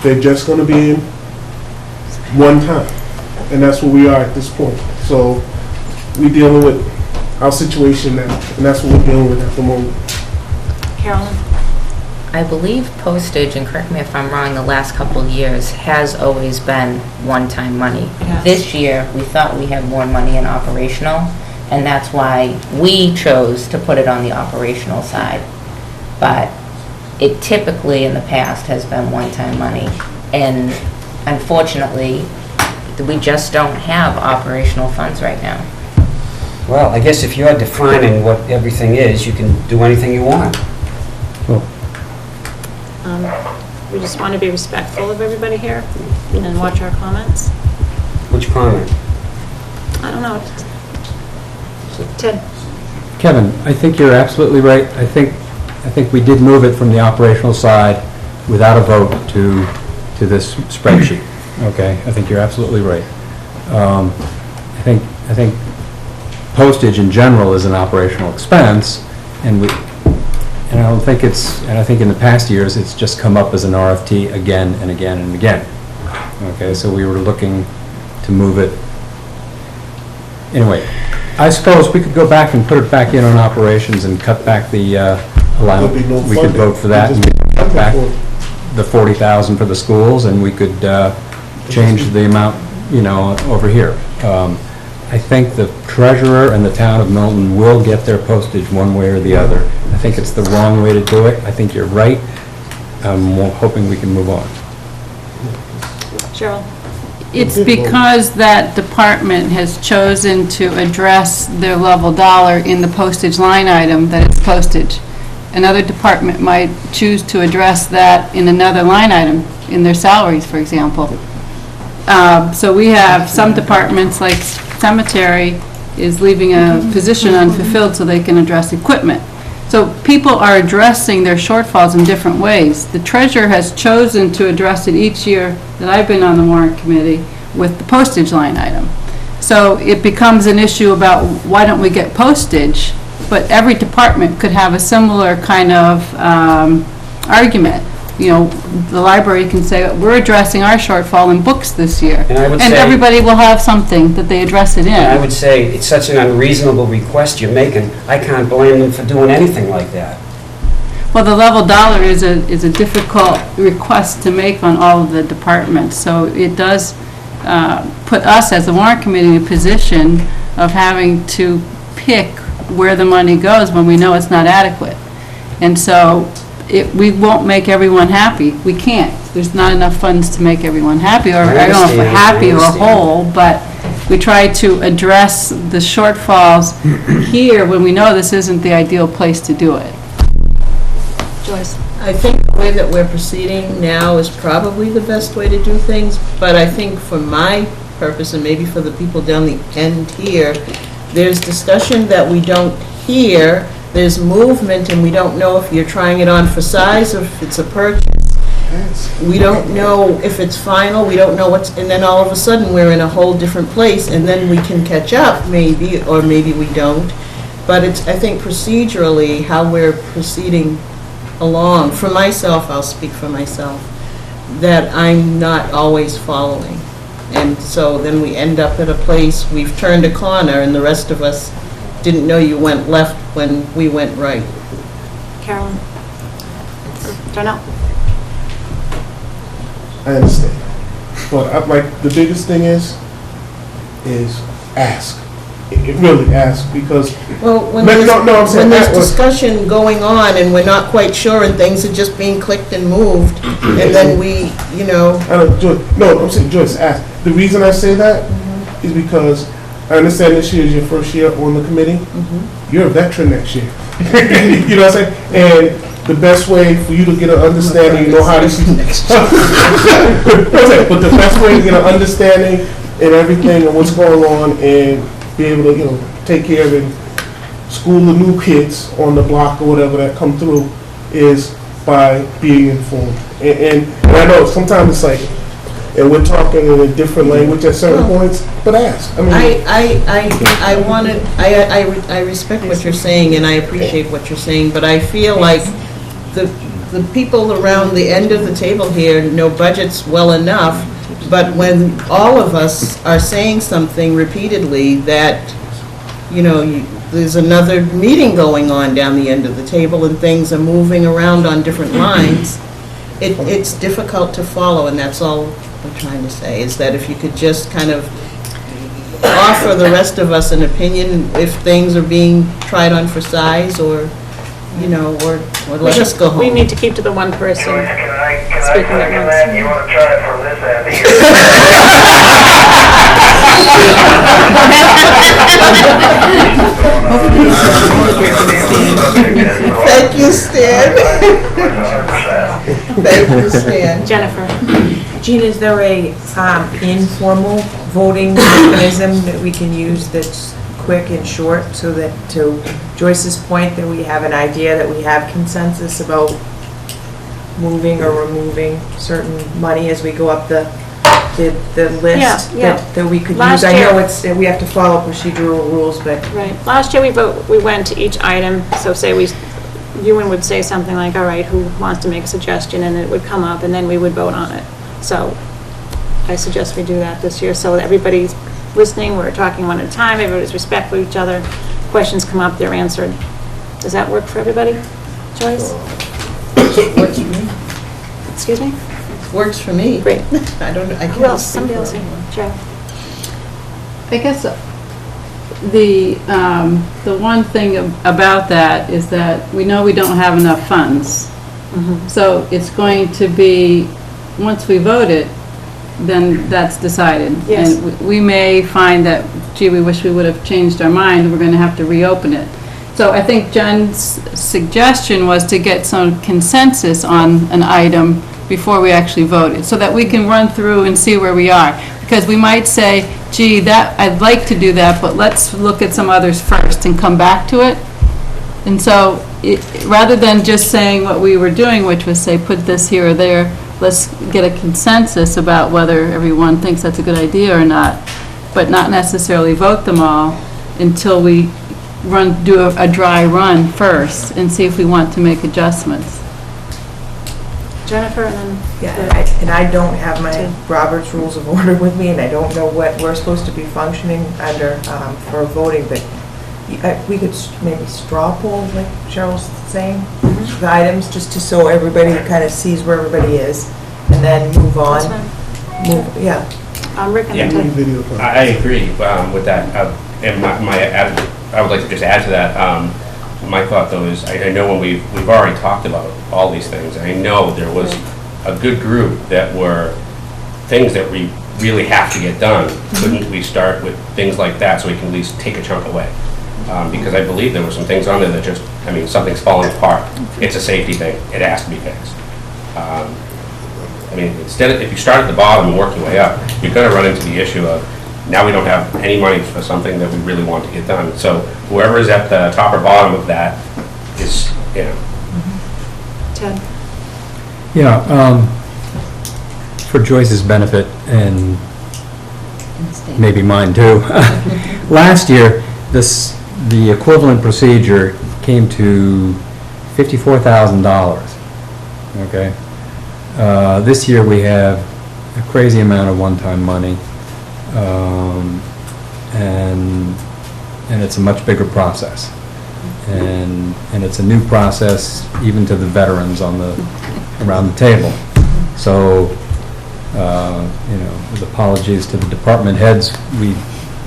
They're just going to be in one time. And that's where we are at this point. So we're dealing with our situation now, and that's what we're dealing with at the moment. Carolyn? I believe postage, and correct me if I'm wrong, the last couple of years has always been one-time money. Yes. This year, we thought we had more money in operational, and that's why we chose to put it on the operational side. But it typically, in the past, has been one-time money. And unfortunately, we just don't have operational funds right now. Well, I guess if you're defining what everything is, you can do anything you want. We just want to be respectful of everybody here and watch our comments. Which comment? I don't know. Ted? Kevin, I think you're absolutely right. I think we did move it from the operational side without a vote to this spreadsheet. Okay, I think you're absolutely right. I think postage in general is an operational expense, and I think in the past years, it's just come up as an RFT again and again and again. Okay, so we were looking to move it. Anyway, I suppose we could go back and put it back in on operations and cut back the allowance. We could vote for that and cut back the 40,000 for the schools, and we could change the amount, over here. I think the treasurer and the town of Milton will get their postage one way or the other. I think it's the wrong way to do it. I think you're right. I'm hoping we can move on. Cheryl? It's because that department has chosen to address their level dollar in the postage line item that it's postage. Another department might choose to address that in another line item, in their salaries, for example. So we have some departments, like cemetery, is leaving a position unfulfilled so they can address equipment. So people are addressing their shortfalls in different ways. The treasurer has chosen to address it each year that I've been on the warrant committee with the postage line item. So it becomes an issue about why don't we get postage, but every department could have a similar kind of argument. The library can say, we're addressing our shortfall in books this year. And I would say, everybody will have something that they address it in. And I would say, it's such an unreasonable request you're making, I can't blame them for doing anything like that. Well, the level dollar is a difficult request to make on all of the departments, so it does put us as the warrant committee in a position of having to pick where the money goes when we know it's not adequate. And so we won't make everyone happy. We can't. There's not enough funds to make everyone happy, or I don't know if we're happy or whole, but we try to address the shortfalls here when we know this isn't the ideal place to do it. Joyce? I think the way that we're proceeding now is probably the best way to do things, but I think for my purpose, and maybe for the people down the end here, there's discussion that we don't hear, there's movement, and we don't know if you're trying it on for size or if it's a purchase. We don't know if it's final, we don't know what's, and then all of a sudden, we're in a whole different place, and then we can catch up, maybe, or maybe we don't. But it's, I think procedurally, how we're proceeding along, for myself, I'll speak for myself, that I'm not always following. And so then we end up at a place, we've turned a corner, and the rest of us didn't know you went left when we went right. Carolyn? Darnell? I understand. But the biggest thing is ask. It really ask, because well, when there's discussion going on and we're not quite sure and things are just being clicked and moved, and then we, I'm saying, Joyce, ask. The reason I say that is because I understand this year is your first year on the committee. You're a veteran next year. You know what I'm saying? And the best way for you to get an understanding, how to but the best way to get an understanding and everything and what's going on and be able to, take care of and school the new kids on the block or whatever that come through is by being informed. And I know sometimes it's like, and we're talking in a different language at certain points, but ask. I respect what you're saying and I appreciate what you're saying, but I feel like the people around the end of the table here know budgets well enough, but when all of us are saying something repeatedly that, there's another meeting going on down the end of the table and things are moving around on different lines, it's difficult to follow, and that's all I'm trying to say, is that if you could just kind of offer the rest of us an opinion if things are being tried on for size or let us go home. We need to keep to the one person speaking at once. You want to try it from this end here? Thank you, Stan. Thank you, Stan. Jennifer? Jean, is there a informal voting mechanism that we can use that's quick and short, so that, to Joyce's point, that we have an idea, that we have consensus about moving or removing certain money as we go up the list Yeah. that we could Last use? I know year- we have to follow procedural rules, but Right. Last year, we went to each item, so say Ewan would say something like, all right, who wants to make a suggestion, and it would come up, and then we would vote on it. So I suggest we do that this year, so that everybody's listening, we're talking one at a time, everybody's respectful of each other, questions come up, they're answered. Does that work for everybody? Joyce? Works for me. Excuse me? Works for me. Great. I don't, I can't. Who else? speak Somebody for else? anyone. Joe? I guess the one thing about that is that we know we don't have enough funds. So it's going to be, once we vote it, then that's decided. Yes. And we may find that, gee, we wish we would have changed our mind, we're going to have to reopen it. So I think John's suggestion was to get some consensus on an item before we actually vote it, so that we can run through and see where we are. Because we might say, gee, that, I'd like to do that, but let's look at some others first and come back to it. And so, rather than just saying what we were doing, which was say, put this here or there, let's get a consensus about whether everyone thinks that's a good idea or not, but not necessarily vote them all until we do a dry run first and see if we want to make adjustments. Jennifer, and then... yeah, and I don't have my Robert's Rules of Order with me, and I don't know what we're supposed to be functioning under for voting, but we could maybe straw poll, like Cheryl's saying, the items, just to, so everybody kind of sees where everybody is, and then move on. Yeah. Rick and Yeah. then I agree with that. And I would like to just add to that. My thought, though, is I know when we've already talked about all these things, and I know there was a good group that were things that we really have to get done. Couldn't we start with things like that so we can at least take a chunk away? Because I believe there were some things on there that just, I mean, something's falling apart. It's a safety thing. It has to be fixed. I mean, if you start at the bottom and work your way up, you're going to run into the issue of, now we don't have any money for something that we really want to get done. So whoever is at the top or bottom of that is, you know. Ted? Yeah, for Joyce's benefit and maybe mine too, last year, the equivalent procedure came to $54,000, okay? This year we have a crazy amount of one-time money, and it's a much bigger process. And it's a new process even to the veterans around the table. So, you know, with apologies to the department heads,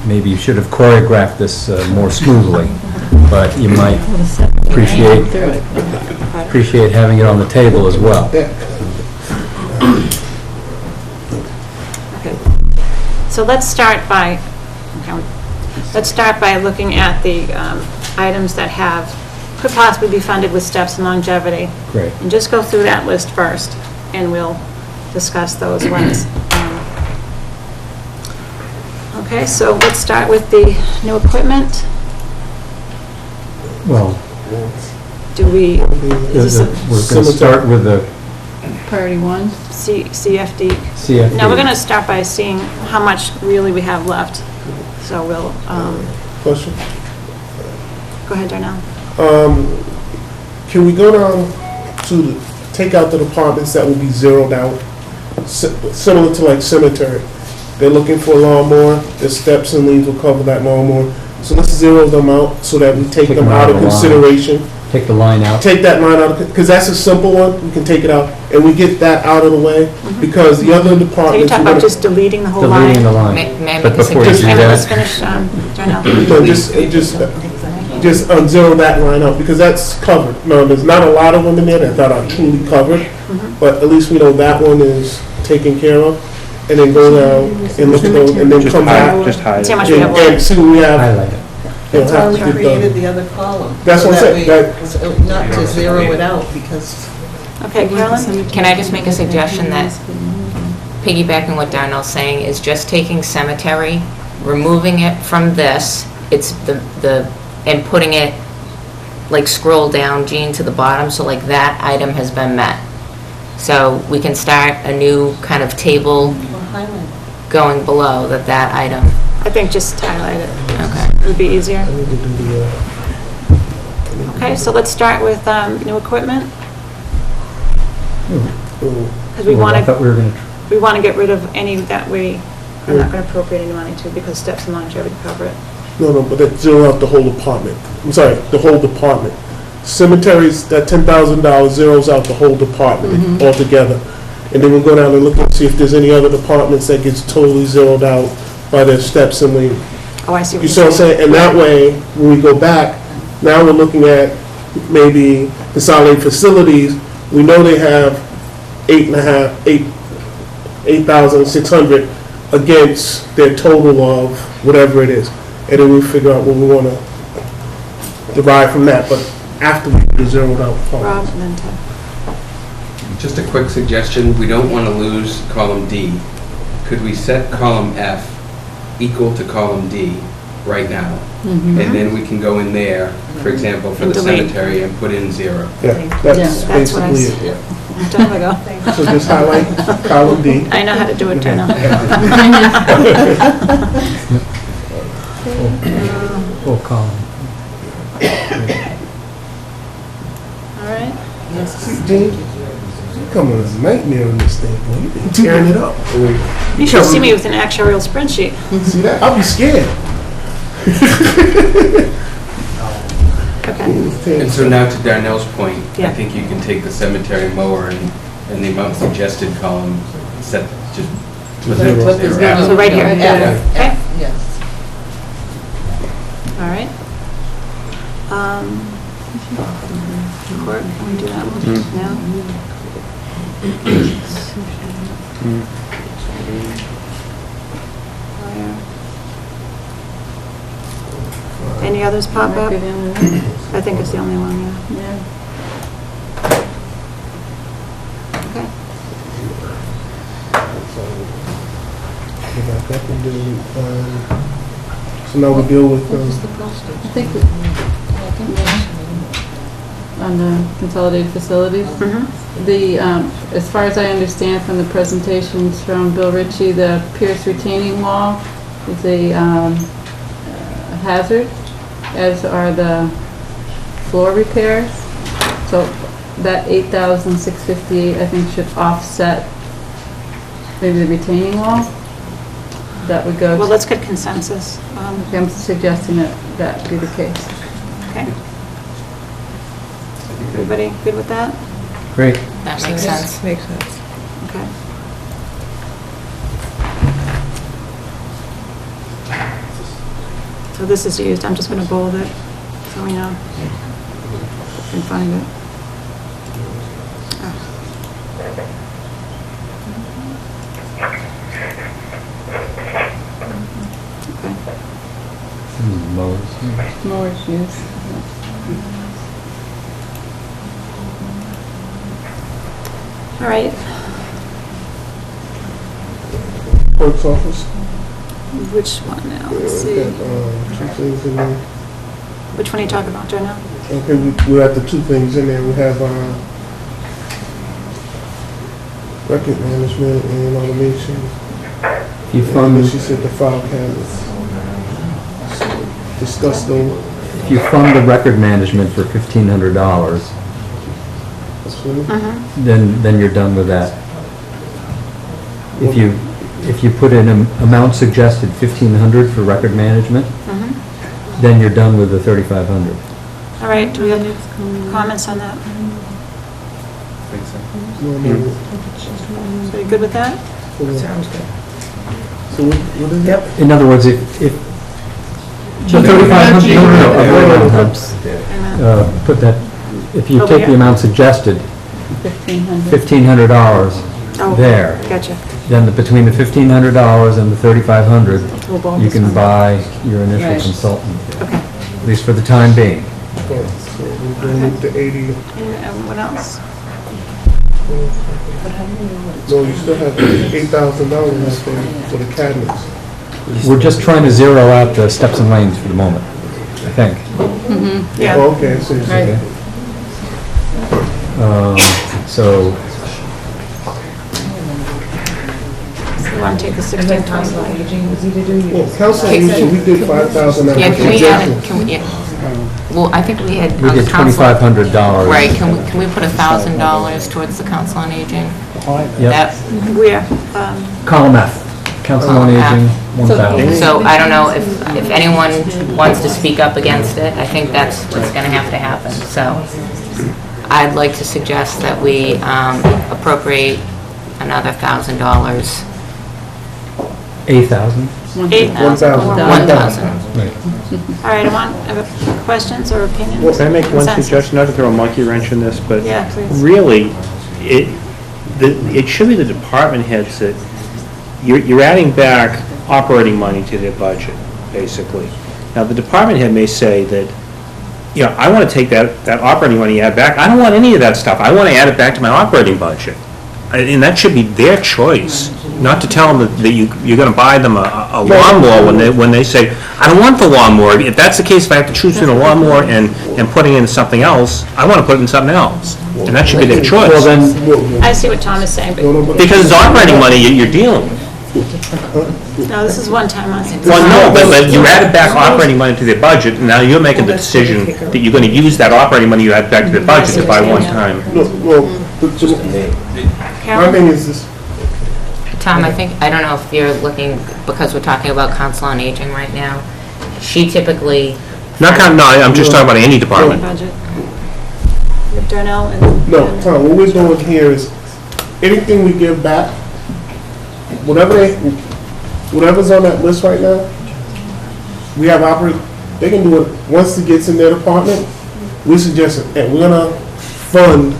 maybe you should have choreographed this more smoothly, but you might appreciate having it on the table as well. Okay. So let's start by looking at the items that could possibly be funded with steps and longevity. Great. And just go through that list first, and we'll discuss those ones. Okay, so let's start with the new equipment. Well, Do we, we're going to start with the Priority one? CFD? CFD. No, we're going to start by seeing how much really we have left. So we'll, Question? go ahead, Darnell. Can we go down to take out the departments that will be zeroed out, similar to like cemetery? They're looking for a lawnmower, the steps and liens will cover that lawnmower. So let's zero them out so that we take them out of consideration. Take the line out. Take that line out, because that's a simple one, we can take it out, and we get that out of the way, because the other So you're departments. talking about just deleting the whole line? Deleting the line. May I But make a before you do suggestion? Let's that, finish, Darnell. No, just zero that line out, because that's covered. No, there's not a lot of them in there that are truly covered, but at least we know that one is taken care of, and then go down and look at those, and then come back. Just hide See how much it. we have And left. see what we have. highlight it. That's why we created the other column. That's so what I'm that saying, we- Not to zero it out, because Okay, Carolyn? Can I just make a suggestion that piggybacking what Darnell's saying, is just taking cemetery, removing it from this, it's and putting it, like scroll down, Gene, to the bottom, so like that item has been met. So we can start a new kind of table going below that item. I think just highlight it. Okay. It would be easier. Okay, so let's start with new equipment. Because we I want thought we were going to, we want to get rid of any that we are not going to appropriate any money to because steps and longevity cover it. No, but that zero out the whole department. I'm sorry, the whole department. Cemeteries, that $10,000 zeros out the whole department altogether. And then we'll go down and look and see if there's any other departments that gets totally zeroed out by their steps and lean. Oh, I see what You you're see what I'm saying. saying? And that way, when we go back, now we're looking at maybe consolidated facilities. We know they have 8,600 against their total of whatever it is. And then we figure out what we want to derive from that, but after we do the zeroed out Rob part. and then Ted. Just a quick suggestion, we don't want to lose column D. Could we set column F equal to column D right now? And then we can go in there, for example, for And the delete. cemetery and put in 0. Yeah, that's That's what I basically it. A time ago. So just highlight column D. I know how to do it, Jenna. full column. All right. See, Gene, you're coming a nightmare in this thing, boy. You've been tearing it up. You should see me with an actuarial spreadsheet. See that? I'll be scared. Okay. And so now to Darnell's point, I Yeah. think you can take the cemetery mower and the amount suggested column, set, just put Put zeros this there. down. So right here. Yeah. Okay. Yes. All right. Court, can we do that one now? Any others pop up? I think it's the only one, yeah. Yeah. Okay. Go back up and do, so now we deal with, I think on the consolidated facilities. The, as far as I understand from the presentations from Bill Ritchie, the Pierce retaining wall is a hazard, as are the floor repairs. So that 8,658, I think, should offset maybe the retaining wall. That would go. Well, let's get consensus. I'm suggesting that that be the case. Okay. Everybody good with that? Great. That makes sense. Makes sense. Okay. So this is used, I'm just going to bold it, so we know. Can find it. Okay. Mowers use. All right. clerk's office. Which one now? Let's see. Two things in there. Which one are you talking about, Joe, now? Okay, we're at the two things in there. We have record management and automation. You fund, She said the file cabinets. Discuss them. if you fund the record management for $1,500, then you're done with that. If you put in an amount suggested, $1,500 for record management, then you're done with the $3,500. All right, do we have comments on that? So you good with that? Sounds good. So what is it? In other words, if the $3,500, put that, if you Over take here? the amount suggested, $1,500 Oh, there, gotcha. then between the $1,500 and the $3,500, We'll bonus you can one. buy your initial Right. consultant, Okay. at least for the time being. So we're going with the 80. And what else? No, you still have $8,000 out there for the cabinets. We're just trying to zero out the steps and lanes for the moment, I think. Yeah. Oh, okay, I see. Okay. So, You want to take the 1620? Well, council on aging, we did 5,000 Yeah, can we add, projection. can we, yeah. Well, I think we had. we on the did council- $2,500. Right, can we put $1,000 towards the council on aging? Yep. That- Where? Column F, Council on Aging, 1,000. So I don't know if anyone wants to speak up against it, I think that's what's gonna have to happen. So I'd like to suggest that we appropriate another $1,000. 8,000? 8,000. 1,000. Right. All right, questions or opinions? Can I make one Consensus? suggestion, not to throw a monkey wrench in this, but Yeah, please. really, it should be the department heads that, you're adding back operating money to their budget, basically. Now, the department head may say that, I want to take that operating money you add back, I don't want any of that stuff, I want to add it back to my operating budget. And that should be their choice, not to tell them that you're going to buy them a lawnmower when they say, I don't want the lawnmower. If that's the case, if I have to choose between a lawnmower and putting in something else, I want to put it in something else. And that should be their choice. Well, then, I see what Tom is saying, but Because it's operating money you're dealing with. no, this is one time. Well, no, but you added back operating money to their budget, and now you're making the decision that you're going to use that operating money you added back to the budget to buy one time. No, well, my thing is this, Tom, I don't know if you're looking, because we're talking about council on aging right now, she typically. No, I'm just talking about any department. Budget. Darnell and... no, Tom, what we're doing here is, anything we give back, whatever's on that list right now, we have they can do it, once it gets in their department, we suggest it, and we're gonna fund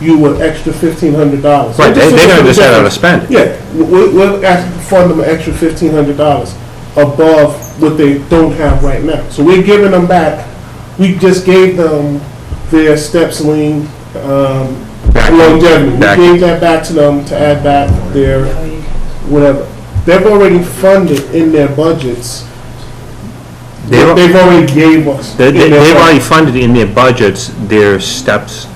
you with extra $1,500. Right, they're going to decide how to spend it. Yeah, we'll actually fund them an extra $1,500 above what they don't have right now. So we're giving them back, we just gave them their steps lien, longevity. We gave that back to them to add back their whatever. They've already funded in their budgets. They've already gave us. They've already funded in their budgets their steps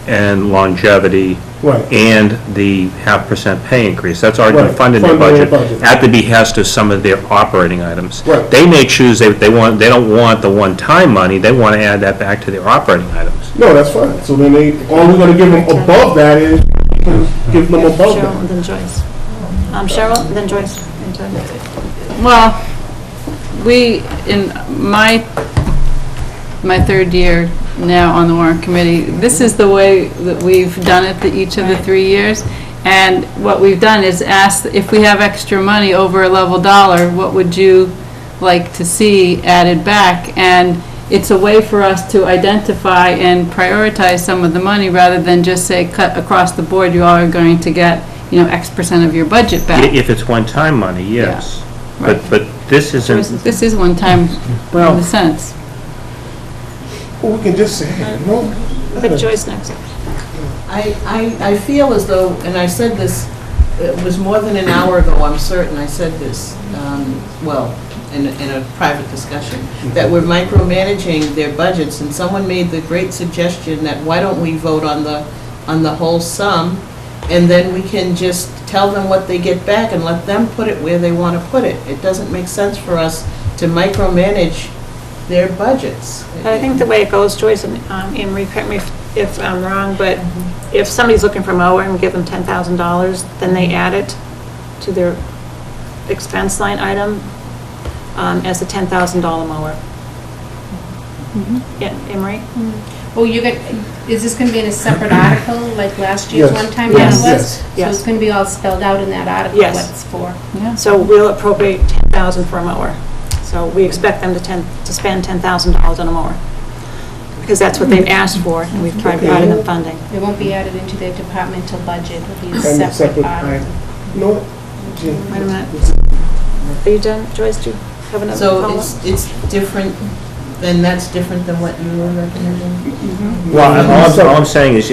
and longevity Right. and the 0.5% pay increase. That's already been Right, funded in their funded in budget their budget. at the behest of some of their operating items. Right. They may choose, they don't want the one-time money, they want to add that back to their operating items. No, that's fine. So then all we're gonna give them above that is, give them above Cheryl that. and then Joyce. Cheryl, and then Joyce. And Tom. Well, in my third year now on the warrant committee, this is the way that we've done it each of the 3 years. And what we've done is asked, if we have extra money over a level dollar, what would you like to see added back? And it's a way for us to identify and prioritize some of the money rather than just say, cut across the board, you all are going to get, X% of your budget back. If it's one-time money, yes. Yeah, right. But this isn't, This is one time in a sense. Well, we can just say, hey, no. Okay, Joyce next. I feel as though, and I said this, it was more than an hour ago, I'm certain, I said this, in a private discussion, that we're micromanaging their budgets, and someone made the great suggestion that why don't we vote on the whole sum, and then we can just tell them what they get back and let them put it where they want to put it. It doesn't make sense for us to micromanage their budgets. I think the way it goes, Joyce, and correct me if I'm wrong, but if somebody's looking for a mower and we give them $10,000, then they add it to their expense line item as a $10,000 mower. Yeah, Emery? Oh, is this gonna be in a separate article, like last year's Yes. one-time Yes. bill was? Yes. So it's gonna be all spelled out in that article, Yes. what it's for? So we'll appropriate $10,000 for a mower. So we expect them to spend $10,000 on a mower, because that's what they've asked for, and we've tried providing them funding. It won't be added into their departmental budget, it'll be a And a separate item. article. You know what? Gee, Wait a minute. Are you done, Joyce? Do you have another So follow-up? it's different then that's different than what you were recommending? Well, all I'm saying is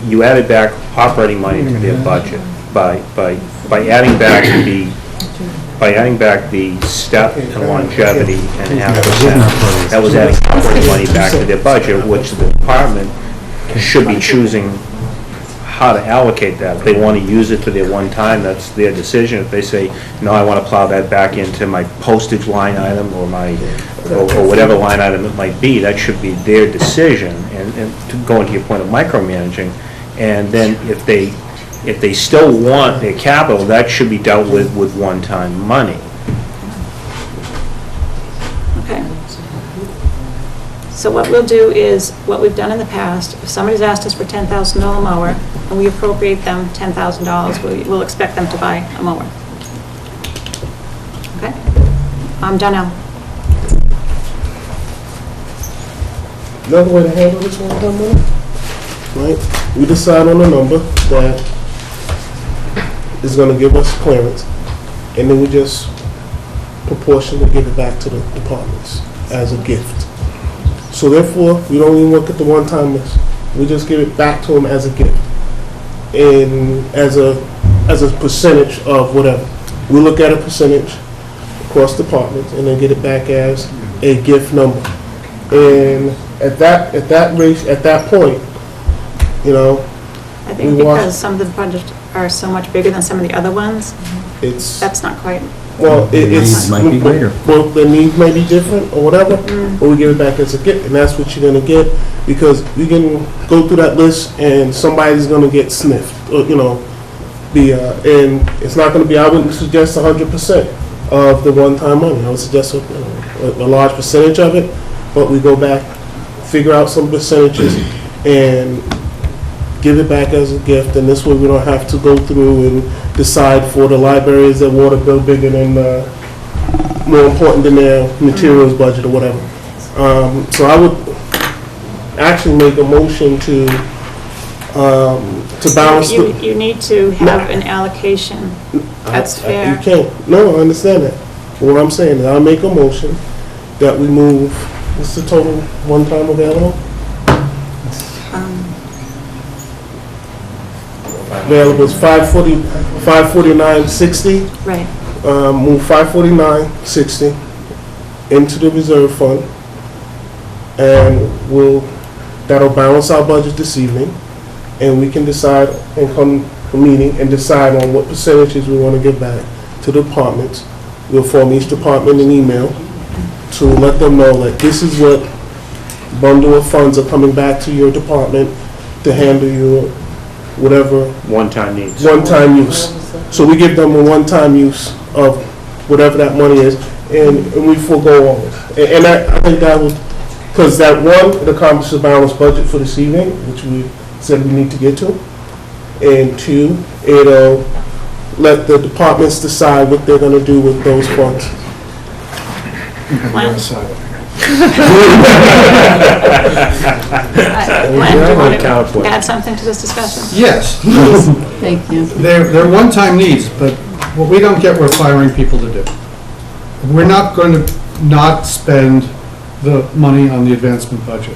you added back operating money to their budget by adding back the step and longevity and 0.5%. That was adding operating money back to their budget, which the department should be choosing how to allocate that. If they want to use it to their one time, that's their decision. If they say, no, I want to plow that back into my postage line item or or whatever line item it might be, that should be their decision. And to go into your point of micromanaging, and then if they still want their capital, that should be dealt with one-time money. Okay. So what we'll do is, what we've done in the past, if somebody's asked us for $10,000 mower, and we appropriate them $10,000, we'll expect them to buy a mower. Okay? Donnell. Another way to handle this one-time money, right? We decide on a number that is going to give us clearance, and then we just proportionally give it back to the departments as a gift. So therefore, we don't even look at the one-time list. We just give it back to them as a gift, and as a percentage of whatever. We look at a percentage across departments, and then get it back as a gift number. And at that point, you know, I think because some of the budgets are so much bigger than some of the other ones, that's not quite. Well, The needs might be greater. Well, the needs may be different or whatever, but we give it back as a gift, and that's what you're gonna get, because we can go through that list and somebody's gonna get sniffed, or, you know, and it's not gonna be, I wouldn't suggest 100% of the one-time money. I would suggest a large percentage of it, but we go back, figure out some percentages, and give it back as a gift, and this way we don't have to go through and decide for the library, is their water bill bigger than, more important than their materials budget or whatever. So I would actually make a motion to balance. You need to have an allocation. That's fair. You can't. No, I understand that. But what I'm saying is I'll make a motion that we move, what's the total one-time available? Available is 549.60. Right. Move 549.60 into the reserve fund, and that'll balance our budget this evening, and we can decide and come to a meeting and decide on what percentages we want to give back to the departments. We'll form each department an email to let them know that this is what bundle of funds are coming back to your department to handle your whatever One-time needs. one-time use. So we give them a one-time use of whatever that money is, and we forego all it. And I think that would, because that one, it accomplishes a balanced budget for this evening, which we said we need to get to. And two, it'll let the departments decide what they're gonna do with those funds. Glenn, do you want to add something to this discussion? Yes. Thank you. They're one-time needs, but what we don't get, we're firing people to do. We're not going to not spend the money on the advancement budget.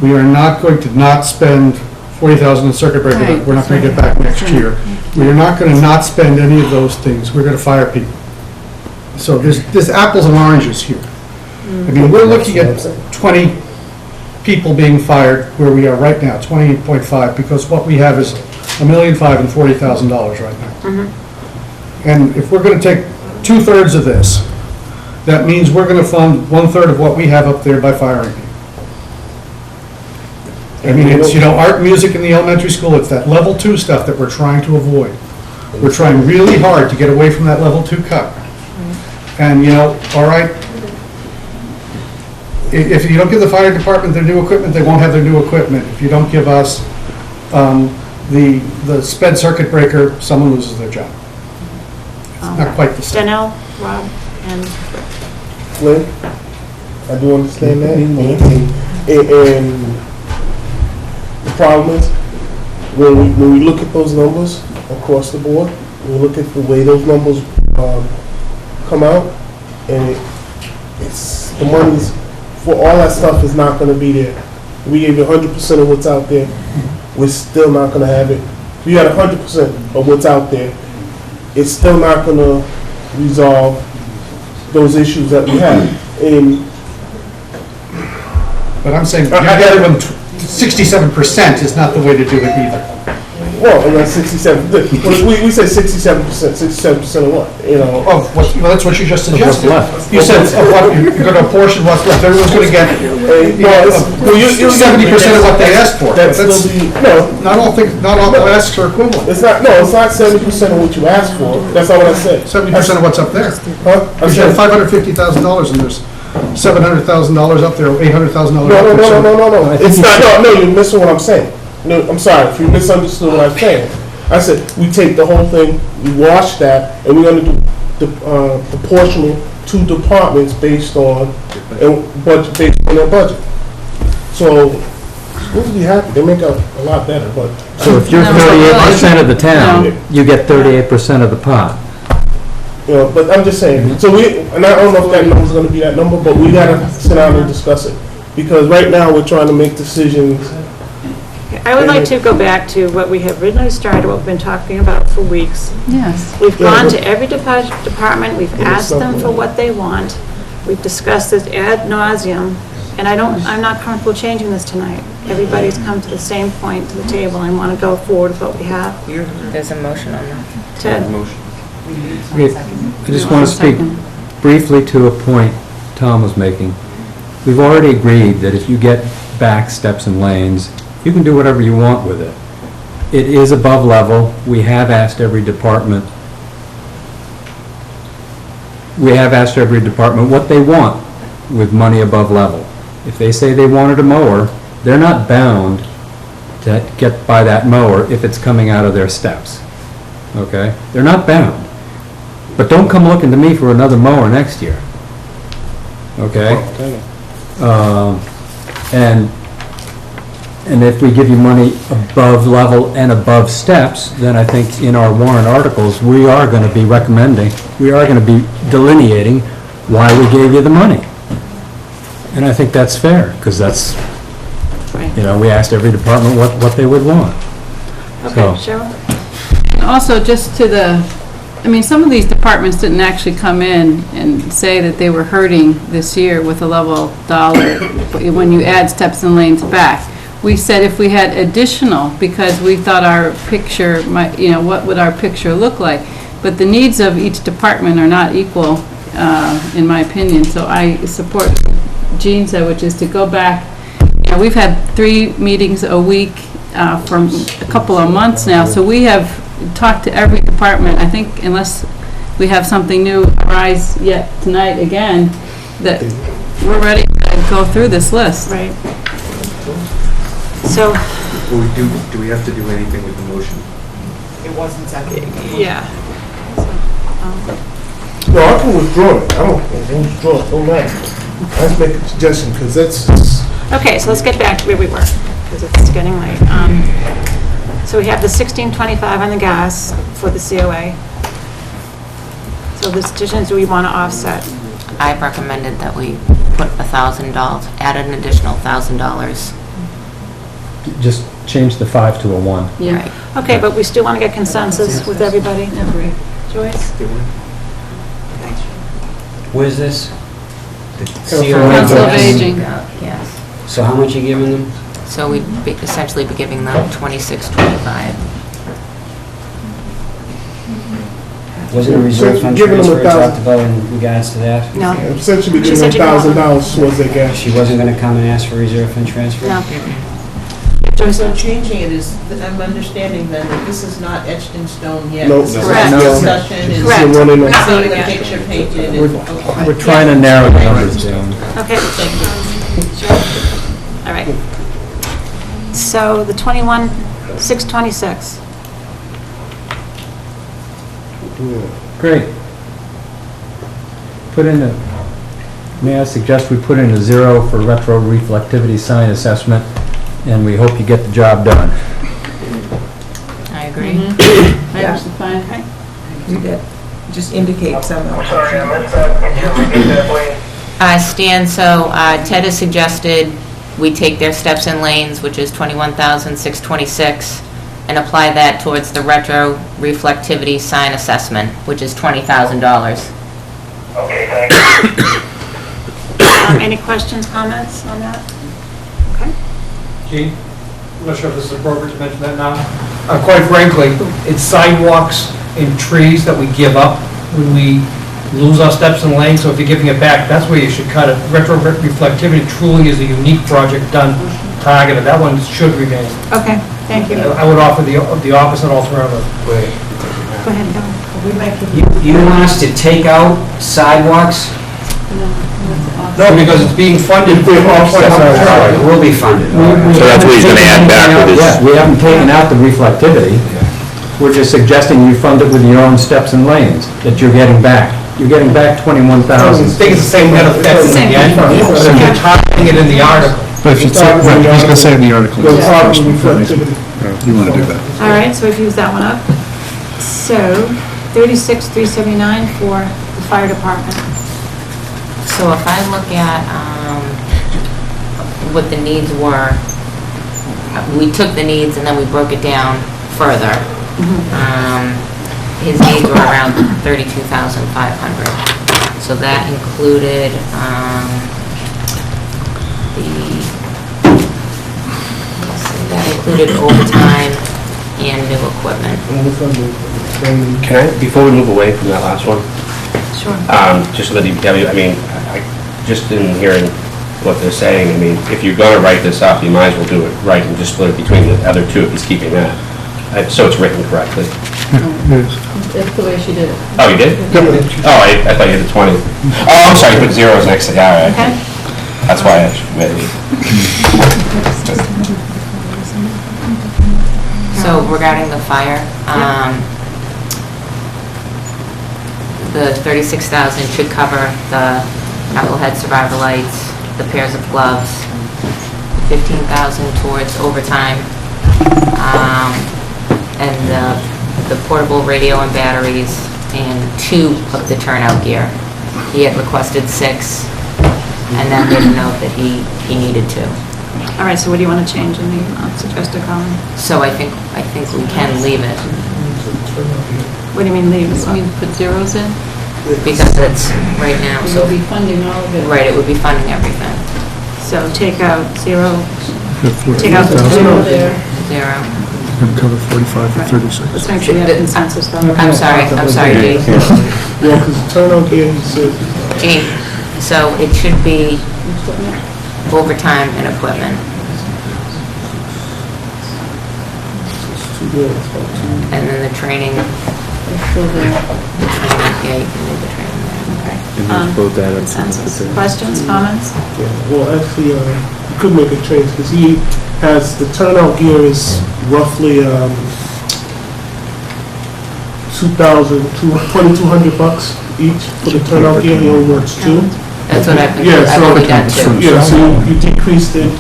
We are not going to not spend $40,000 in circuit breaker that we're not going to get back next year. We are not going to not spend any of those things. We're going to fire people. So there's apples and oranges here. I mean, we're looking at 20 people being fired where we are right now, 28.5, because what we have is $1,500,000 and $40,000 right now. And if we're going to take 2/3 of this, that means we're going to fund 1/3 of what we have up there by firing people. I mean, it's, you know, art, music in the elementary school, it's that level 2 stuff that we're trying to avoid. We're trying really hard to get away from that level 2 cut. And, you know, all right, if you don't give the fire department their new equipment, they won't have their new equipment. If you don't give us the sped circuit breaker, someone loses their job. It's not quite the same. Donnell, Rob, and Flynn, I do understand that. And the problem is, when we look at those numbers across the board, we look at the way those numbers come out, and the money's for all that stuff is not gonna be there. We gave you 100% of what's out there, we're still not gonna have it. We got 100% of what's out there, it's still not gonna resolve those issues that we have. And But I'm saying, the other one, 67% is not the way to do it either. well, and that's 67, we said 67% of what, you know? Of what, well, that's what you just suggested. left. You said, of what, you're gonna apportion what's left, everyone's gonna get Well, you- 70% of what they asked for. That's That's, still be, no, not all asks are equivalent. it's not 70% of what you asked for, that's not what I said. 70% of what's up there. Huh? I You said, said $550,000 and there's $700,000 up there, or $800,000 no, up no, there. no, no, no, no, I think it's you not, no, you're missing what I'm saying. No, I'm sorry, if you misunderstood what I'm saying. I said, we take the whole thing, we wash that, and we're gonna do proportional to departments based on, based on their budget. So, schools will be happy, they make out a lot better, but. So if you're No, 38% of the town, No. you get 38% of the pot. You know, but I'm just saying, so and I don't know if that number's gonna be that number, but we gotta sit down and discuss it. Because right now, we're trying to make decisions. I would like to go back to what we have originally started, what we've been talking about for weeks. Yes. We've gone to every department, we've asked them for what they want, we've discussed this ad nauseum, and I'm not comfortable changing this tonight. Everybody's come to the same point to the table and want to go forward with what we have. There's a motion on that. Ted? Okay, I just want to speak briefly to a point Tom was making. We've already agreed that if you get back steps and lanes, you can do whatever you want with it. It is above level. We have asked every department what they want with money above level. If they say they wanted a mower, they're not bound to get by that mower if it's coming out of their steps. Okay? They're not bound. But don't come looking to me for another mower next year. Okay? And if we give you money above level and above steps, then I think in our warrant articles, we are going to be delineating why we gave you the money. And I think that's fair, because that's, we asked every department what they would want. Okay, So- Cheryl? Also, just to some of these departments didn't actually come in and say that they were hurting this year with a level dollar when you add steps and lanes back. We said if we had additional, because we thought our picture might, what would our picture look like? But the needs of each department are not equal, in my opinion, so I support what Jean said, which is to go back. We've had 3 meetings a week for a couple of months now, so we have talked to every department. I think unless we have something new arise yet tonight again, that we're ready to go through this list. Right. So, Do we have to do anything with the motion? It wasn't seconded. yeah. No, I can withdraw it, I don't withdraw it, don't matter. Let's make a suggestion, because that's, Okay, so let's get back to where we were, because it's getting late. So we have the 1625 on the gas for the COA. So the petitions we want to offset. I've recommended that we put $1,000, add an additional $1,000. Just change the 5 to a 1. Yeah. Right. Okay, but we still want to get consensus with everybody. Joyce? Where's this? Council of Aging. Yes. So how much you giving them? So we'd essentially be giving them $26.25. Wasn't a reserve fund Giving them transfer 1,000. talked about in regards to that? No. essentially She giving said them you don't. $1,000 towards their gas. She wasn't gonna come and ask for reserve fund transfer? No. So changing it is, I'm understanding then that this is not etched in stone yet. No. This is Correct. just No. discussion, is Correct. Running on- we're seeing the Yeah. picture painted. and- We're trying to narrow the numbers down. Okay. All right. So the 626. Great. May I suggest we put in a 0 for retroreflectivity sign assessment, and we hope you get the job done. I agree. That's fine. You did. Just indicate some. I'm sorry, I missed that. Could you repeat that, please? Stan, so Ted has suggested we take their steps and lanes, which is $21,626, and apply that towards the retro reflectivity sign assessment, which is $20,000. Okay, thank you. Any questions, comments on that? Okay. Gene, I'm not sure if this is appropriate to mention that now. Quite frankly, it's sidewalks and trees that we give up when we lose our steps and lanes, so if you're giving it back, that's where you should cut it. Retro reflectivity truly is a unique project done, targeted. That one should remain. Okay, thank you. I would offer the opposite alternative. Go ahead, Bill. You want us to take out sidewalks? No, because it's being funded. It will be funded. So that's what he's gonna add back with his... Yeah, we haven't taken out the reflectivity. We're just suggesting you fund it with your own steps and lanes that you're getting back. You're getting back $21,000. I think it's the same net effect in the end, but if you're targeting it in the article. But if you say, right, I was going to say in the article. You want to do that. All right, so we've used that one up. So, 36,379 for the fire department. So if I look at what the needs were, we took the needs and then we broke it down further. His needs were around $32,500. So that included overtime and new equipment. Can I, before we move away from that last one, Sure. just so the DPW, I mean, I just in hearing what they're saying, I mean, if you're gonna write this up, you might as well do it right and just split it between the other two if he's keeping that. So it's written correctly. That's the way she did it. Oh, you did? Oh, I thought you had the 20. Oh, I'm sorry, you put zeros next to, all right. Okay. That's why I maybe. So regarding the fire, the $36,000 should cover the knucklehead survivor lights, the pairs of gloves, $15,000 towards overtime, and the portable radio and batteries, and 2 of the turnout gear. He had requested 6, and then made a note that he needed 2. All right, so what do you want to change in the suggested column? So I think we can leave it. What do you mean leave? You mean put zeros in? Because it's right now, so... You'll be funding all of it. Right, it would be funding everything. So take out 0, Take take out the 0 there. 0. And cover 45 to 36. Let's make sure we have consensus though. I'm sorry, Gene. Yeah, because turnout gear, he said, Gene, so it should be overtime and equipment. And then the training, Still there. yeah, you can leave the training there. Okay. Consensus. Questions, comments? yeah, well, actually, you could make a change, because he has, the turnout gear is roughly, $2,200 each for the turnout gear, he only works 2. That's what I've Yeah, only done too. Yeah, so you decreased it,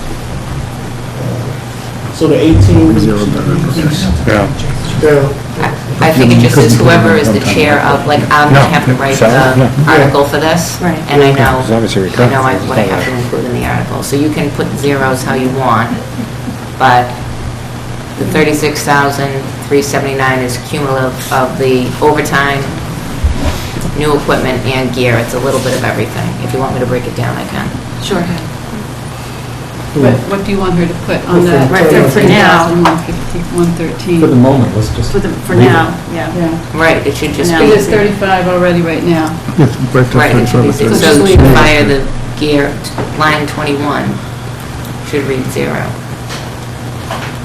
so the 18 was decreased. Yeah. Yeah. I think it just is whoever is the chair of, like, I'm gonna have to write the article for this. Right. And I know Obviously, what I have to include in the article. So you can put zeros how you want, but the $36,379 is cumulative of the overtime, new equipment, and gear. It's a little bit of everything. If you want me to break it down, I can. Sure. But what do you want her to put on that? Right, for now. 113. For the moment, let's just... For leave it. now, yeah. Yeah. Right, it should just be... Because it's 35 already right now. Right, it should be 6. So fire the gear, line 21 should read 0.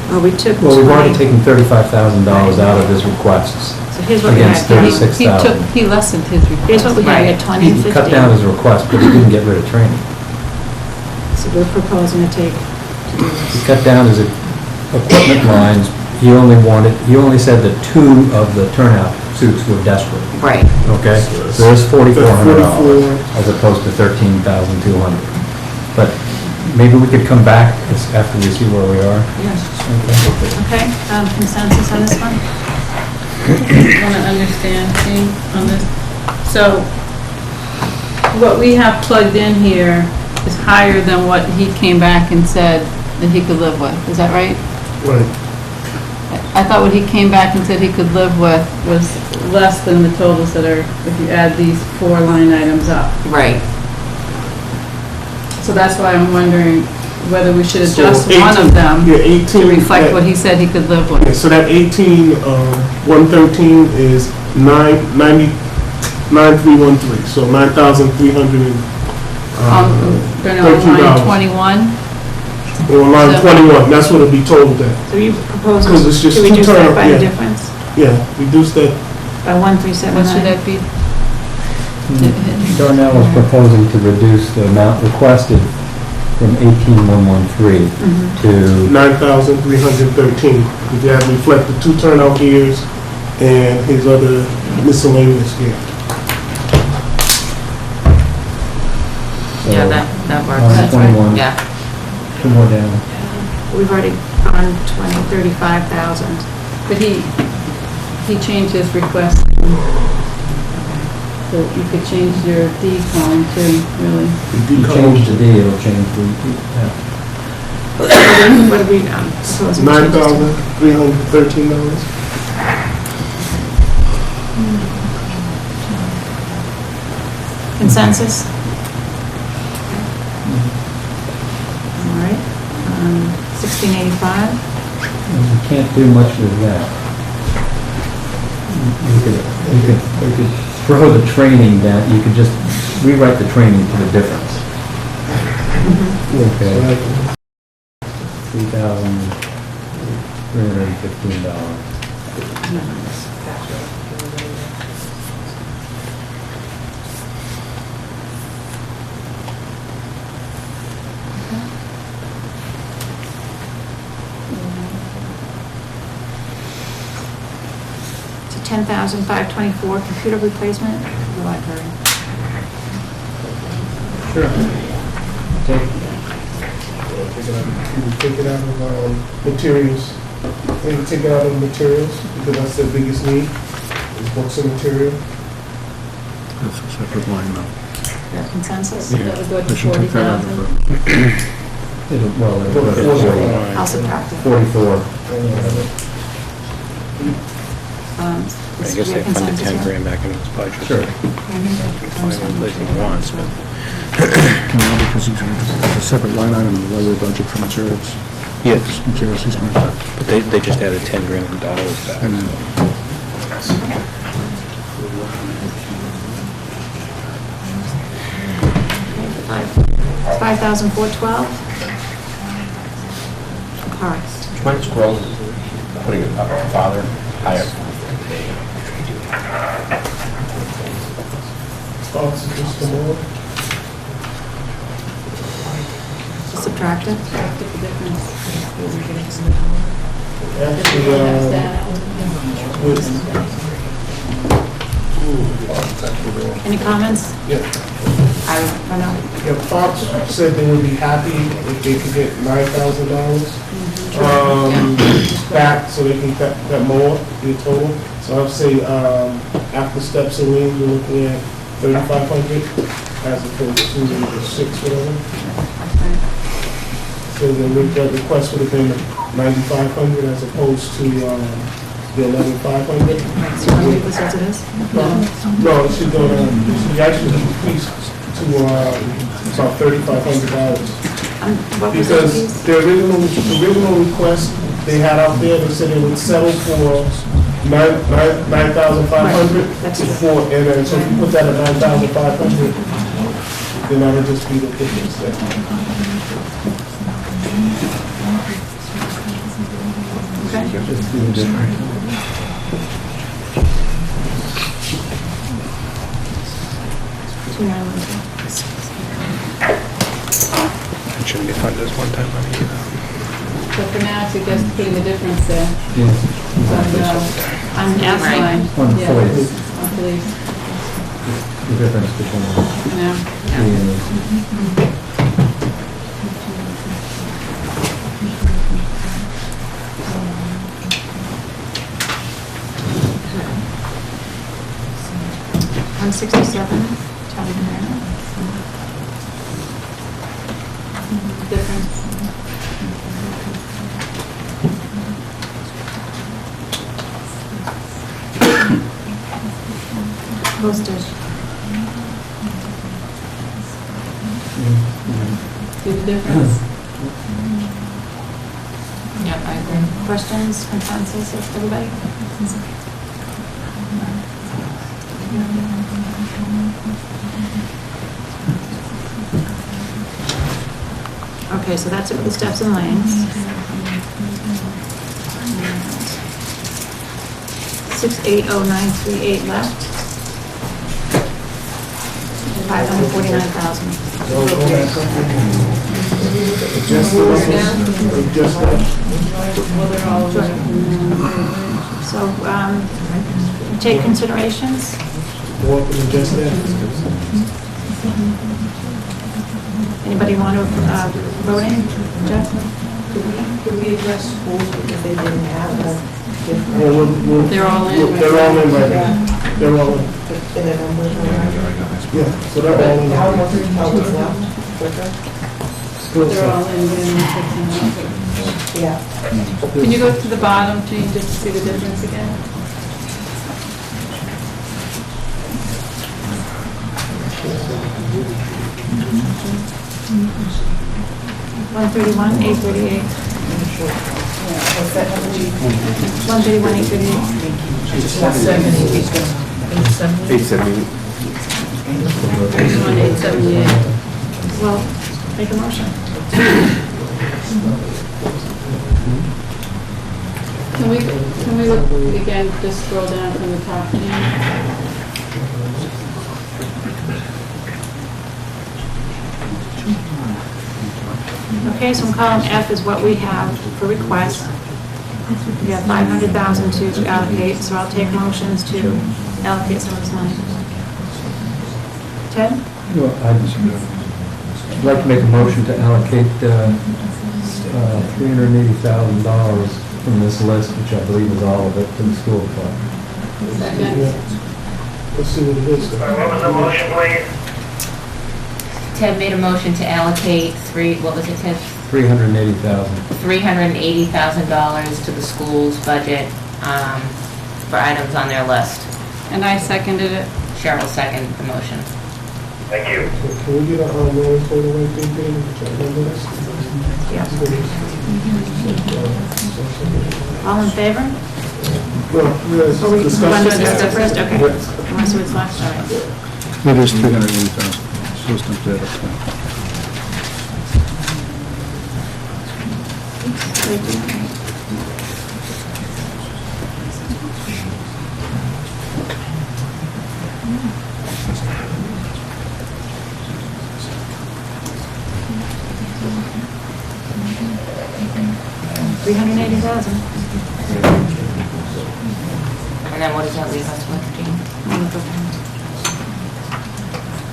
Well, we took... Well, we've already taken $35,000 out of his requests. So here's what we had. Against $36,000. He lessened his request. Here's what we had, we had 20 and 50. He cut down his request, but he didn't get rid of training. So we're proposing to take, He cut down his equipment lines. He only said that 2 of the turnout suits were desperate. Right. Okay? So there's $4,400 as opposed to $13,200. But maybe we could come back after we see where we are. okay, consensus on this one? Want to understand, Jean, on this? So what we have plugged in here is higher than what he came back and said that he could live with. Is that right? Right. I thought what he came back and said he could live with was less than the totals that are, if you add these 4 line items up. Right. So that's why I'm wondering whether we should So adjust 18 one of them Yeah, 18. to reflect that- what he said he could live Yeah, with. so that 18, 113 is 9,313, so 9,300 and, Going on line $13. 21. Or line So- 21, that's what it'll be totaled at. So you propose Because it's just to two reduce that term, by the yeah. difference, Yeah, reduce that, by 1,379? What should that be? Darnell is proposing to reduce the amount requested from 18,113 to 9,313. If you have to reflect the 2 turnout years and his other miscellaneous gear. Yeah, that works. line 21, Yeah. 2 more down. We've already gone 35,000. But he changed his request. So you could change your D column too, really. If you change the D, it'll change the, yeah. What do we, suppose we change this to? $9,313. Consensus? All right, 1685? You can't do much with that. You could throw the training down, you could just rewrite the training to the difference. Okay. $3,315. To 10,524, computer replacement for the library. Sure. Take it out of materials. Maybe take it out of materials because that's the biggest need, is books and material. That's a separate line though. Your consensus? That would go to We should take that out of 40,000. It'll go to I'll subtract it. 44. I guess they funded 10 grand back into his budget. Sure. Fine replacing wants, but No, because he's going to, a separate line item in the library budget for materials. yes, Materials he's going to, but they just added 10 grand in dollars back. and then 5,412? Parks. Do you mind scrolling, putting it up farther, higher? Thoughts, just a moment. Subtract it. Actually, Any comments? yeah. I know. Yeah, Fox said they would be happy if they could get $9,000 back so they can cut more, the total. So I'd say after steps and liens, we're looking at 3,500 as opposed to the 6 whatever. So the request would have been 9,500 as opposed to the 11,500. So you want to leave this as it is? No, it should go down, it actually increased to about $3,500. What was Because the the original request they had out there, they said it would settle for 9,500 That's true. before, and then so if you put that at 9,500, then that would just be the difference there. Just do the difference. It shouldn't be funded as one-time money either. So for now, I suggest putting the difference there. Yeah. On the S Right. line. On Yeah, police. on police. The difference between Yeah. C and E. $167, Charlie Grant. difference? Postage. See the difference? Yep, I agree. Questions, consensus of everybody? Okay, so that's it with the steps and lanes. 680938 left. 549,000. So, take considerations. Anybody want to vote in? Jeff? Could we address schools because they didn't have a different? They're all in. They're all in right now. They're all in. And the numbers are right? Yeah, so they're all in. How much is left? They're all in. Yeah. Can you go to the bottom, Jean, just to see the difference again? $131,838. What's that number? $131,838. 878. Well, make a motion. Can we look again, just scroll down from the top, Jean? Okay, so in column F is what we have for requests. We have 500,000 to allocate, so I'll take motions to allocate some of this money. Ted? Well, I'd like to make a motion to allocate $380,000 from this list, which I believe is all of it, to the school fund. Let's see what it is. What was the motion, please? Ted made a motion to allocate what was it, Ted? $380,000. $380,000 to the school's budget for items on their list. And I seconded it. Cheryl seconded the motion. Thank you. So can we get a roll call the way thing, David, which I remember this? All in favor? Well, yes, Or we want to discussion. discuss it first? Okay. Yes. You want to see what's left? All right. It is 380,000. So it's not that up. $380,000. And then what does that leave us with, Jean?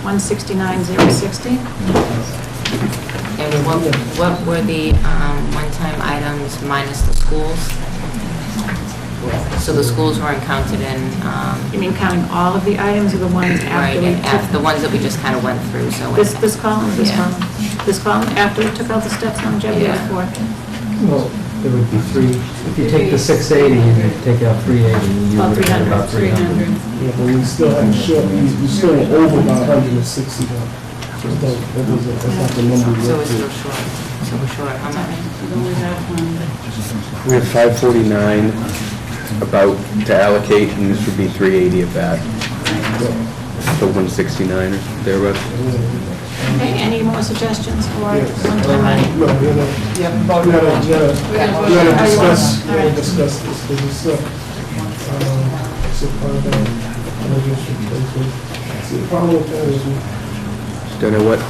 169,060. And what were the one-time items minus the schools? So the schools weren't counted in, You mean counting all of the items or the ones right, after we and took? the ones that we just kind of went through, so. This column, this Yeah. column? This column after we took out the steps longevity was Yeah. 4. Well, there would be three, if you take the 680 and you take out 380, you About would have 300. about 300. Yeah, but we still have short, we still over about 160 though. That's not the number. So we're still short. So we're short, how much? We only have one. We have 549 about to allocate, and this would be 380 of that. So 169 or thereabouts. Okay, any more suggestions for one-time money? No, we gotta discuss, we gotta discuss this, because it's a part of that. See, the problem with that is Don't know what?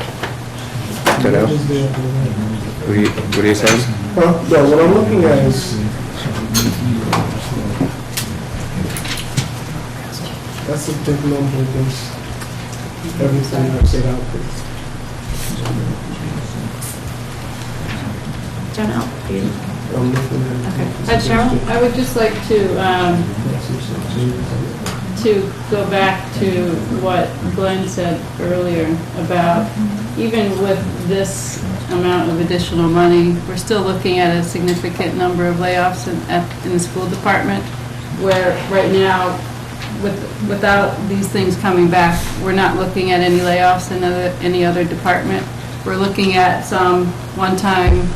Don't know. What are you saying? Huh? No, what I'm looking at is, that's a big number against everything that's set out there. Janelle, you? I'm looking Okay. at. Cheryl? I would just like to go back to what Glenn said earlier about even with this amount of additional money. We're still looking at a significant number of layoffs in the school department, where right now, without these things coming back, we're not looking at any layoffs in any other department. We're looking at some one-time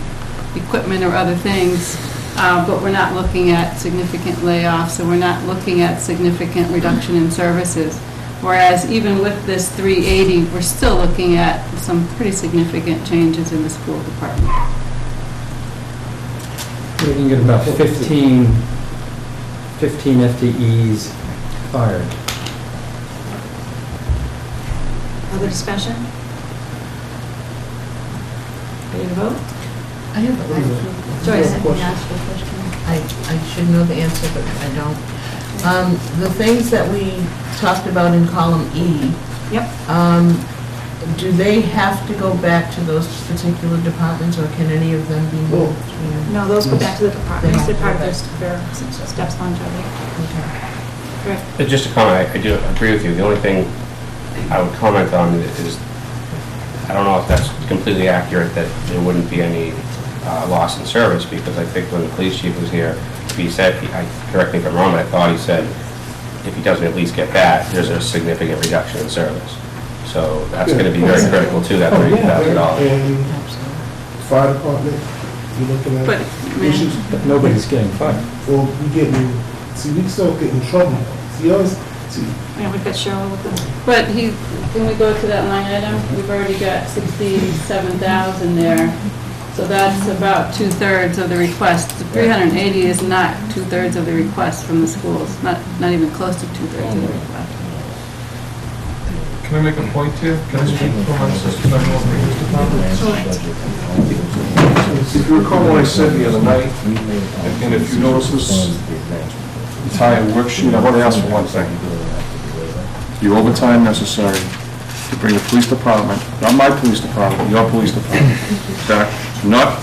equipment or other things, but we're not looking at significant layoffs, and we're not looking at significant reduction in services. Whereas even with this 380, we're still looking at some pretty significant changes in the school department. We can get about 15 FTEs fired. Other discussion? Ready to vote? I have a Joyce. I should know the answer, but I don't. The things that we talked about in column E. Yep. Do they have to go back to those particular departments, or can any of them be moved? No, those go back to the departments. They're part of their steps longevity. Correct. Just a comment, I do agree with you. The only thing I would comment on is, I don't know if that's completely accurate, that there wouldn't be any loss in service, because I think when the police chief was here, he said, correct me if I'm wrong, but I thought he said, if he doesn't at least get that, there's a significant reduction in service. So that's going to be very critical to that $30,000. And fire department, you're looking at issues. But nobody's getting fired. Well, we still get in trouble. Yeah, we've got Cheryl with the... But when we go to that line item, we've already got 67,000 there. So that's about 2/3 of the request. The 380 is not 2/3 of the request from the schools, not even close to 2/3 of the request. Can I make a point here? Can I speak for my assistant general police department? If you recall what I said the other night, and if you notice this entire worksheet, I want to ask for one thing. The overtime necessary to bring the police department, not my police department, your police department, back, not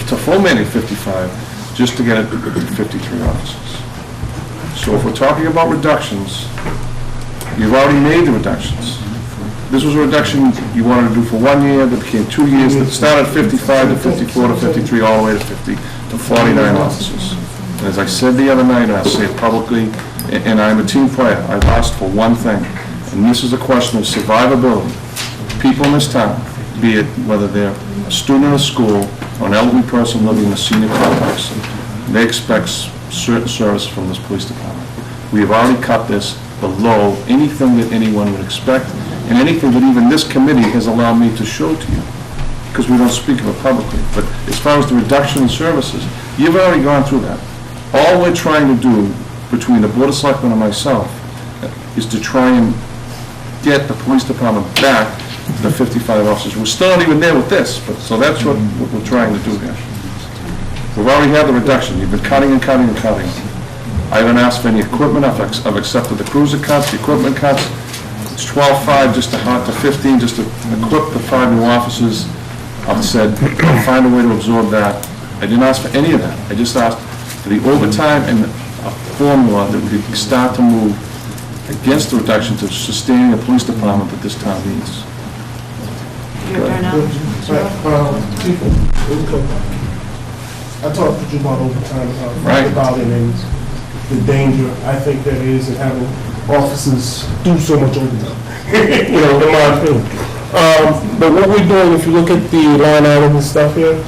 to full mandate 55, just to get it to 53 officers. So if we're talking about reductions, you've already made the reductions. This was a reduction you wanted to do for 1 year, that became 2 years, that started 55 to 54 to 53, all the way to 50, to 49 officers. And as I said the other night, and I'll say it publicly, and I'm a team player, I've asked for one thing, and this is a question of survivability. People in this town, be it whether they're a student in a school or an elderly person living in a senior complex, they expect certain service from this police department. We have already cut this below anything that anyone would expect, and anything that even this committee has allowed me to show to you, because we don't speak of it publicly. But as far as the reduction in services, you've already gone through that. All we're trying to do, between the Board of Selectmen and myself, is to try and get the police department back to the 55 officers. We're still not even there with this, but so that's what we're trying to do here. We've already had the reduction. You've been cutting and cutting and cutting. I haven't asked for any equipment. I've accepted the cruiser cuts, the equipment cuts. It's 12.5 just to 15, just to equip the 5 new officers. I've said, I'll find a way to absorb that. I didn't ask for any of that. I just asked for the overtime and a formula that we could start to move against the reduction to sustaining the police department that this town needs. Your turn now. I talked to you about overtime, Right. about it, and the danger I think that is in having officers do so much overtime. You know, in my opinion. But what we're doing, if you look at the line items and stuff here,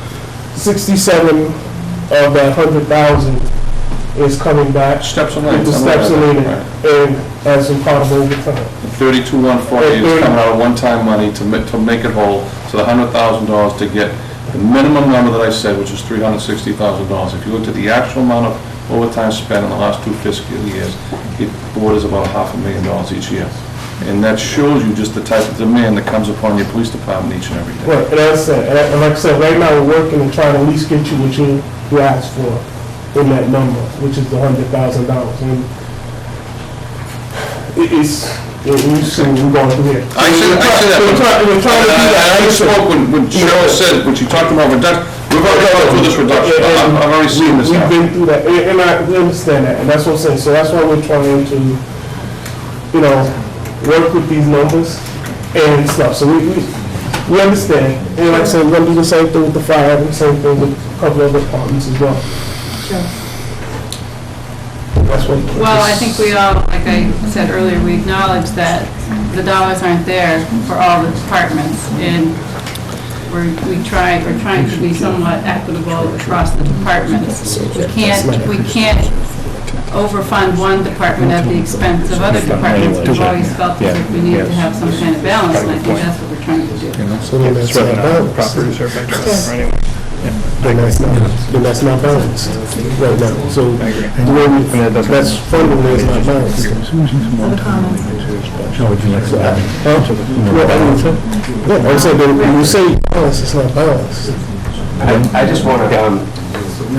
67 of that 100,000 is coming back. Steps and With lanes. the steps and lanes, and as some part of overtime. 32,140 is coming out of one-time money to make it whole, so the $100,000 to get the minimum number that I said, which is $360,000. If you looked at the actual amount of overtime spent in the last 2 fiscal years, it borders about $500,000 each year. And that shows you just the type of demand that comes upon your police department each and every day. Right, and like I said, right now we're working and trying to at least get you what you asked for in that number, which is the $100,000. And it's, you see what we're going through here. I said that. We're trying to do that. I spoke when Cheryl said, when she talked about reduction, we've already gone through this reduction. I've already seen this We've happen. been through that, and we understand that, and that's what I'm saying. So that's why we're trying to, you know, work with these numbers and stuff. So we We understand, and like I said, we're gonna do the same thing with the fire, and the same thing with a couple other departments as well. That's what. Well, I think we all, like I said earlier, we acknowledge that the dollars aren't there for all the departments, and we're trying to be somewhat equitable across the departments. We can't overfund one department at the expense of other departments. We've always felt as if we need to have some kind of balance, and I think that's what we're trying to do. So then that's not balanced. Then that's not balanced right now. So the way that's funding is not balanced. Yeah, I said, when you say balance, it's not balanced. I just want to,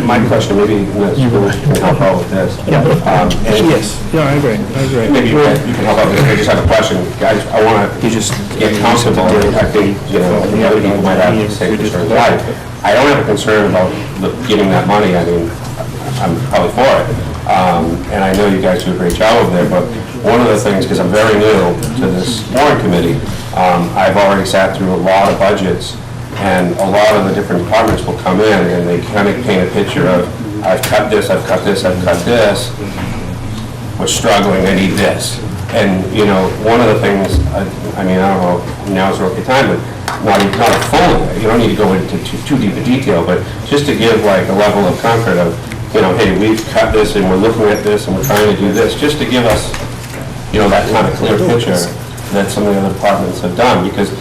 my question, maybe the school can help out with this. Yes, yeah, I agree. Maybe you can help out with this. I just have a question. I want to get comfortable. I think, the other people might have the same concerns. I don't have a concern about getting that money. I mean, I'm probably for it. And I know you guys do a great job over there, but one of the things, because I'm very new to this warrant committee, I've already sat through a lot of budgets, and a lot of the different departments will come in and they kind of paint a picture of, I've cut this, I've cut this, I've cut this, we're struggling, I need this. And, one of the things, I mean, I don't know, now's the okay time, but not a full, you don't need to go into too deep a detail, but just to give like a level of comfort of, hey, we've cut this and we're looking at this and we're trying to do this, just to give us, that kind of clear picture that some of the other departments have done, because,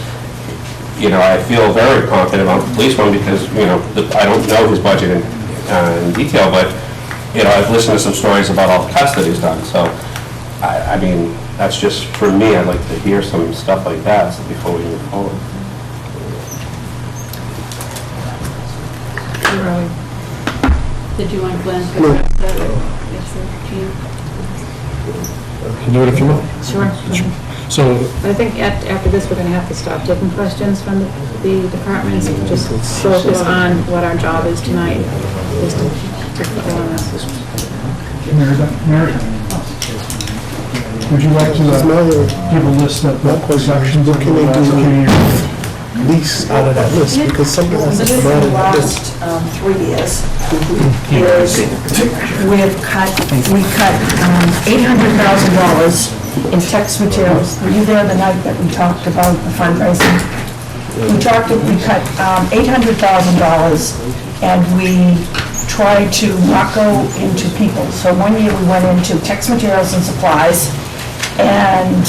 I feel very confident about the police one because, I don't know his budget in detail, but, I've listened to some stories about all the cuts that he's done, so, I mean, that's just, for me, I'd like to hear some stuff like that before we move forward. Did you want Glenn to address that? Yes, sir, Jean? Can you do it if you want? Sure. So, I think after this, we're going to have to stop taking questions from the departments and just focus on what our job is tonight, is to go on this. Mary, would you like to give a list of what sections of the lease out of that list, because something has to come out of that list. The last 3 years, we cut $800,000 in text materials. Were you there the night that we talked about the fundraising? We cut $800,000 and we tried to not go into people. So one year we went into text materials and supplies and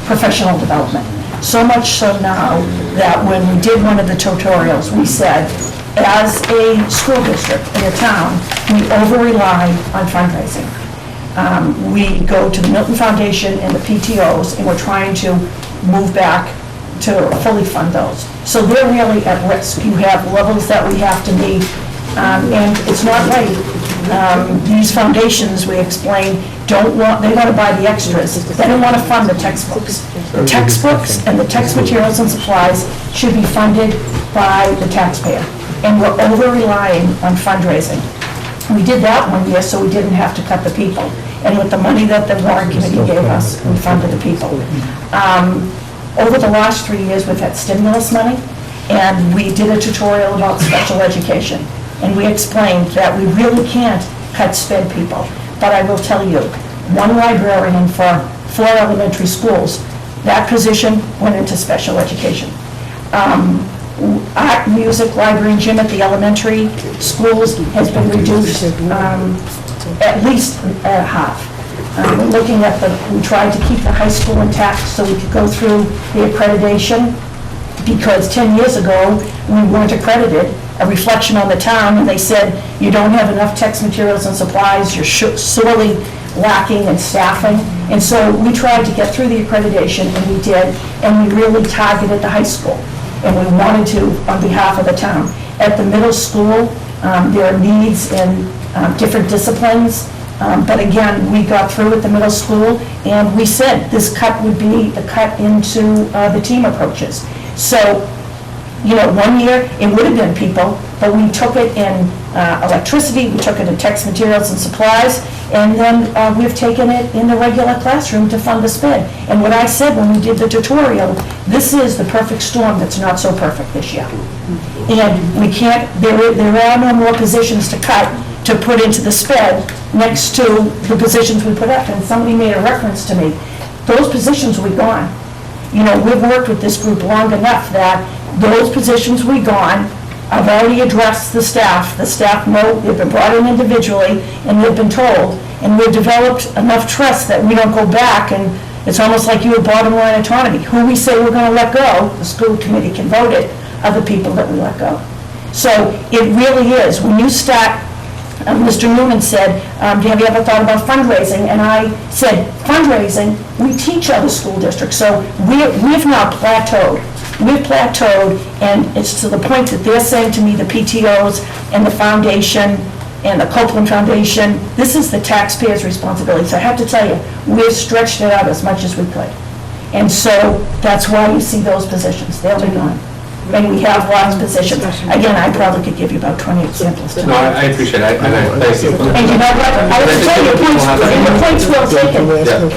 professional development. So much so now that when we did one of the tutorials, we said, as a school district in a town, we over-rely on fundraising. We go to the Milton Foundation and the PTOs, and we're trying to move back to fully fund those. So they're really at risk. You have levels that we have to meet, and it's not right. These foundations, we explain, they want to buy the extras. They don't want to fund the textbooks. The textbooks and the text materials and supplies should be funded by the taxpayer. And we're over-relying on fundraising. We did that one year so we didn't have to cut the people. And with the money that the warrant committee gave us, we funded the people. Over the last 3 years, we've had stimulus money, and we did a tutorial about special education. And we explained that we really can't cut sped people. But I will tell you, one librarian for 4 elementary schools, that position went into special education. Art, music, library, and gym at the elementary schools has been reduced at least half. We're looking at we tried to keep the high school intact so we could go through the accreditation, because 10 years ago, we weren't accredited, a reflection on the town, and they said, you don't have enough text materials and supplies, you're sorely lacking in staffing. And so we tried to get through the accreditation, and we did, and we really targeted the high school. And we wanted to on behalf of the town. At the middle school, there are needs in different disciplines, but again, we got through at the middle school, and we said this cut would be the cut into the team approaches. So You know, one year, it would have been people, but we took it in electricity, we took it in text materials and supplies, and then we've taken it in the regular classroom to fund the sped. And what I said when we did the tutorial, this is the perfect storm that's not so perfect this year. And we can't, there are no more positions to cut to put into the sped next to the positions we put up. And somebody made a reference to me. Those positions will be gone. You know, we've worked with this group long enough that those positions will be gone. I've already addressed the staff. The staff know, they've been brought in individually, and they've been told. And we've developed enough trust that we don't go back, and it's almost like you have bottom line autonomy. Who we say we're going to let go, the school committee can vote it, are the people that we let go. So it really is, when you start, Mr. Newman said, have you ever thought about fundraising? And I said, fundraising, we teach other school districts, so we've now plateaued. We've plateaued, and it's to the point that they're saying to me, the PTOs and the foundation and the Copeland Foundation, this is the taxpayers' responsibility. So I have to tell you, we've stretched it out as much as we could. And so that's why you see those positions, they'll be gone. And we have lots of positions. Again, I probably could give you about 20 examples No, tonight. I appreciate it, and I thank you. And you know what, I have to tell you, the point's well taken.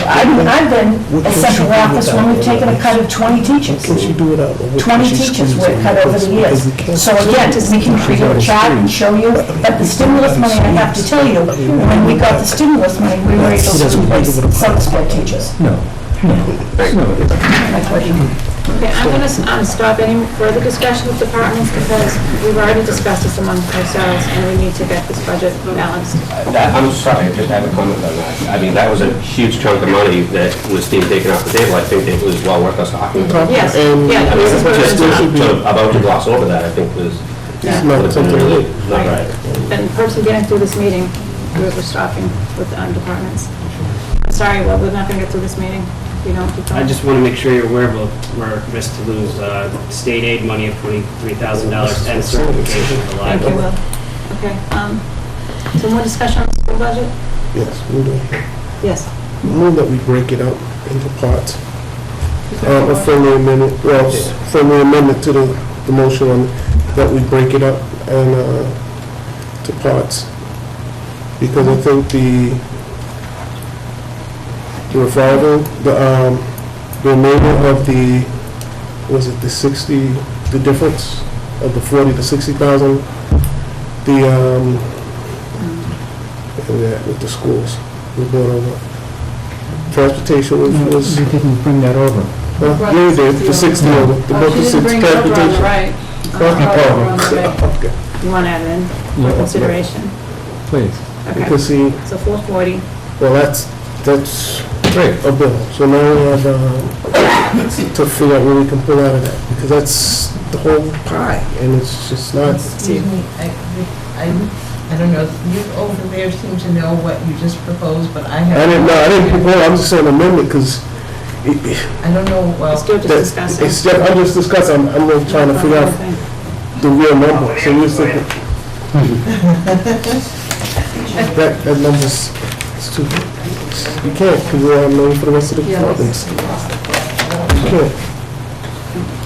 I've been at central office when we've taken a cut of 20 teachers. 20 teachers were cut over the years. So again, we can create a chart and show you, but the stimulus money, I have to tell you, when we got the stimulus money, we were able to replace some sped teachers. Okay, I'm going to stop any further discussion with departments because we've already discussed this among ourselves and we need to get this budget balanced. I'm sorry, I just have a comment on that. I mean, that was a huge chunk of money that was being taken off the table. I think it was well worth us talking about. Yes, I yeah. mean, just about to gloss over that, I think was not right. And purposely getting through this meeting, we're stopping with the departments. I'm sorry, well, we're not going to get through this meeting. We don't keep going. I just want to make sure you're aware of we're at risk to lose state aid money of $23,000 and certification for the Thank you, library. Will. Okay, so more discussion on the school budget? Yes, we do. Yes. Move that we break it up into parts. A friendly amendment to the motion on that we break it up and to parts. Because I think the revolving, the remainder of the, was it the 60, the difference of the 40 to 60,000, with the schools, we brought over. Transportation was. You didn't bring that over. Yeah, we did, the 60 over, the book is transportation. Right. Okay. You want to add it in for consideration? Please. Okay. Because see, So 440. well, that's great, a bill. So now we have to figure out where we can pull out of that, because that's the whole pie, and it's just not. Excuse me, I don't know, you over there seem to know what you just proposed, but I have. I didn't propose, I'm just saying amendment, because I don't know, well. Still just discussing. I'm just discussing, I'm really trying to figure out the real number, so you're thinking. That number's, it's too big. You can't, because we have money for the rest of the departments. You can't.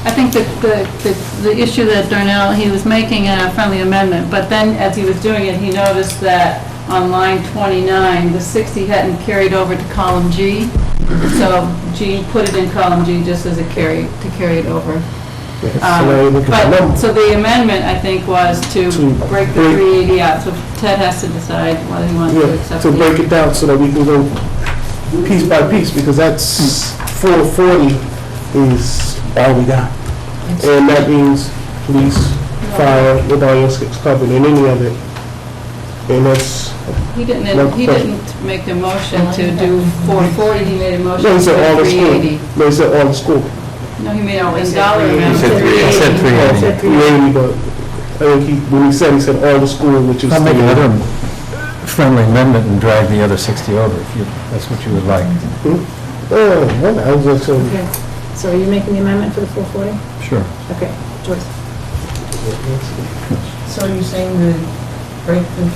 I think the issue that Darnell, he was making a friendly amendment, but then as he was doing it, he noticed that on line 29, the 60 hadn't carried over to column G. So G put it in column G just as to carry it over. So the amendment, I think, was to break the 380 out. So Ted has to decide whether he wants to accept it. To break it down so that we can go piece by piece, because that's 440 is all we got. And that means police, fire, with all your skips covered, and any of it. And that's. He didn't make a motion to do 440, he made a motion No, he to said all do the school. 380. No, he said all the school. No, he made a dollar amount. He said 380. 380, but I think when he said all the school, which is. I'll make another friendly amendment and drag the other 60 over, if that's what you would like. I was just saying. Okay. So are you making the amendment for the 440? Sure. Okay, Joyce. So you're saying the break the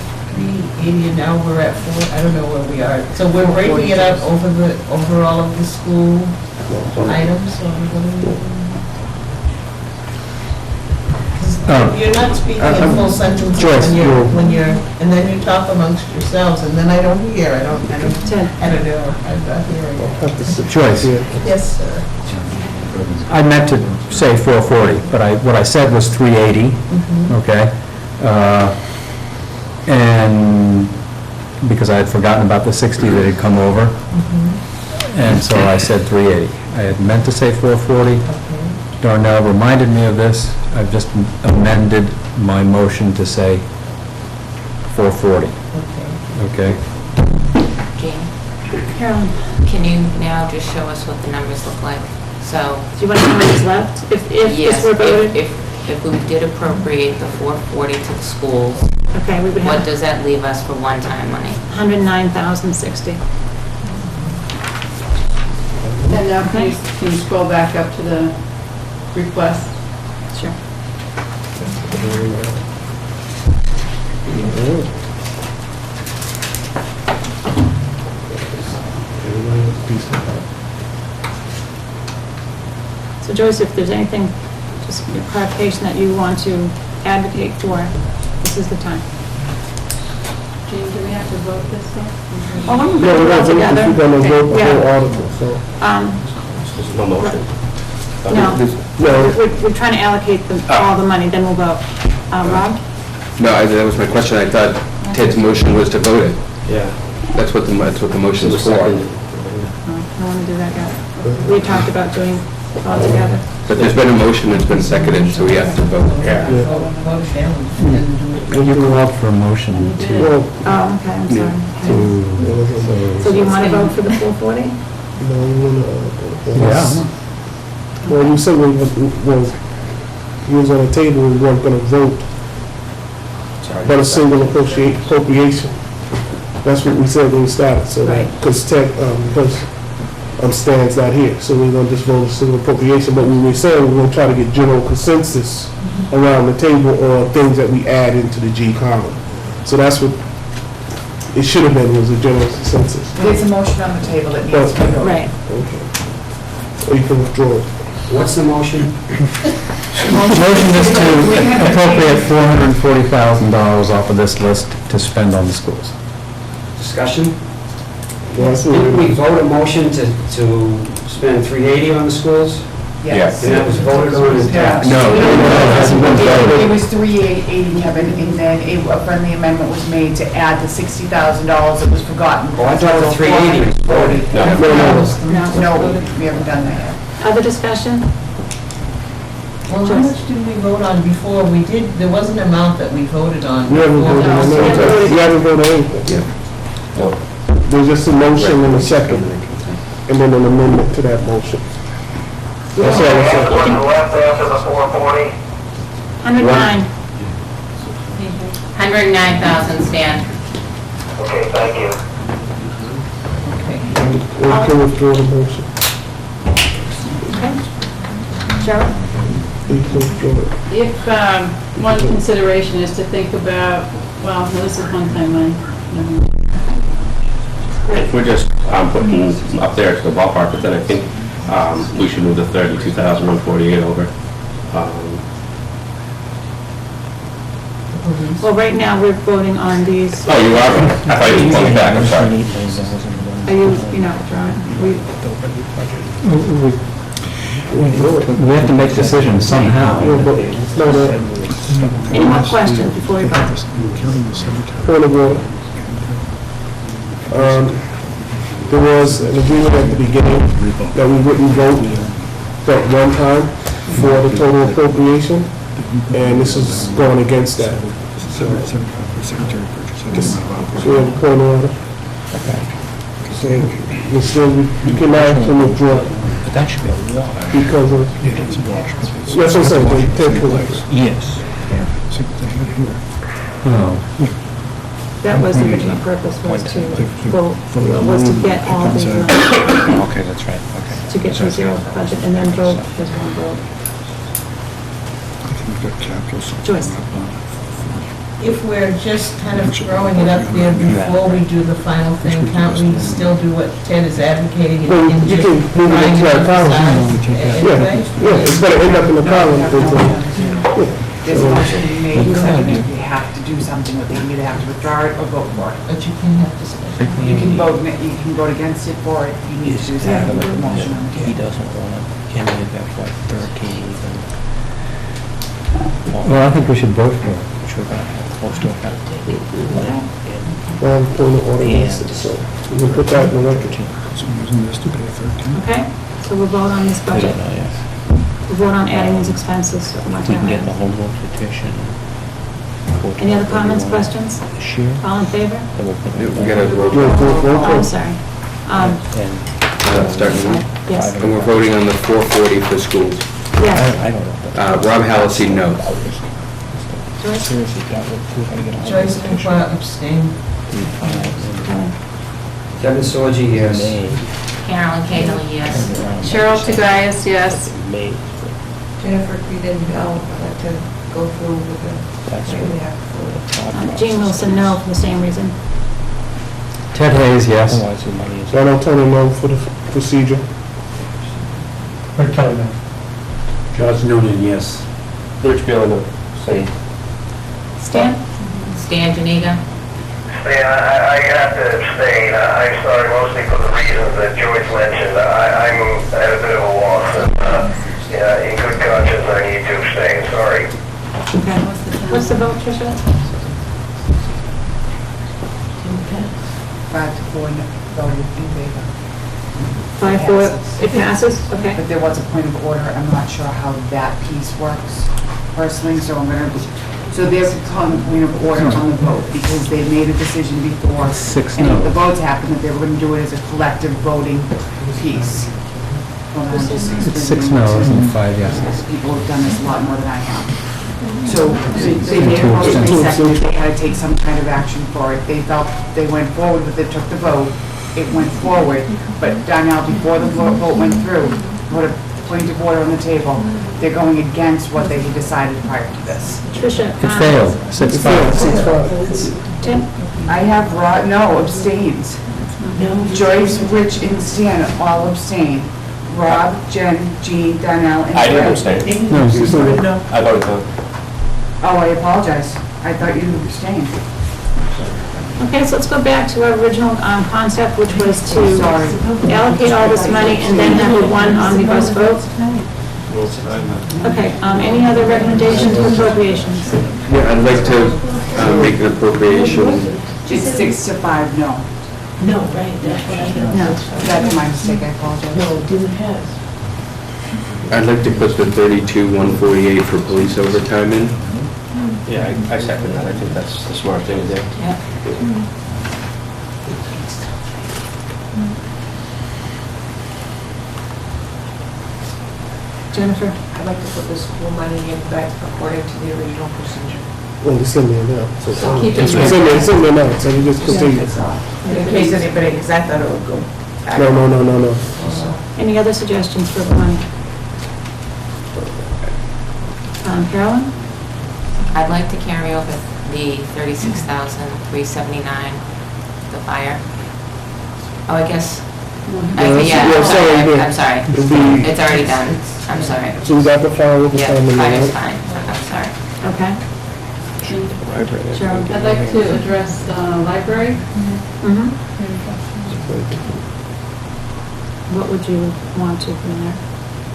380 and now we're at 4, I don't know where we are. So we're breaking it up over all of the school items, so what are we doing? You're not speaking in full sentences Joyce, when you're, and then you talk amongst yourselves, and then I don't hear, I don't know, I'm not hearing it. Joyce, Yes, sir. I meant to say 440, but what I said was 380, okay? And because I had forgotten about the 60 that had come over, and so I said 380. I had meant to say 440. Darnell reminded me of this. I've just amended my motion to say 440. Okay? Jane, Carolyn, can you now just show us what the numbers look like? So, do you want to know what is left? If yes, this were voted? if we did appropriate the 440 to the schools, Okay, we would what have does that leave us for one-time money? $109,060. And now can you scroll back up to the request? Sure. So Joyce, if there's anything, just clarification that you want to advocate for, this is the time. Jane, do we have to vote this thing? Oh, we can No, vote it all we're together. going to vote the Okay, whole yeah. article, so. There's no motion. No, No, we're trying to allocate all the money, then we'll vote. Rob? No, that was my question. I thought Ted's motion was to vote it. Yeah. That's what the motion is for. No, I want to do that yet. We talked about doing it all together. But there's been a motion that's been seconded, so we have to vote. Yeah. Will you go out for a motion to... well, Oh, okay, I'm sorry. So do you want to vote for the 440? no, Yeah. well, you said we was on the table, we weren't going to vote, but a single appropriation. That's what we said when we started, so Right. because Ted, Stan's not here, so we're going to just vote a single appropriation, but we were saying we're going to try to get general consensus around the table on things that we add into the G column. So that's what it should have been, was a general consensus. There's a motion on the table that needs to be voted. Right. Okay. Or you can withdraw it. What's the motion? The motion is to appropriate $440,000 off of this list to spend on the schools. Discussion? Well, I see Didn't we it. vote a motion to spend 380 on the schools? Yes. And that was voted on and passed? No, it hasn't been It voted. was 380, Kevin, and then a friendly amendment was made to add the $60,000 that was forgotten. Oh, I thought the 380 was voted. No, we haven't done that yet. Other discussion? Well, how much did we vote on before? We did, there was an amount that we voted on. We haven't voted on No, anything. We haven't voted on anything. There's just a motion and a second, and then an amendment to that motion. That's all I said. What's left after the 440? 109. 109,000, Stan. Okay, thank you. We can withdraw the motion. Okay. Cheryl? We can withdraw it. If, one consideration is to think about, well, no, this is one-time money. If we're just putting up there to the ballpark, but then I think we should move the 32,148 over. Well, right now, we're voting on these. Oh, you are? I thought you were going back, I'm sorry. Are you're not withdrawing? We have to make decisions somehow. Any more questions before we vote? Point of order. There was an agreement at the beginning that we wouldn't vote at one time for the total appropriation, and this is going against that. So we have a point of order. So you can now withdraw because of, that's what I'm saying, they take Yes. That was the original purpose, was to vote, was to get all these numbers, Okay, that's right, okay. to get to zero budget, and then vote as one vote. Joyce? If we're just kind of throwing it up there before we do the final thing, can't we still do what Ted is advocating Well, and you just can move it trying into to our column. emphasize anyway? Yeah, it's gonna end up in the column. There's a motion made, and seconded. You have to do something with it. You either have to withdraw it or vote for it. But you can have to. You can vote against it for it. You need to do something with the motion on the table. He doesn't want to, can we have like 13 even? Well, I think we should vote for it. Which we're going to have close to effect. Well, point of order, so we can put that in the record. Okay, so we'll vote on this I budget. don't know, yeah. We'll vote on adding these expenses. If we can get the home rule petition. Any other comments, questions? Sure. All in favor? Then we'll put it We gotta vote. Oh, I'm sorry. Starting now? Yes. And we're voting on the 440 for schools. Yes. I don't know. Rob Hallisey, no. Seriously, God, we're going to get a home rule Joyce petition. abstain. Kevin Sorgi, yes. Carolyn Cahill, yes. Cheryl Tagayas, yes. May. Jennifer, we didn't know, I'd like to go through with the, That's what we have for Jean Wilson, no, for the same reason. Ted Hayes, yes. Otherwise, the money is. John O'Toole, no for the procedure. Rick Kelly, no. Josh Noonan, yes. Rich Bill, no. Same. Stan? Stan Janiga? Stan, I have to abstain. I'm sorry, mostly for the reasons that Joyce mentioned. I'm at a bit of a loss, and in good conscience, I need to abstain. Sorry. Okay. What's the vote, Tricia? 5-4 voted in favor. 5-4, it passes? Okay. But there was a point of order. I'm not sure how that piece works personally, so I'm going to, so there's a point of order on the vote because they made a decision before. 6 And no. if the votes happened, that they were going to do it as a collective voting piece. Well, I'm just It's 6 explaining no's to and 5 yeses. people who've done this a lot more than I have. So they made a motion, they seconded, they had to take some kind of action for it. They felt, they went forward with it, took the vote, it went forward. But Donnell, before the vote went through, put a point of order on the table. They're going against what they had decided prior to this. Tricia? It failed, 6-5. Tim? I have no, abstains. Joyce, Rich, and Stan all abstain. Rob, Jen, Jean, Donnell, and I didn't Fred. abstain. No, you said no. I voted no. Oh, I apologize. I thought you abstained. Okay, so let's go back to our original concept, which was to Sorry. allocate all this money and then have a one omnibus vote. Okay, any other recommendations for appropriations? Yeah, I'd like to make an appropriation. It's 6-5, no. No, right, that's what I know. No. That's my mistake, I apologize. No, it didn't pass. I'd like to put the 32,148 for police overtime in. Yeah, I second that. I think that's the smart thing to do. Jennifer? I'd like to put the school money in back according to the original procedure. Well, it's in there now. So Keep it it's in there now, so you just continue. In case anybody, because I thought it would go back. No. Any other suggestions for the money? Carolyn? I'd like to carry over the $36,379, the fire. Oh, I guess, I'm sorry. It's already done. I'm sorry. So we got the fire with the Yeah, family. fire's fine. I'm sorry. Okay. Cheryl? I'd like to address library. What would you want to bring there?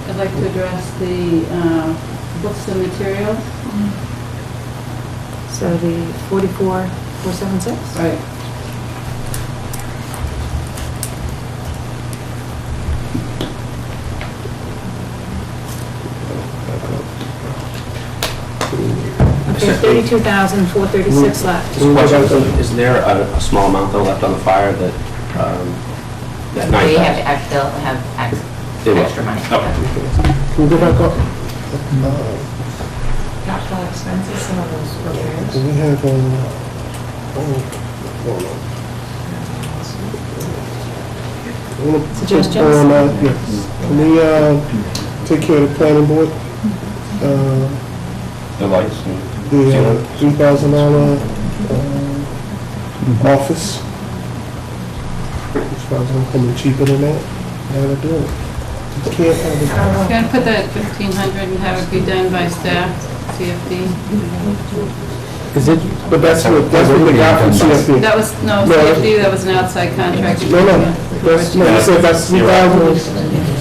I'd like to address the books and materials. So the 44,476? Right. Okay, 32,436 left. Just a question, is there a small amount though left on the fire that, that They 9,000? they'll have They will. extra money. Okay. Can we go back up? Capital expenses, some of those repairs. We have, Suggestions? Can we, take care of the planning board? The lights and... The $3,000 office? It's probably gonna come in cheaper than that. How to do it? Can't have it. Can I put that at 1,500 and have it be done by staff, CFD? Is it, but that's what they got from CFD. That was, no, No. CFD, that was an outside contract. No, that's, no, you said that's 3,000.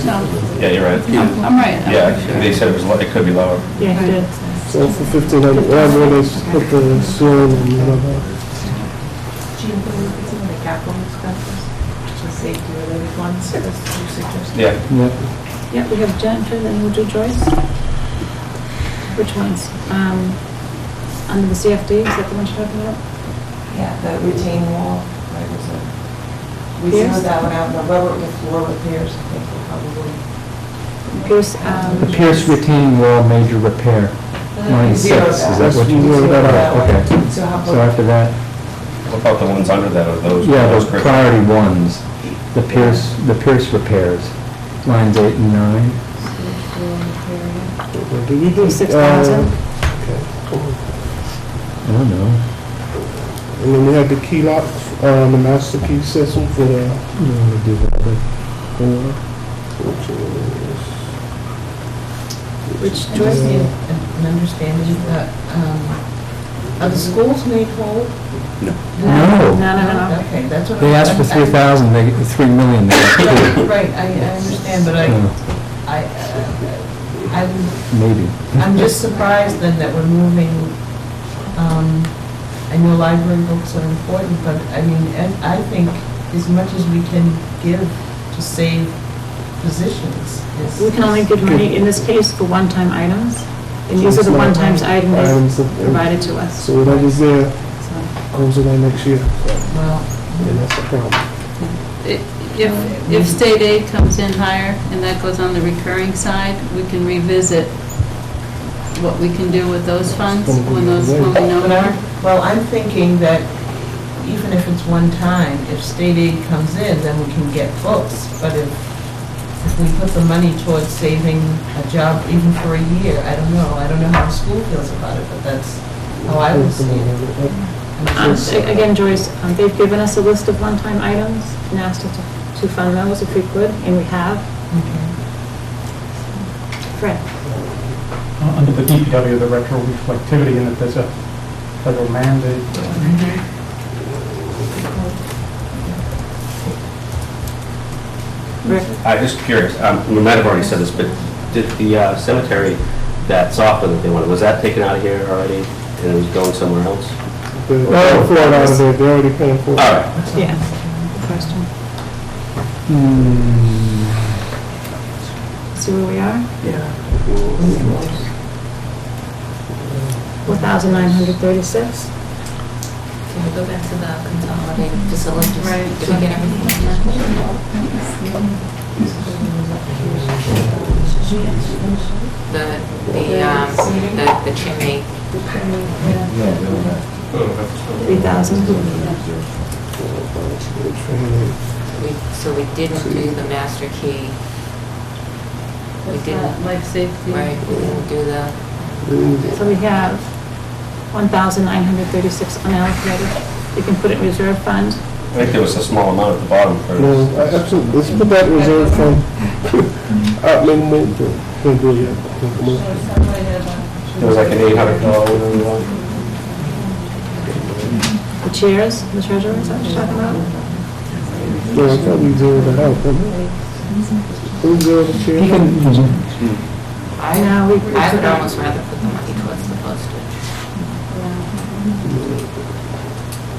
No, Yeah, you're right. I'm right. Yeah, they said it could be lower. Yeah, he did. So for 1,500, whatever it is, put the sewer and whatever. Gene, can we put some of the capital expenses, the safety-related ones, as you suggested? Yeah. Yeah, we have Jennifer, then we'll do Joyce. Which ones? Under the CFD, is that the one you're talking about? Yeah, the retaining wall, right, was it? We Pierce? zeroed that one out, the rubber, the floor repairs, I think we'll probably. Pierce, The Pierce retaining wall major repair, line 6, Zero is that. that what you Zero that out. Okay. So how So about, after that, What about the ones under that, are those? yeah, those those priority ones, the Pierce repairs, lines 8 and 9. Do we do? 6,000? I don't know. And then we had the key lock, the master key system for the, You want to do that, Which Do I Joyce? need an understanding that, are the schools made whole? No. No. Okay, that's what. They asked for 3,000, they get 3 million. Right, I understand, but Maybe. I'm just surprised then that we're moving, I know library books are important, but I mean, and I think as much as we can give to save positions is. We can only give money, in this case, for one-time items. And these are the one-time items provided to us. so whatever's there So, goes away next year. Well, And that's the problem. If state aid comes in higher and that goes on the recurring side, we can revisit what we can do with those funds when we know more. Well, I'm thinking that even if it's one time, if state aid comes in, then we can get books. But if we put the money towards saving a job even for a year, I don't know. I don't know how the school feels about it, but that's how I would see it. Again, Joyce, they've given us a list of one-time items and asked us to fund those if we could, and we have. Fred? Under the DPW, the retro reflectivity, and if there's a federal mandate. Rick? I'm just curious, we might have already said this, but did the cemetery, that software that they wanted, was that taken out of here already and it was going somewhere else? They're paying for it out of there, they're already paying for it. All right. Yeah, good question. See where we are? Yeah. 4,936. Can we go back to the consolidated facilities? Right. Did we get everything on that? The chimney. 3,000. So we didn't do the master key. We didn't. Life safety. Right, we didn't do the. So we have 1,936 unallocated. You can put it in reserve fund. I think there was a small amount at the bottom for. No, absolutely, let's put that reserve fund. Maybe, can't do it yet. It was like an $800, whatever you want. The chairs, the treasurer, is that what you're talking about? No, I thought we zeroed that out, didn't we? Who zeroed the chair? I would almost rather put the money towards the postage.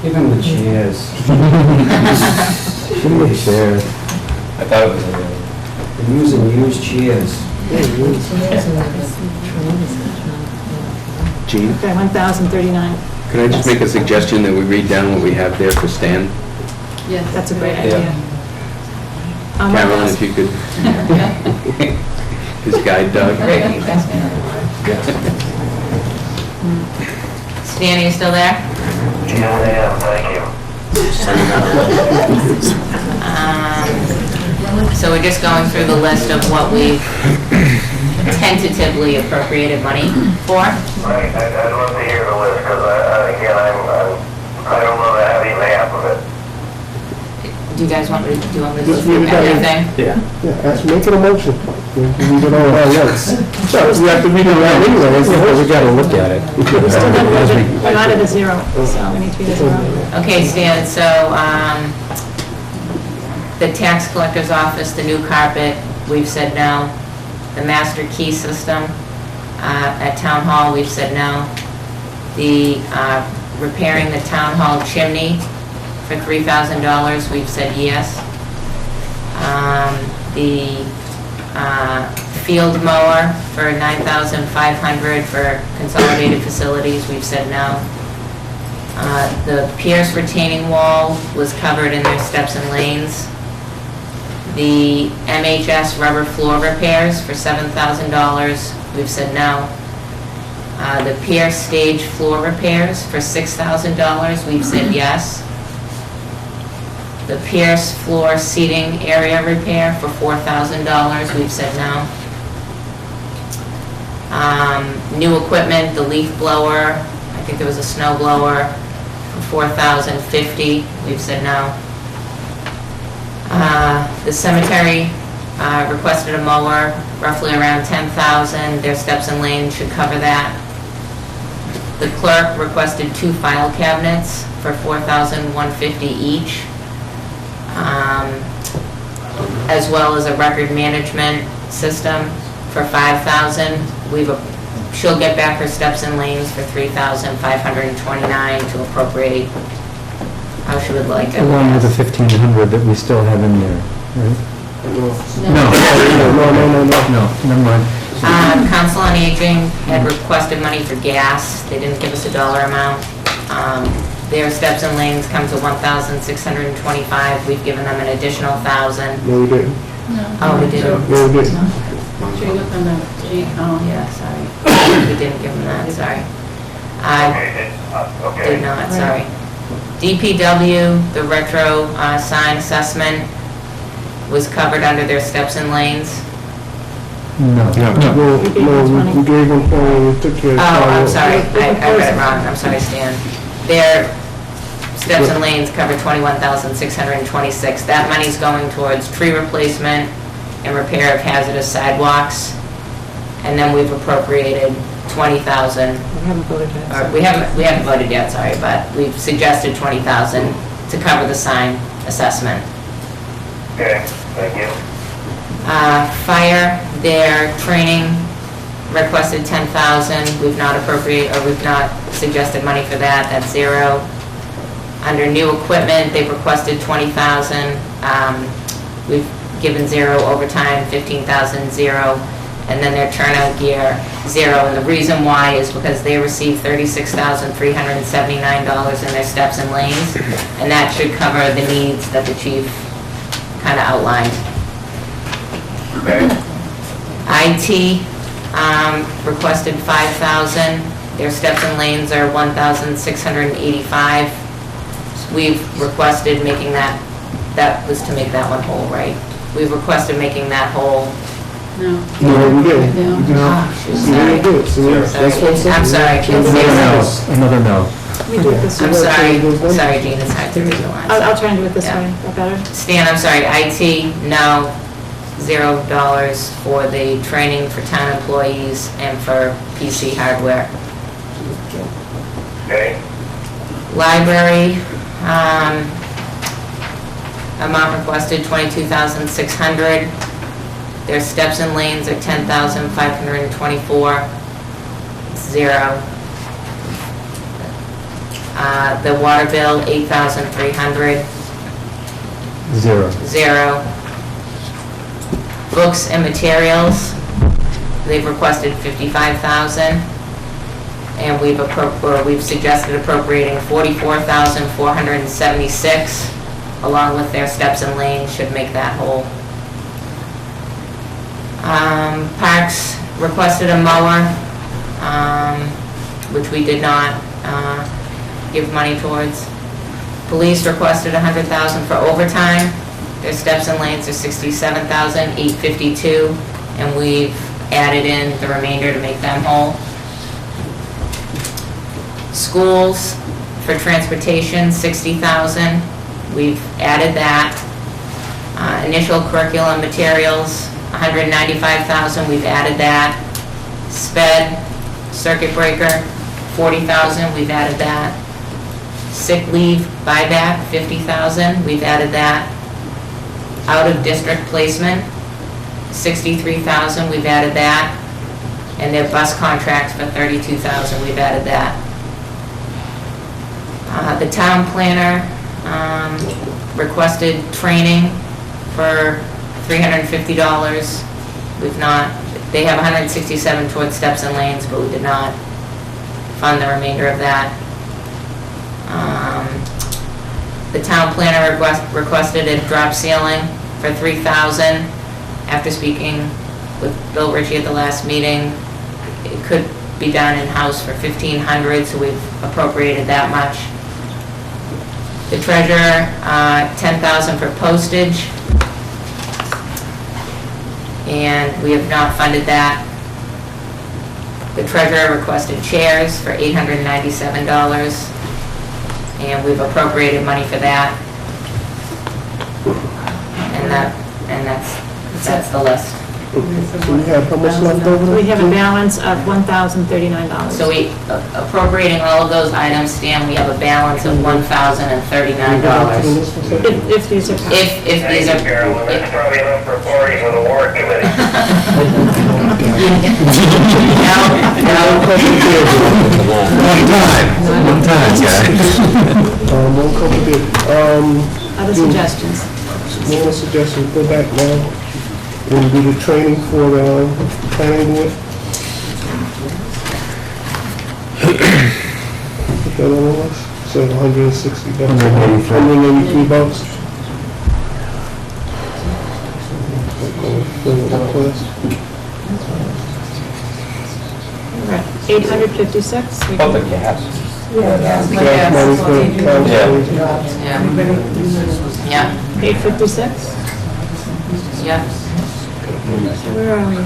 Give him the chairs. Give him the chairs. I thought it was They're using used chairs. Gene, Okay, 1,039. could I just make a suggestion that we read down what we have there for Stan? Yeah, that's a great idea. Carolyn, if you could. His guide dog. Stan, are you still there? Yeah, I am, thank you. So we're just going through the list of what we've tentatively appropriated money for. Right, I'd love to hear the list, because again, I don't know the heavy map of it. Do you guys want me to, do you want me to go Just through read it out. everything? Yeah. Yeah, that's making a motion. We read it all at once. So we have to read it out anyway. We gotta look at it. We still have a budget, we're not at a zero, so we need to be at zero. Okay, Stan, so, the tax collector's office, the new carpet, we've said no. The master key system, at town hall, we've said no. The, repairing the town hall chimney for $3,000, we've said yes. The, field mower for $9,500 for consolidated facilities, we've said no. The Pierce retaining wall was covered in their steps and lanes. The MHS rubber floor repairs for $7,000, we've said no. The Pierce stage floor repairs for $6,000, we've said yes. The Pierce floor seating area repair for $4,000, we've said no. New equipment, the leaf blower, I think there was a snow blower for $4,050, we've said no. The cemetery requested a mower, roughly around $10,000, their steps and lanes should cover that. The clerk requested 2 file cabinets for $4,150 each, as well as a record management system for $5,000. She'll get back her steps and lanes for $3,529 to appropriate how she would like it. Along with the 1,500 that we still have in there, right? No, never mind. Council on Aging had requested money for gas. They didn't give us a dollar amount. Their steps and lanes come to $1,625. We've given them an additional $1,000. No, we didn't. Oh, we did. No, we didn't. Should we look on the sheet? Oh, yeah, sorry. We didn't give them that, sorry. Did not, sorry. DPW, the retro sign assessment was covered under their steps and lanes. No, we gave them, we took care of. Oh, I'm sorry, I read it wrong, I'm sorry, Stan. Their steps and lanes cover $21,626. That money's going towards tree replacement and repair of hazardous sidewalks. And then we've appropriated $20,000. We haven't voted yet. Or we haven't voted yet, sorry, but we've suggested $20,000 to cover the sign assessment. Okay, thank you. Fire, their training requested $10,000. We've not suggested money for that. That's zero. Under new equipment, they've requested $20,000. We've given zero. Overtime, $15,000, zero. And then their turnout gear, zero. And the reason why is because they received $36,379 in their steps and lanes, and that should cover the needs that the chief kind of outlined. IT requested $5,000. Their steps and lanes are $1,685. We've requested making that was to make that one whole, right? We've requested making that whole. No, we didn't. Oh, shoot, sorry. I'm sorry. Another no. Let me do it this way. I'm sorry, Jean, it's hard to read the lines. I'll try and do it this Yeah. way, is that better? Stan, I'm sorry, IT, no, $0 for the training for town employees and for PC hardware. Okay. Library, amount requested $22,600. Their steps and lanes are $10,524, zero. The water bill, $8,300, Zero. zero. Books and materials, they've requested $55,000, and we've suggested appropriating $44,476, along with their steps and lanes, should make that whole. Parks requested a mower, which we did not give money towards. Police requested $100,000 for overtime. Their steps and lanes are $67,852, and we've added in the remainder to make them whole. Schools for transportation, $60,000. We've added that Initial curriculum materials, $195,000, we've added that. Sped, circuit breaker, $40,000, we've added that. Sick leave buyback, $50,000, we've added that. Out-of-district placement, $63,000, we've added that. And their bus contracts for $32,000, we've added that. The town planner requested training for $350. We've not, they have $167 towards steps and lanes, but we did not fund the remainder of that. The town planner requested a drop ceiling for $3,000. After speaking with Bill Ritchie at the last meeting, it could be done in-house for $1,500, so we've appropriated that much. The treasurer, $10,000 for postage, and we have not funded that. The treasurer requested chairs for $897, and we've appropriated money for that. And that's the list. So we have how much left over? We have a balance of $1,039. So we, appropriating all of those items, Stan, we have a balance of $1,039. If these are passed. If these are. Carolyn, that's probably enough for a party for the warrant committee. One time, guys. One couple bit, Other suggestions? one suggestion, go back now. We'll do the training for the planning board. Put that on the list. So $160. $183. We're at 856. Public gas. Yeah. 856. Yeah. Where are we? Here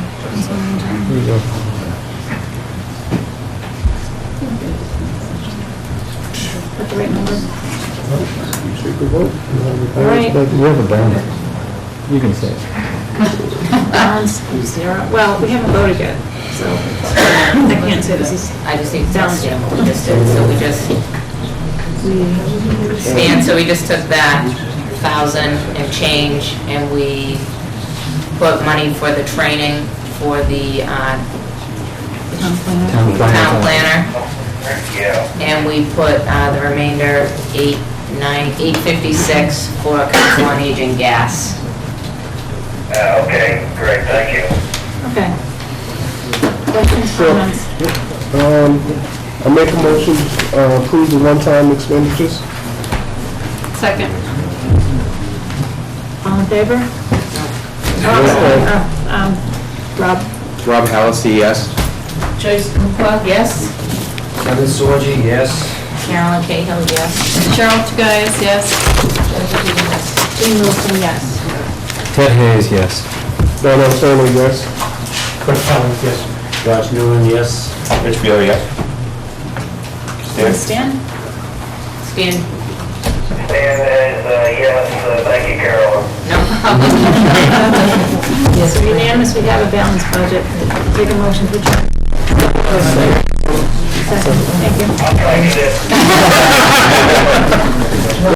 we go. Put the right number. Take a vote. All right. We have a balance. You can say it. Balance, 0. Well, we haven't voted yet, so I can't say this is. I just need to Balance. tell you, we just did, so we just, Stan, so we just took that 1,000 and change, and we put money for the training for the town planner. And we put the remainder, 856 for council on aging gas. Okay, great, thank you. Okay. Questions, comments? I make a motion, approve the one-time expenditures. Second. All in favor? Rob? Rob Hallisey, yes. Joyce Kukla, yes? Kevin Sorgi, yes. Carolyn Cahill, yes. Cheryl Tagayas, yes. Jean Wilson, yes. Ted Hayes, yes. Don Anselmo, yes. Quick comments, yes. Josh Newman, yes. Rich Beal, yes. Stan? Stan? Stan is, yes, thank you, Carolyn. No problem. Yes, so unanimous, we have a balanced budget. Take a motion for adjournment. Second, thank you. I'll try to get it.